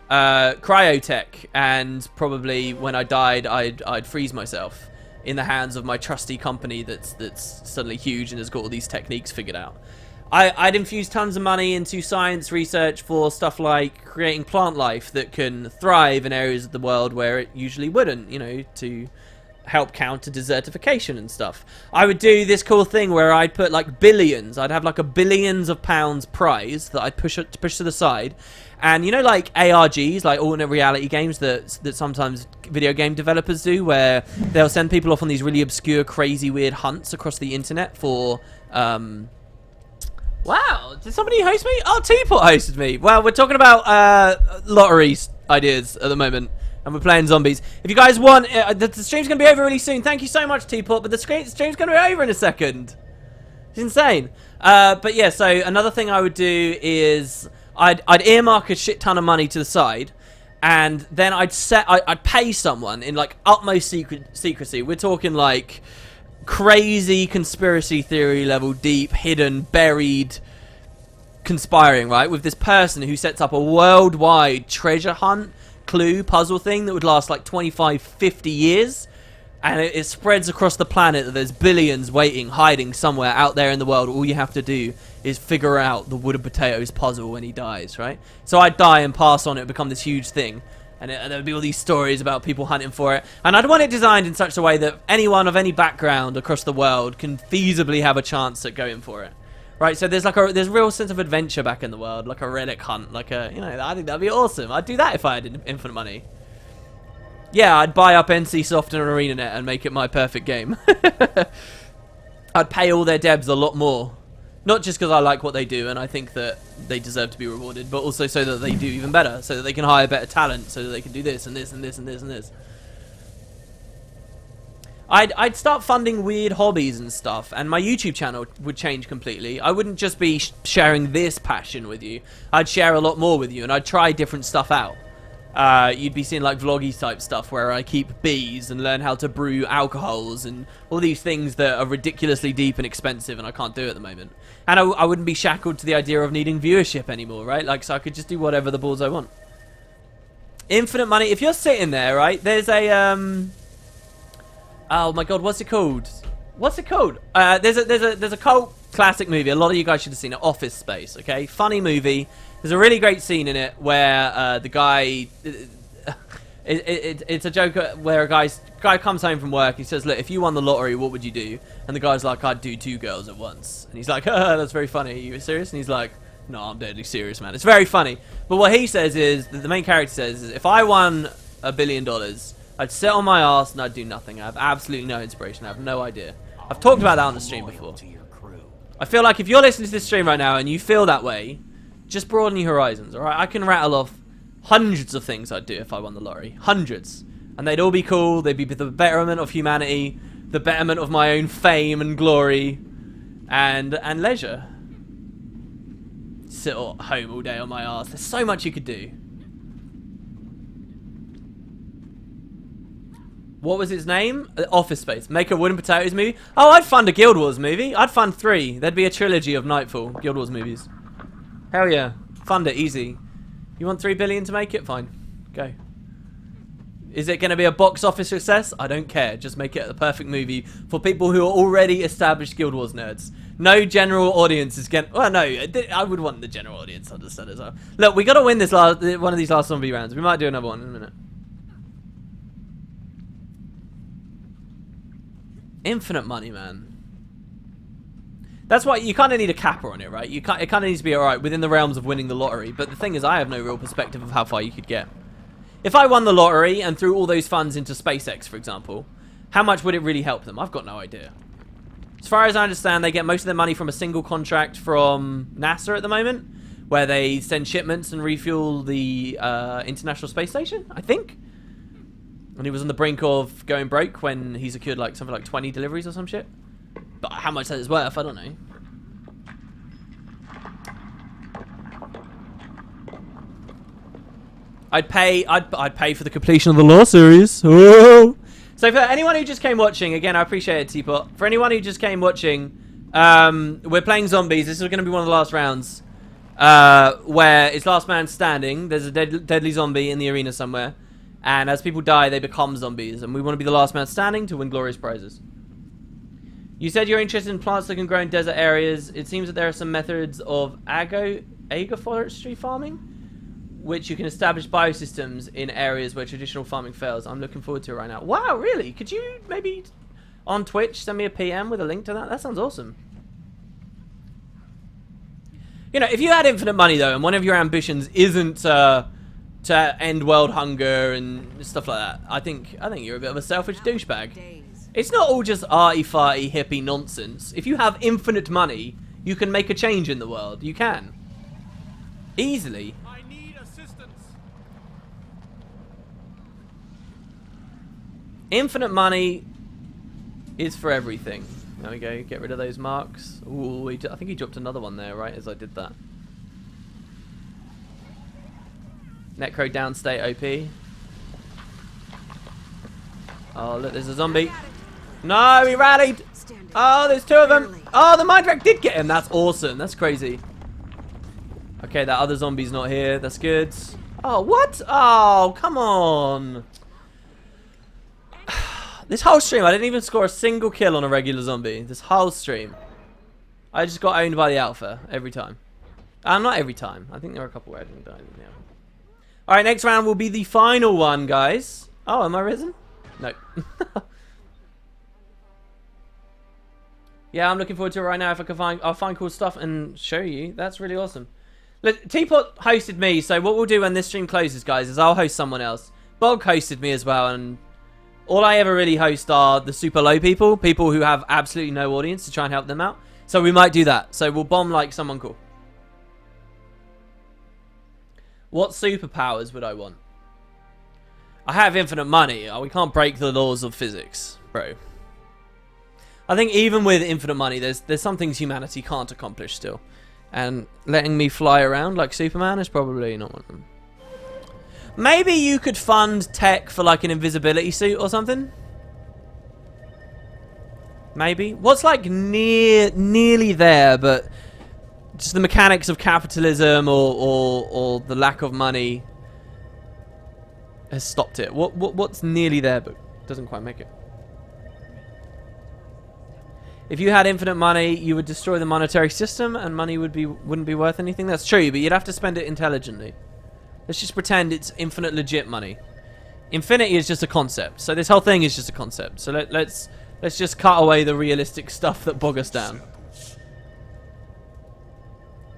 cryotech, and probably when I died I'd freeze myself in the hands of my trusty company that's suddenly huge and has got all these techniques figured out. I'd infuse tons of money into science research for stuff like creating plant life that can thrive in areas of the world where it usually wouldn't, you know, to help counter desertification and stuff. I would do this cool thing where I'd put like billions, I'd have like a billions of pounds prize that I'd push to the side. And you know, like ARGs, like alternate reality games that sometimes video game developers do, where they'll send people off on these really obscure, crazy, weird hunts across the internet for wow, did somebody host me? Oh, Teapot hosted me. Well, we're talking about lottery ideas at the moment, and we're playing zombies. If you guys want, the stream's going to be over really soon. Thank you so much, Teapot, but the stream's going to be over in a second. It's insane. But yeah, so another thing I would do is I'd earmark a shit ton of money to the side, and then I'd pay someone in like utmost secrecy. We're talking like crazy conspiracy theory level, deep, hidden, buried conspiring, right, with this person who sets up a worldwide treasure hunt clue puzzle thing that would last like 25, 50 years. And it spreads across the planet that there's billions waiting, hiding somewhere out there in the world. All you have to do is figure out the wood and potatoes puzzle when he dies, right? So I'd die and pass on it, become this huge thing. And there would be all these stories about people hunting for it. And I'd want it designed in such a way that anyone of any background across the world can feasibly have a chance at going for it. Right, so there's there's a real sense of adventure back in the world, like a relic hunt, like a, you know, I think that'd be awesome. I'd do that if I had infinite money. Yeah, I'd buy up NCSoft and ArenaNet and make it my perfect game. I'd pay all their devs a lot more. Not just because I like what they do and I think that they deserve to be rewarded, but also so that they do even better, so that they can hire better talent, so that they can do this and this and this and this and this. I'd start funding weird hobbies and stuff, and my YouTube channel would change completely. I wouldn't just be sharing this passion with you. I'd share a lot more with you, and I'd try different stuff out. You'd be seeing like vloggy type stuff where I keep bees and learn how to brew alcohols and all these things that are ridiculously deep and expensive and I can't do at the moment. And I wouldn't be shackled to the idea of needing viewership anymore, right? Like, so I could just do whatever the balls I want. Infinite money. If you're sitting there, right, there's a oh my god, what's it called? What's it called? There's a cult classic movie. A lot of you guys should have seen it. Office Space. Okay, funny movie. There's a really great scene in it where the guy. It's a joke where a guy comes home from work. He says, "Look, if you won the lottery, what would you do?" And the guy's like, "I'd do 2 girls at once." And he's like, "That's very funny. Are you serious?" And he's like, "No, I'm deadly serious, man. It's very funny." But what he says is, the main character says, is, if I won $1 billion, I'd sit on my ass and I'd do nothing. I have absolutely no inspiration. I have no idea. I've talked about that on the stream before. I feel like if you're listening to this stream right now and you feel that way, just broaden your horizons, alright? I can rattle off hundreds of things I'd do if I won the lottery. Hundreds. And they'd all be cool. They'd be the betterment of humanity, the betterment of my own fame and glory, and leisure. Sit at home all day on my ass. There's so much you could do. What was its name? Office Space. Make a Wood and Potatoes movie? Oh, I'd fund a Guild Wars movie. I'd fund 3. There'd be a trilogy of Nightfall Guild Wars movies. Hell yeah. Fund it, easy. You want 3 billion to make it? Fine. Go. Is it going to be a box office success? I don't care. Just make it the perfect movie for people who are already established Guild Wars nerds. No general audience is getting... Well, no. I would want the general audience to understand as well. Look, we got to win this one of these last zombie rounds. We might do another one in a minute. Infinite money, man. That's why you kind of need a capper on it, right? It kind of needs to be alright within the realms of winning the lottery. But the thing is, I have no real perspective of how far you could get. If I won the lottery and threw all those funds into SpaceX, for example, how much would it really help them? I've got no idea. As far as I understand, they get most of their money from a single contract from NASA at the moment, where they send shipments and refuel the International Space Station, I think. And he was on the brink of going broke when he secured like something like 20 deliveries or some shit. But how much that is worth, I don't know. I'd pay for the completion of the Law series. Oh. So for anyone who just came watching, again, I appreciate it, Teapot. For anyone who just came watching, we're playing zombies. This is going to be one of the last rounds, where it's last man standing. There's a deadly zombie in the arena somewhere. And as people die, they become zombies. And we want to be the last man standing to win glorious prizes. You said you're interested in plants that can grow in desert areas. It seems that there are some methods of agroforestry farming, which you can establish biosystems in areas where traditional farming fails. I'm looking forward to it right now. Wow, really? Could you maybe on Twitch send me a PM with a link to that? That sounds awesome. You know, if you had infinite money, though, and one of your ambitions isn't... to end world hunger and stuff like that, I think you're a bit of a selfish douchebag. It's not all just arty-farty hippie nonsense. If you have infinite money, you can make a change in the world. You can. Easily. I need assistance. Infinite money is for everything. There we go. Get rid of those marks. Ooh, I think he dropped another one there, right, as I did that. Necro downstate OP. Oh, look, there's a zombie. No, he rallied. Oh, there's 2 of them. Oh, the mind wreck did get him. That's awesome. That's crazy. Okay, that other zombie's not here. That's good. Oh, what? Oh, come on. This whole stream, I didn't even score a single kill on a regular zombie. This whole stream. I just got owned by the alpha every time. Not every time. I think there were a couple where I didn't die. Yeah. Alright, next round will be the final one, guys. Oh, am I risen? No. Yeah, I'm looking forward to it right now. If I can find, I'll find cool stuff and show you. That's really awesome. Look, Teapot hosted me, so what we'll do when this stream closes, guys, is I'll host someone else. Bog hosted me as well, and all I ever really host are the super low people who have absolutely no audience to try and help them out. So we might do that. So we'll bomb like someone cool. What superpowers would I want? I have infinite money. We can't break the laws of physics, bro. I think even with infinite money, there's some things humanity can't accomplish still. And letting me fly around like Superman is probably not one of them. Maybe you could fund tech for like an invisibility suit or something. Maybe. What's like nearly there, but just the mechanics of capitalism or the lack of money has stopped it. What's nearly there but doesn't quite make it? If you had infinite money, you would destroy the monetary system and money wouldn't be worth anything. That's true, but you'd have to spend it intelligently. Let's just pretend it's infinite legit money. Infinity is just a concept. So this whole thing is just a concept. So let's just cut away the realistic stuff that bog us down.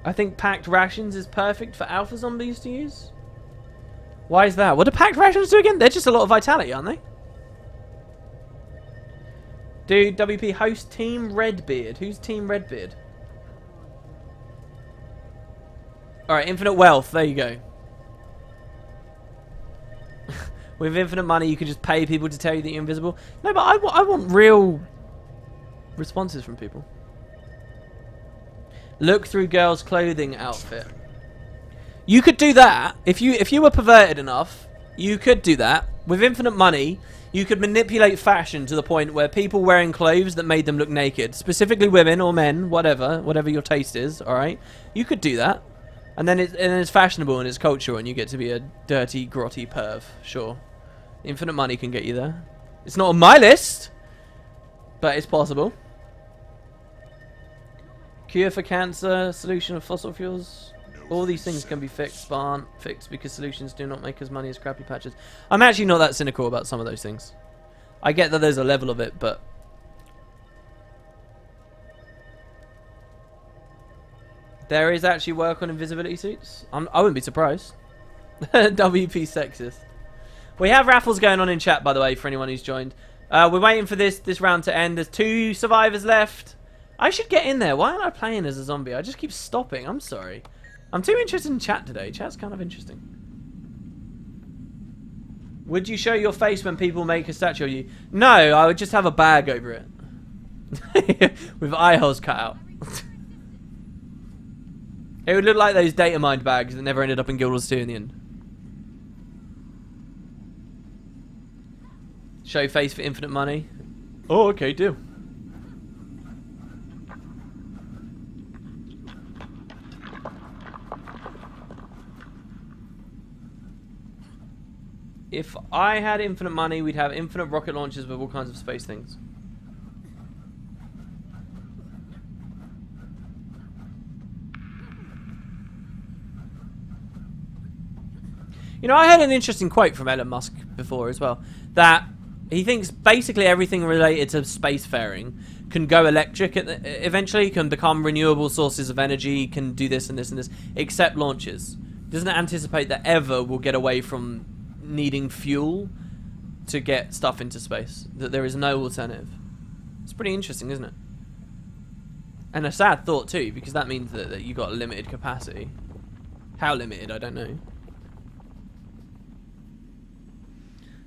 I think packed rations is perfect for alpha zombies to use. Why is that? What do packed rations do again? They're just a lot of vitality, aren't they? Dude, WP host Team Redbeard. Who's Team Redbeard? Alright, infinite wealth. There you go. With infinite money, you can just pay people to tell you that you're invisible. No, but I want real responses from people. Look through girl's clothing outfit. You could do that. If you were perverted enough, you could do that. With infinite money, you could manipulate fashion to the point where people wearing clothes that made them look naked, specifically women or men, whatever your taste is, alright? You could do that. And then it's fashionable and it's cultural and you get to be a dirty, grotty perv, sure. Infinite money can get you there. It's not on my list, but it's possible. Cure for cancer, solution of fossil fuels. All these things can be fixed, but aren't fixed because solutions do not make as money as crappy patches. I'm actually not that cynical about some of those things. I get that there's a level of it, but there is actually work on invisibility suits. I wouldn't be surprised. WP sexist. We have raffles going on in chat, by the way, for anyone who's joined. We're waiting for this round to end. There's 2 survivors left. I should get in there. Why aren't I playing as a zombie? I just keep stopping. I'm sorry. I'm too interested in chat today. Chat's kind of interesting. Would you show your face when people make a statue of you? No, I would just have a bag over it. With eye holes cut out. It would look like those data mined bags that never ended up in Guild Wars 2 in the end. Show face for infinite money. Oh, okay, do. If I had infinite money, we'd have infinite rocket launchers with all kinds of space things. You know, I heard an interesting quote from Elon Musk before as well, that he thinks basically everything related to spacefaring can go electric eventually, can become renewable sources of energy, can do this and this and this, except launches. Doesn't anticipate that ever we'll get away from needing fuel to get stuff into space, that there is no alternative. It's pretty interesting, isn't it? And a sad thought too, because that means that you got a limited capacity. How limited, I don't know.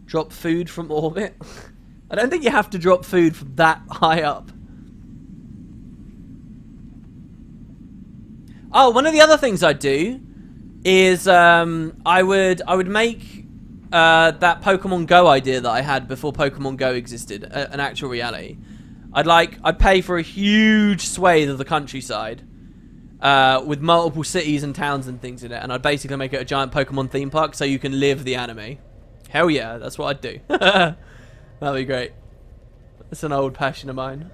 Drop food from orbit? I don't think you have to drop food from that high up. Oh, one of the other things I'd do is I would make that Pokemon Go idea that I had before Pokemon Go existed an actual reality. I'd pay for a huge swathe of the countryside with multiple cities and towns and things in it, and I'd basically make it a giant Pokemon theme park so you can live the anime. Hell yeah, that's what I'd do. That'd be great. It's an old passion of mine.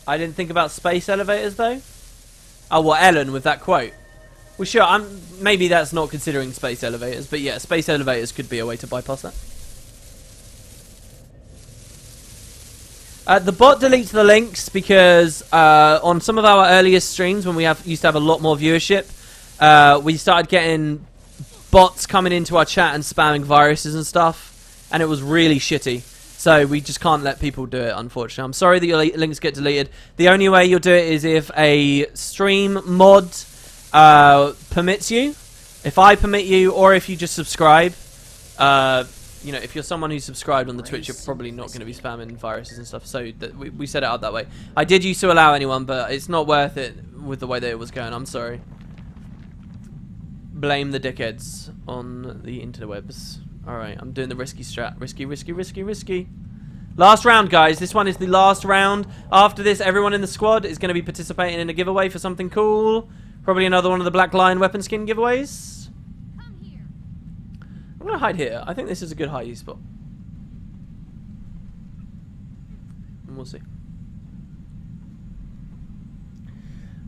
I didn't think about space elevators though. Oh, what, Ellen with that quote? Well, sure. Maybe that's not considering space elevators, but yeah, space elevators could be a way to bypass that. The bot deletes the links because on some of our earliest streams, when we used to have a lot more viewership, we started getting bots coming into our chat and spamming viruses and stuff, and it was really shitty. So we just can't let people do it, unfortunately. I'm sorry that your links get deleted. The only way you'll do it is if a stream mod permits you. If I permit you, or if you just subscribe. You know, if you're someone who's subscribed on the Twitch, you're probably not going to be spamming viruses and stuff. So we set it out that way. I did used to allow anyone, but it's not worth it with the way that it was going. I'm sorry. Blame the dickheads on the interwebs. Alright, I'm doing the risky strat. Risky, risky, risky, risky. Last round, guys. This one is the last round. After this, everyone in the squad is going to be participating in a giveaway for something cool. Probably another one of the Black Lion weapon skin giveaways. Come here. I'm going to hide here. I think this is a good hiding spot. And we'll see.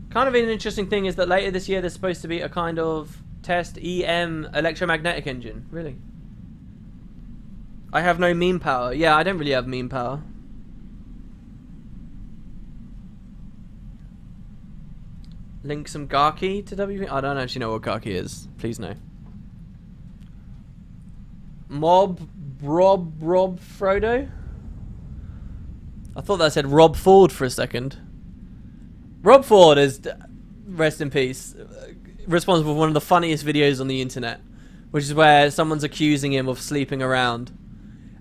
Kind of an interesting thing is that later this year there's supposed to be a kind of test EM electromagnetic engine. Really? I have no meme power. Yeah, I don't really have meme power. Link some Garky to WP. I don't actually know what Garky is. Please no. Rob Frodo? I thought that said Rob Ford for a second. Rob Ford is, rest in peace, responsible for one of the funniest videos on the internet, which is where someone's accusing him of sleeping around.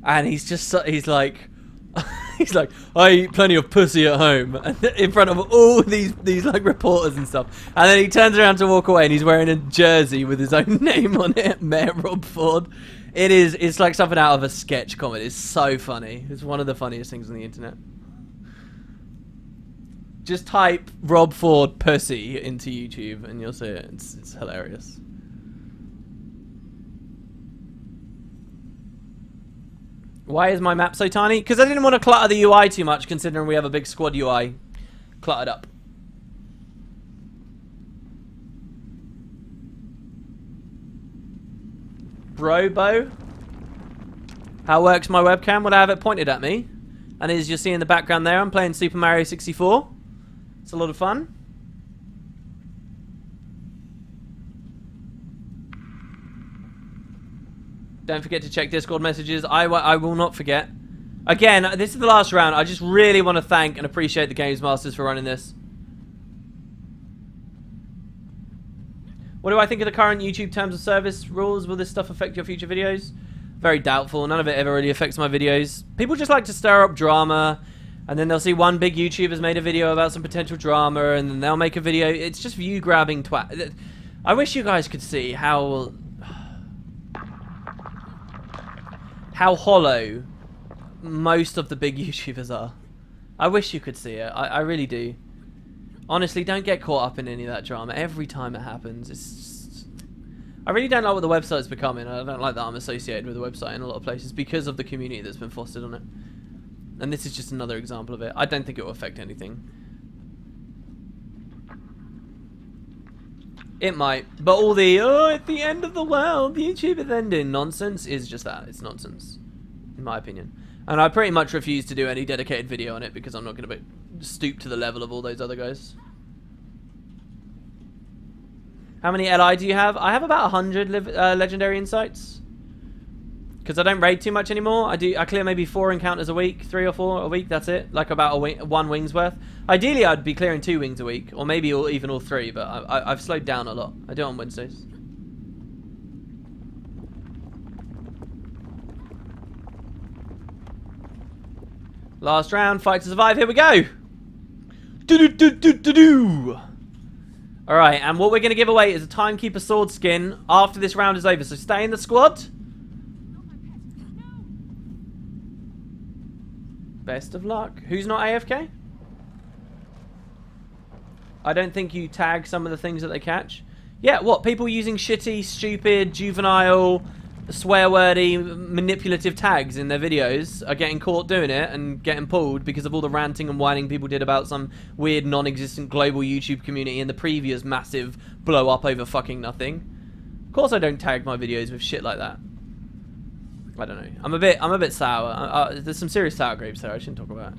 And he's just, he's like, I eat plenty of pussy at home, in front of all these like reporters and stuff. And then he turns around to walk away, and he's wearing a jersey with his own name on it, Mayor Rob Ford. It's like something out of a sketch comedy. It's so funny. It's one of the funniest things on the internet. Just type Rob Ford pussy into YouTube, and you'll see it. It's hilarious. Why is my map so tiny? Because I didn't want to clutter the UI too much, considering we have a big squad UI cluttered up. Brobo? How works my webcam? Well, I have it pointed at me. And as you see in the background there, I'm playing Super Mario 64. It's a lot of fun. Don't forget to check Discord messages. I will not forget. Again, this is the last round. I just really want to thank and appreciate the Games Masters for running this. What do I think of the current YouTube terms of service rules? Will this stuff affect your future videos? Very doubtful. None of it ever really affects my videos. People just like to stir up drama, and then they'll see one big YouTuber's made a video about some potential drama, and then they'll make a video. It's just view grabbing twat. I wish you guys could see how hollow most of the big YouTubers are. I wish you could see it. I really do. Honestly, don't get caught up in any of that drama. Every time it happens, it's just... I really don't like what the website's becoming. I don't like that I'm associated with the website in a lot of places because of the community that's been fostered on it. And this is just another example of it. I don't think it will affect anything. It might. But all the, oh, at the end of the world, YouTube is ending nonsense is just that. It's nonsense, in my opinion. And I pretty much refuse to do any dedicated video on it because I'm not going to stoop to the level of all those other guys. How many LI do you have? I have about 100 legendary insights. Because I don't raid too much anymore. I clear maybe 4 encounters a week, 3 or 4 a week. That's it. Like about one wing's worth. Ideally, I'd be clearing 2 wings a week, or maybe even all 3. But I've slowed down a lot. I do it on Wednesdays. Last round, fight to survive. Here we go. Do do do do do do. Alright, and what we're going to give away is a Timekeeper sword skin after this round is over. So stay in the squad. Best of luck. Who's not AFK? I don't think you tag some of the things that they catch. Yeah, what? People using shitty, stupid, juvenile, swear-wordy, manipulative tags in their videos are getting caught doing it and getting pulled because of all the ranting and whining people did about some weird, non-existent global YouTube community in the previous massive blow-up over fucking nothing. Of course I don't tag my videos with shit like that. I don't know. I'm a bit sour. There's some serious sour grapes there I shouldn't talk about.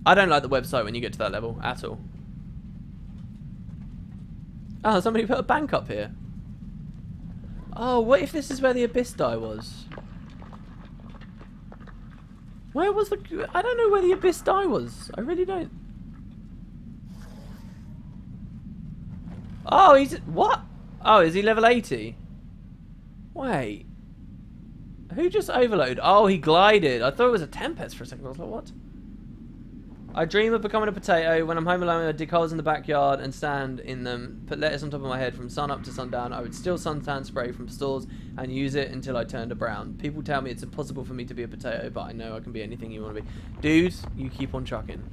I don't like the website when you get to that level at all. Oh, somebody put a bank up here. Oh, what if this is where the Abyss die was? Where was the... I don't know where the Abyss die was. I really don't. Oh, he's... What? Oh, is he level 80? Wait. Who just overloaded? Oh, he glided. I thought it was a Tempest for a second. I was like, what? I dream of becoming a potato. When I'm home alone, I dig holes in the backyard and stand in them. Put lettuce on top of my head from sun up to sundown. I would steal suntan spray from stores and use it until I turned to brown. People tell me it's impossible for me to be a potato, but I know I can be anything you want to be. Dude, you keep on trucking.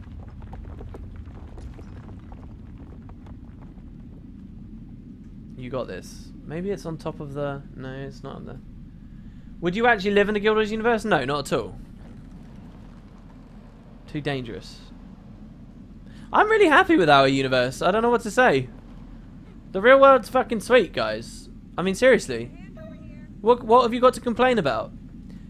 You got this. Maybe it's on top of the... No, it's not on the... Would you actually live in the Guild Wars universe? No, not at all. Too dangerous. I'm really happy with our universe. I don't know what to say. The real world's fucking sweet, guys. I mean, seriously. What have you got to complain about?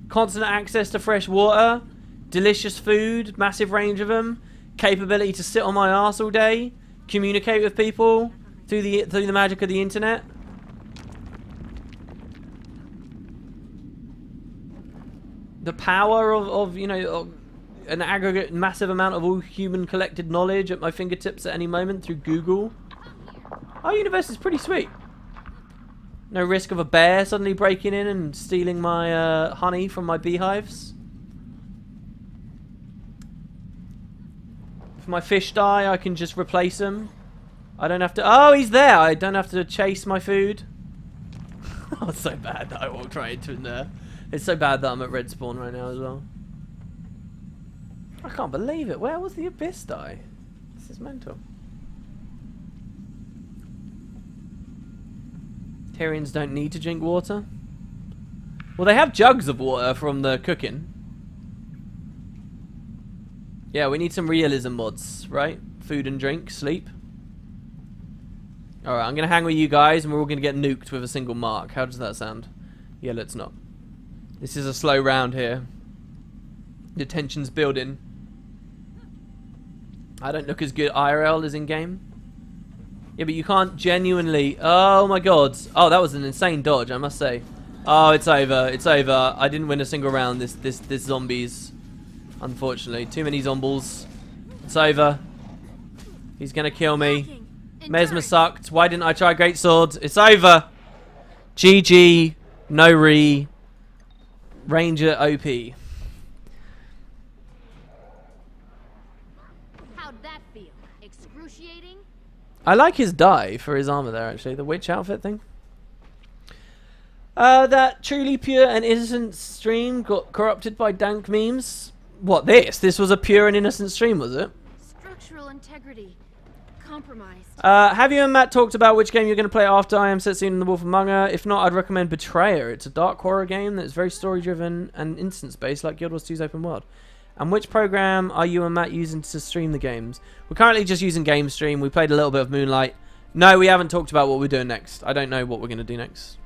Constant access to fresh water, delicious food, massive range of them, capability to sit on my arse all day, communicate with people through the magic of the internet. The power of you know, an aggregate massive amount of all human collected knowledge at my fingertips at any moment through Google. Our universe is pretty sweet. No risk of a bear suddenly breaking in and stealing my honey from my beehives. If my fish die, I can just replace them. I don't have to... Oh, he's there! I don't have to chase my food. Oh, it's so bad that I walked right into him there. It's so bad that I'm at red spawn right now as well. I can't believe it. Where was the Abyss die? This is mental. Tyrians don't need to drink water. Well, they have jugs of water from the cooking. Yeah, we need some realism mods, right? Food and drink, sleep. Alright, I'm going to hang with you guys and we're all going to get nuked with a single mark. How does that sound? Yeah, let's not. This is a slow round here. The tension's building. I don't look as good IRL as in-game. Yeah, but you can't genuinely... Oh my god. Oh, that was an insane dodge, I must say. Oh, it's over. It's over. I didn't win a single round this zombies. Unfortunately. Too many zombies. It's over. He's gonna kill me. Mesmer sucked. Why didn't I try Great Sword? It's over. GG. No re. Ranger OP. How'd that feel? Excruciating? I like his dye for his armor there, actually. The witch outfit thing. That truly pure and innocent stream got corrupted by dank memes. What, this? This was a pure and innocent stream, was it? Structural integrity compromised. Have you and Matt talked about which game you're going to play after I Am Set Soon in The Wolf Among Us? If not, I'd recommend Betrayer. It's a dark horror game that's very story-driven and instance-based, like Guild Wars 2's open world. And which program are you and Matt using to stream the games? We're currently just using Game Stream. We played a little bit of Moonlight. No, we haven't talked about what we're doing next. I don't know what we're going to do next.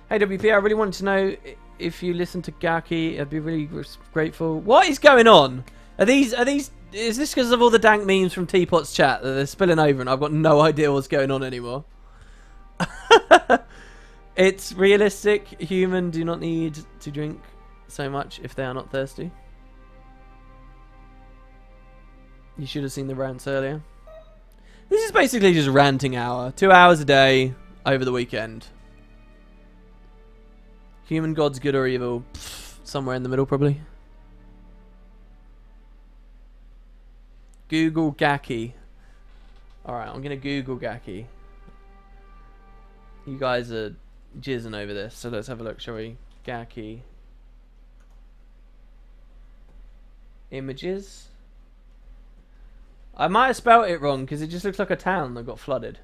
Hey, WP, I really wanted to know if you listen to Gaki. I'd be really grateful. What is going on? Are these... Is this because of all the dank memes from Teapot's chat that they're spilling over and I've got no idea what's going on anymore? It's realistic. Human do not need to drink so much if they are not thirsty. You should have seen the rants earlier. This is basically just ranting hour. 2 hours a day over the weekend. Human gods good or evil? Pfft, somewhere in the middle probably. Google Gaki. Alright, I'm gonna Google Gaki. You guys are jizzing over this, so let's have a look, shall we? Gaki. Images. I might have spelt it wrong because it just looks like a town that got flooded.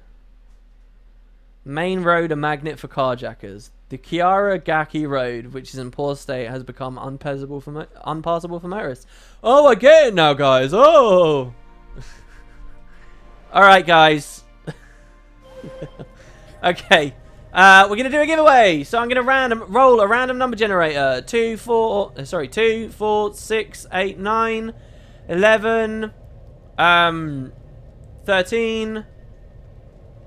Main road, a magnet for carjackers. The Kiara Gaki Road, which is in poor state, has become unpassable for motorists. Oh, I get it now, guys. Oh. All right, guys. Okay. We're gonna do a giveaway. So I'm gonna roll a random number generator. 2, 4, 6, 8, 9, 11, 13,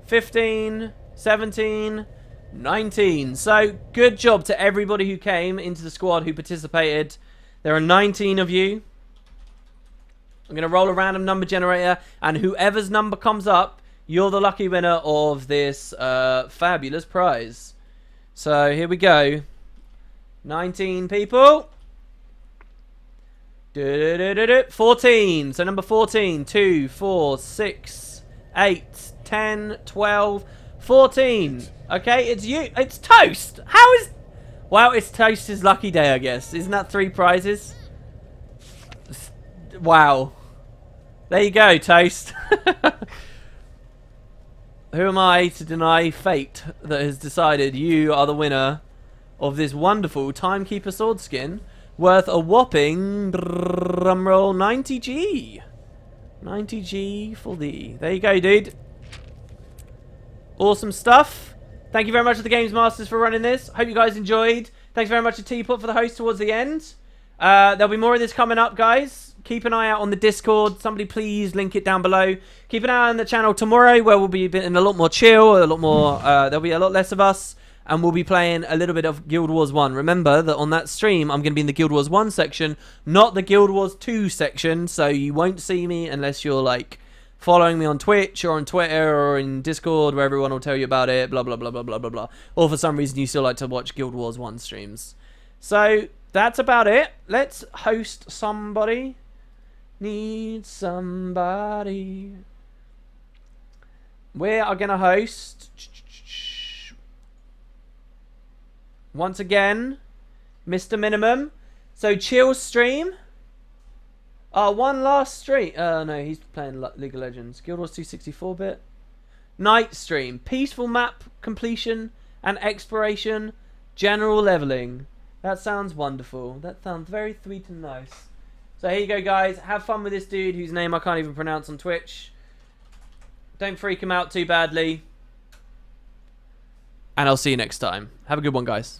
15, 17, 19. So good job to everybody who came into the squad, who participated. There are 19 of you. I'm going to roll a random number generator, and whoever's number comes up, you're the lucky winner of this fabulous prize. So here we go. 19 people. 14. So number 14. 2, 4, 6, 8, 10, 12, 14. Okay, it's you. It's Toast. How is... Well, it's Toast's lucky day, I guess. Isn't that 3 prizes? Wow. There you go, Toast. Who am I to deny fate that has decided you are the winner of this wonderful Timekeeper sword skin worth a whopping, drumroll, 90G. 90G for thee. There you go, dude. Awesome stuff. Thank you very much to the Games Masters for running this. Hope you guys enjoyed. Thanks very much to Teapot for the host towards the end. There'll be more of this coming up, guys. Keep an eye out on the Discord. Somebody please link it down below. Keep an eye on the channel tomorrow, where we'll be in a lot more chill, a lot more. There'll be a lot less of us, and we'll be playing a little bit of Guild Wars 1. Remember that on that stream, I'm going to be in the Guild Wars 1 section, not the Guild Wars 2 section. So you won't see me unless you're like following me on Twitch or on Twitter or in Discord, where everyone will tell you about it. Blah blah blah blah blah blah blah. Or for some reason you still like to watch Guild Wars 1 streams. So that's about it. Let's host somebody. Need somebody. We are going to host, once again, Mr. Minimum. So chill stream. One last stream. No, he's playing League of Legends. Guild Wars 264-bit. Night stream. Peaceful map completion and exploration. General leveling. That sounds wonderful. That sounds very sweet and nice. So here you go, guys. Have fun with this dude whose name I can't even pronounce on Twitch. Don't freak him out too badly. And I'll see you next time. Have a good one, guys.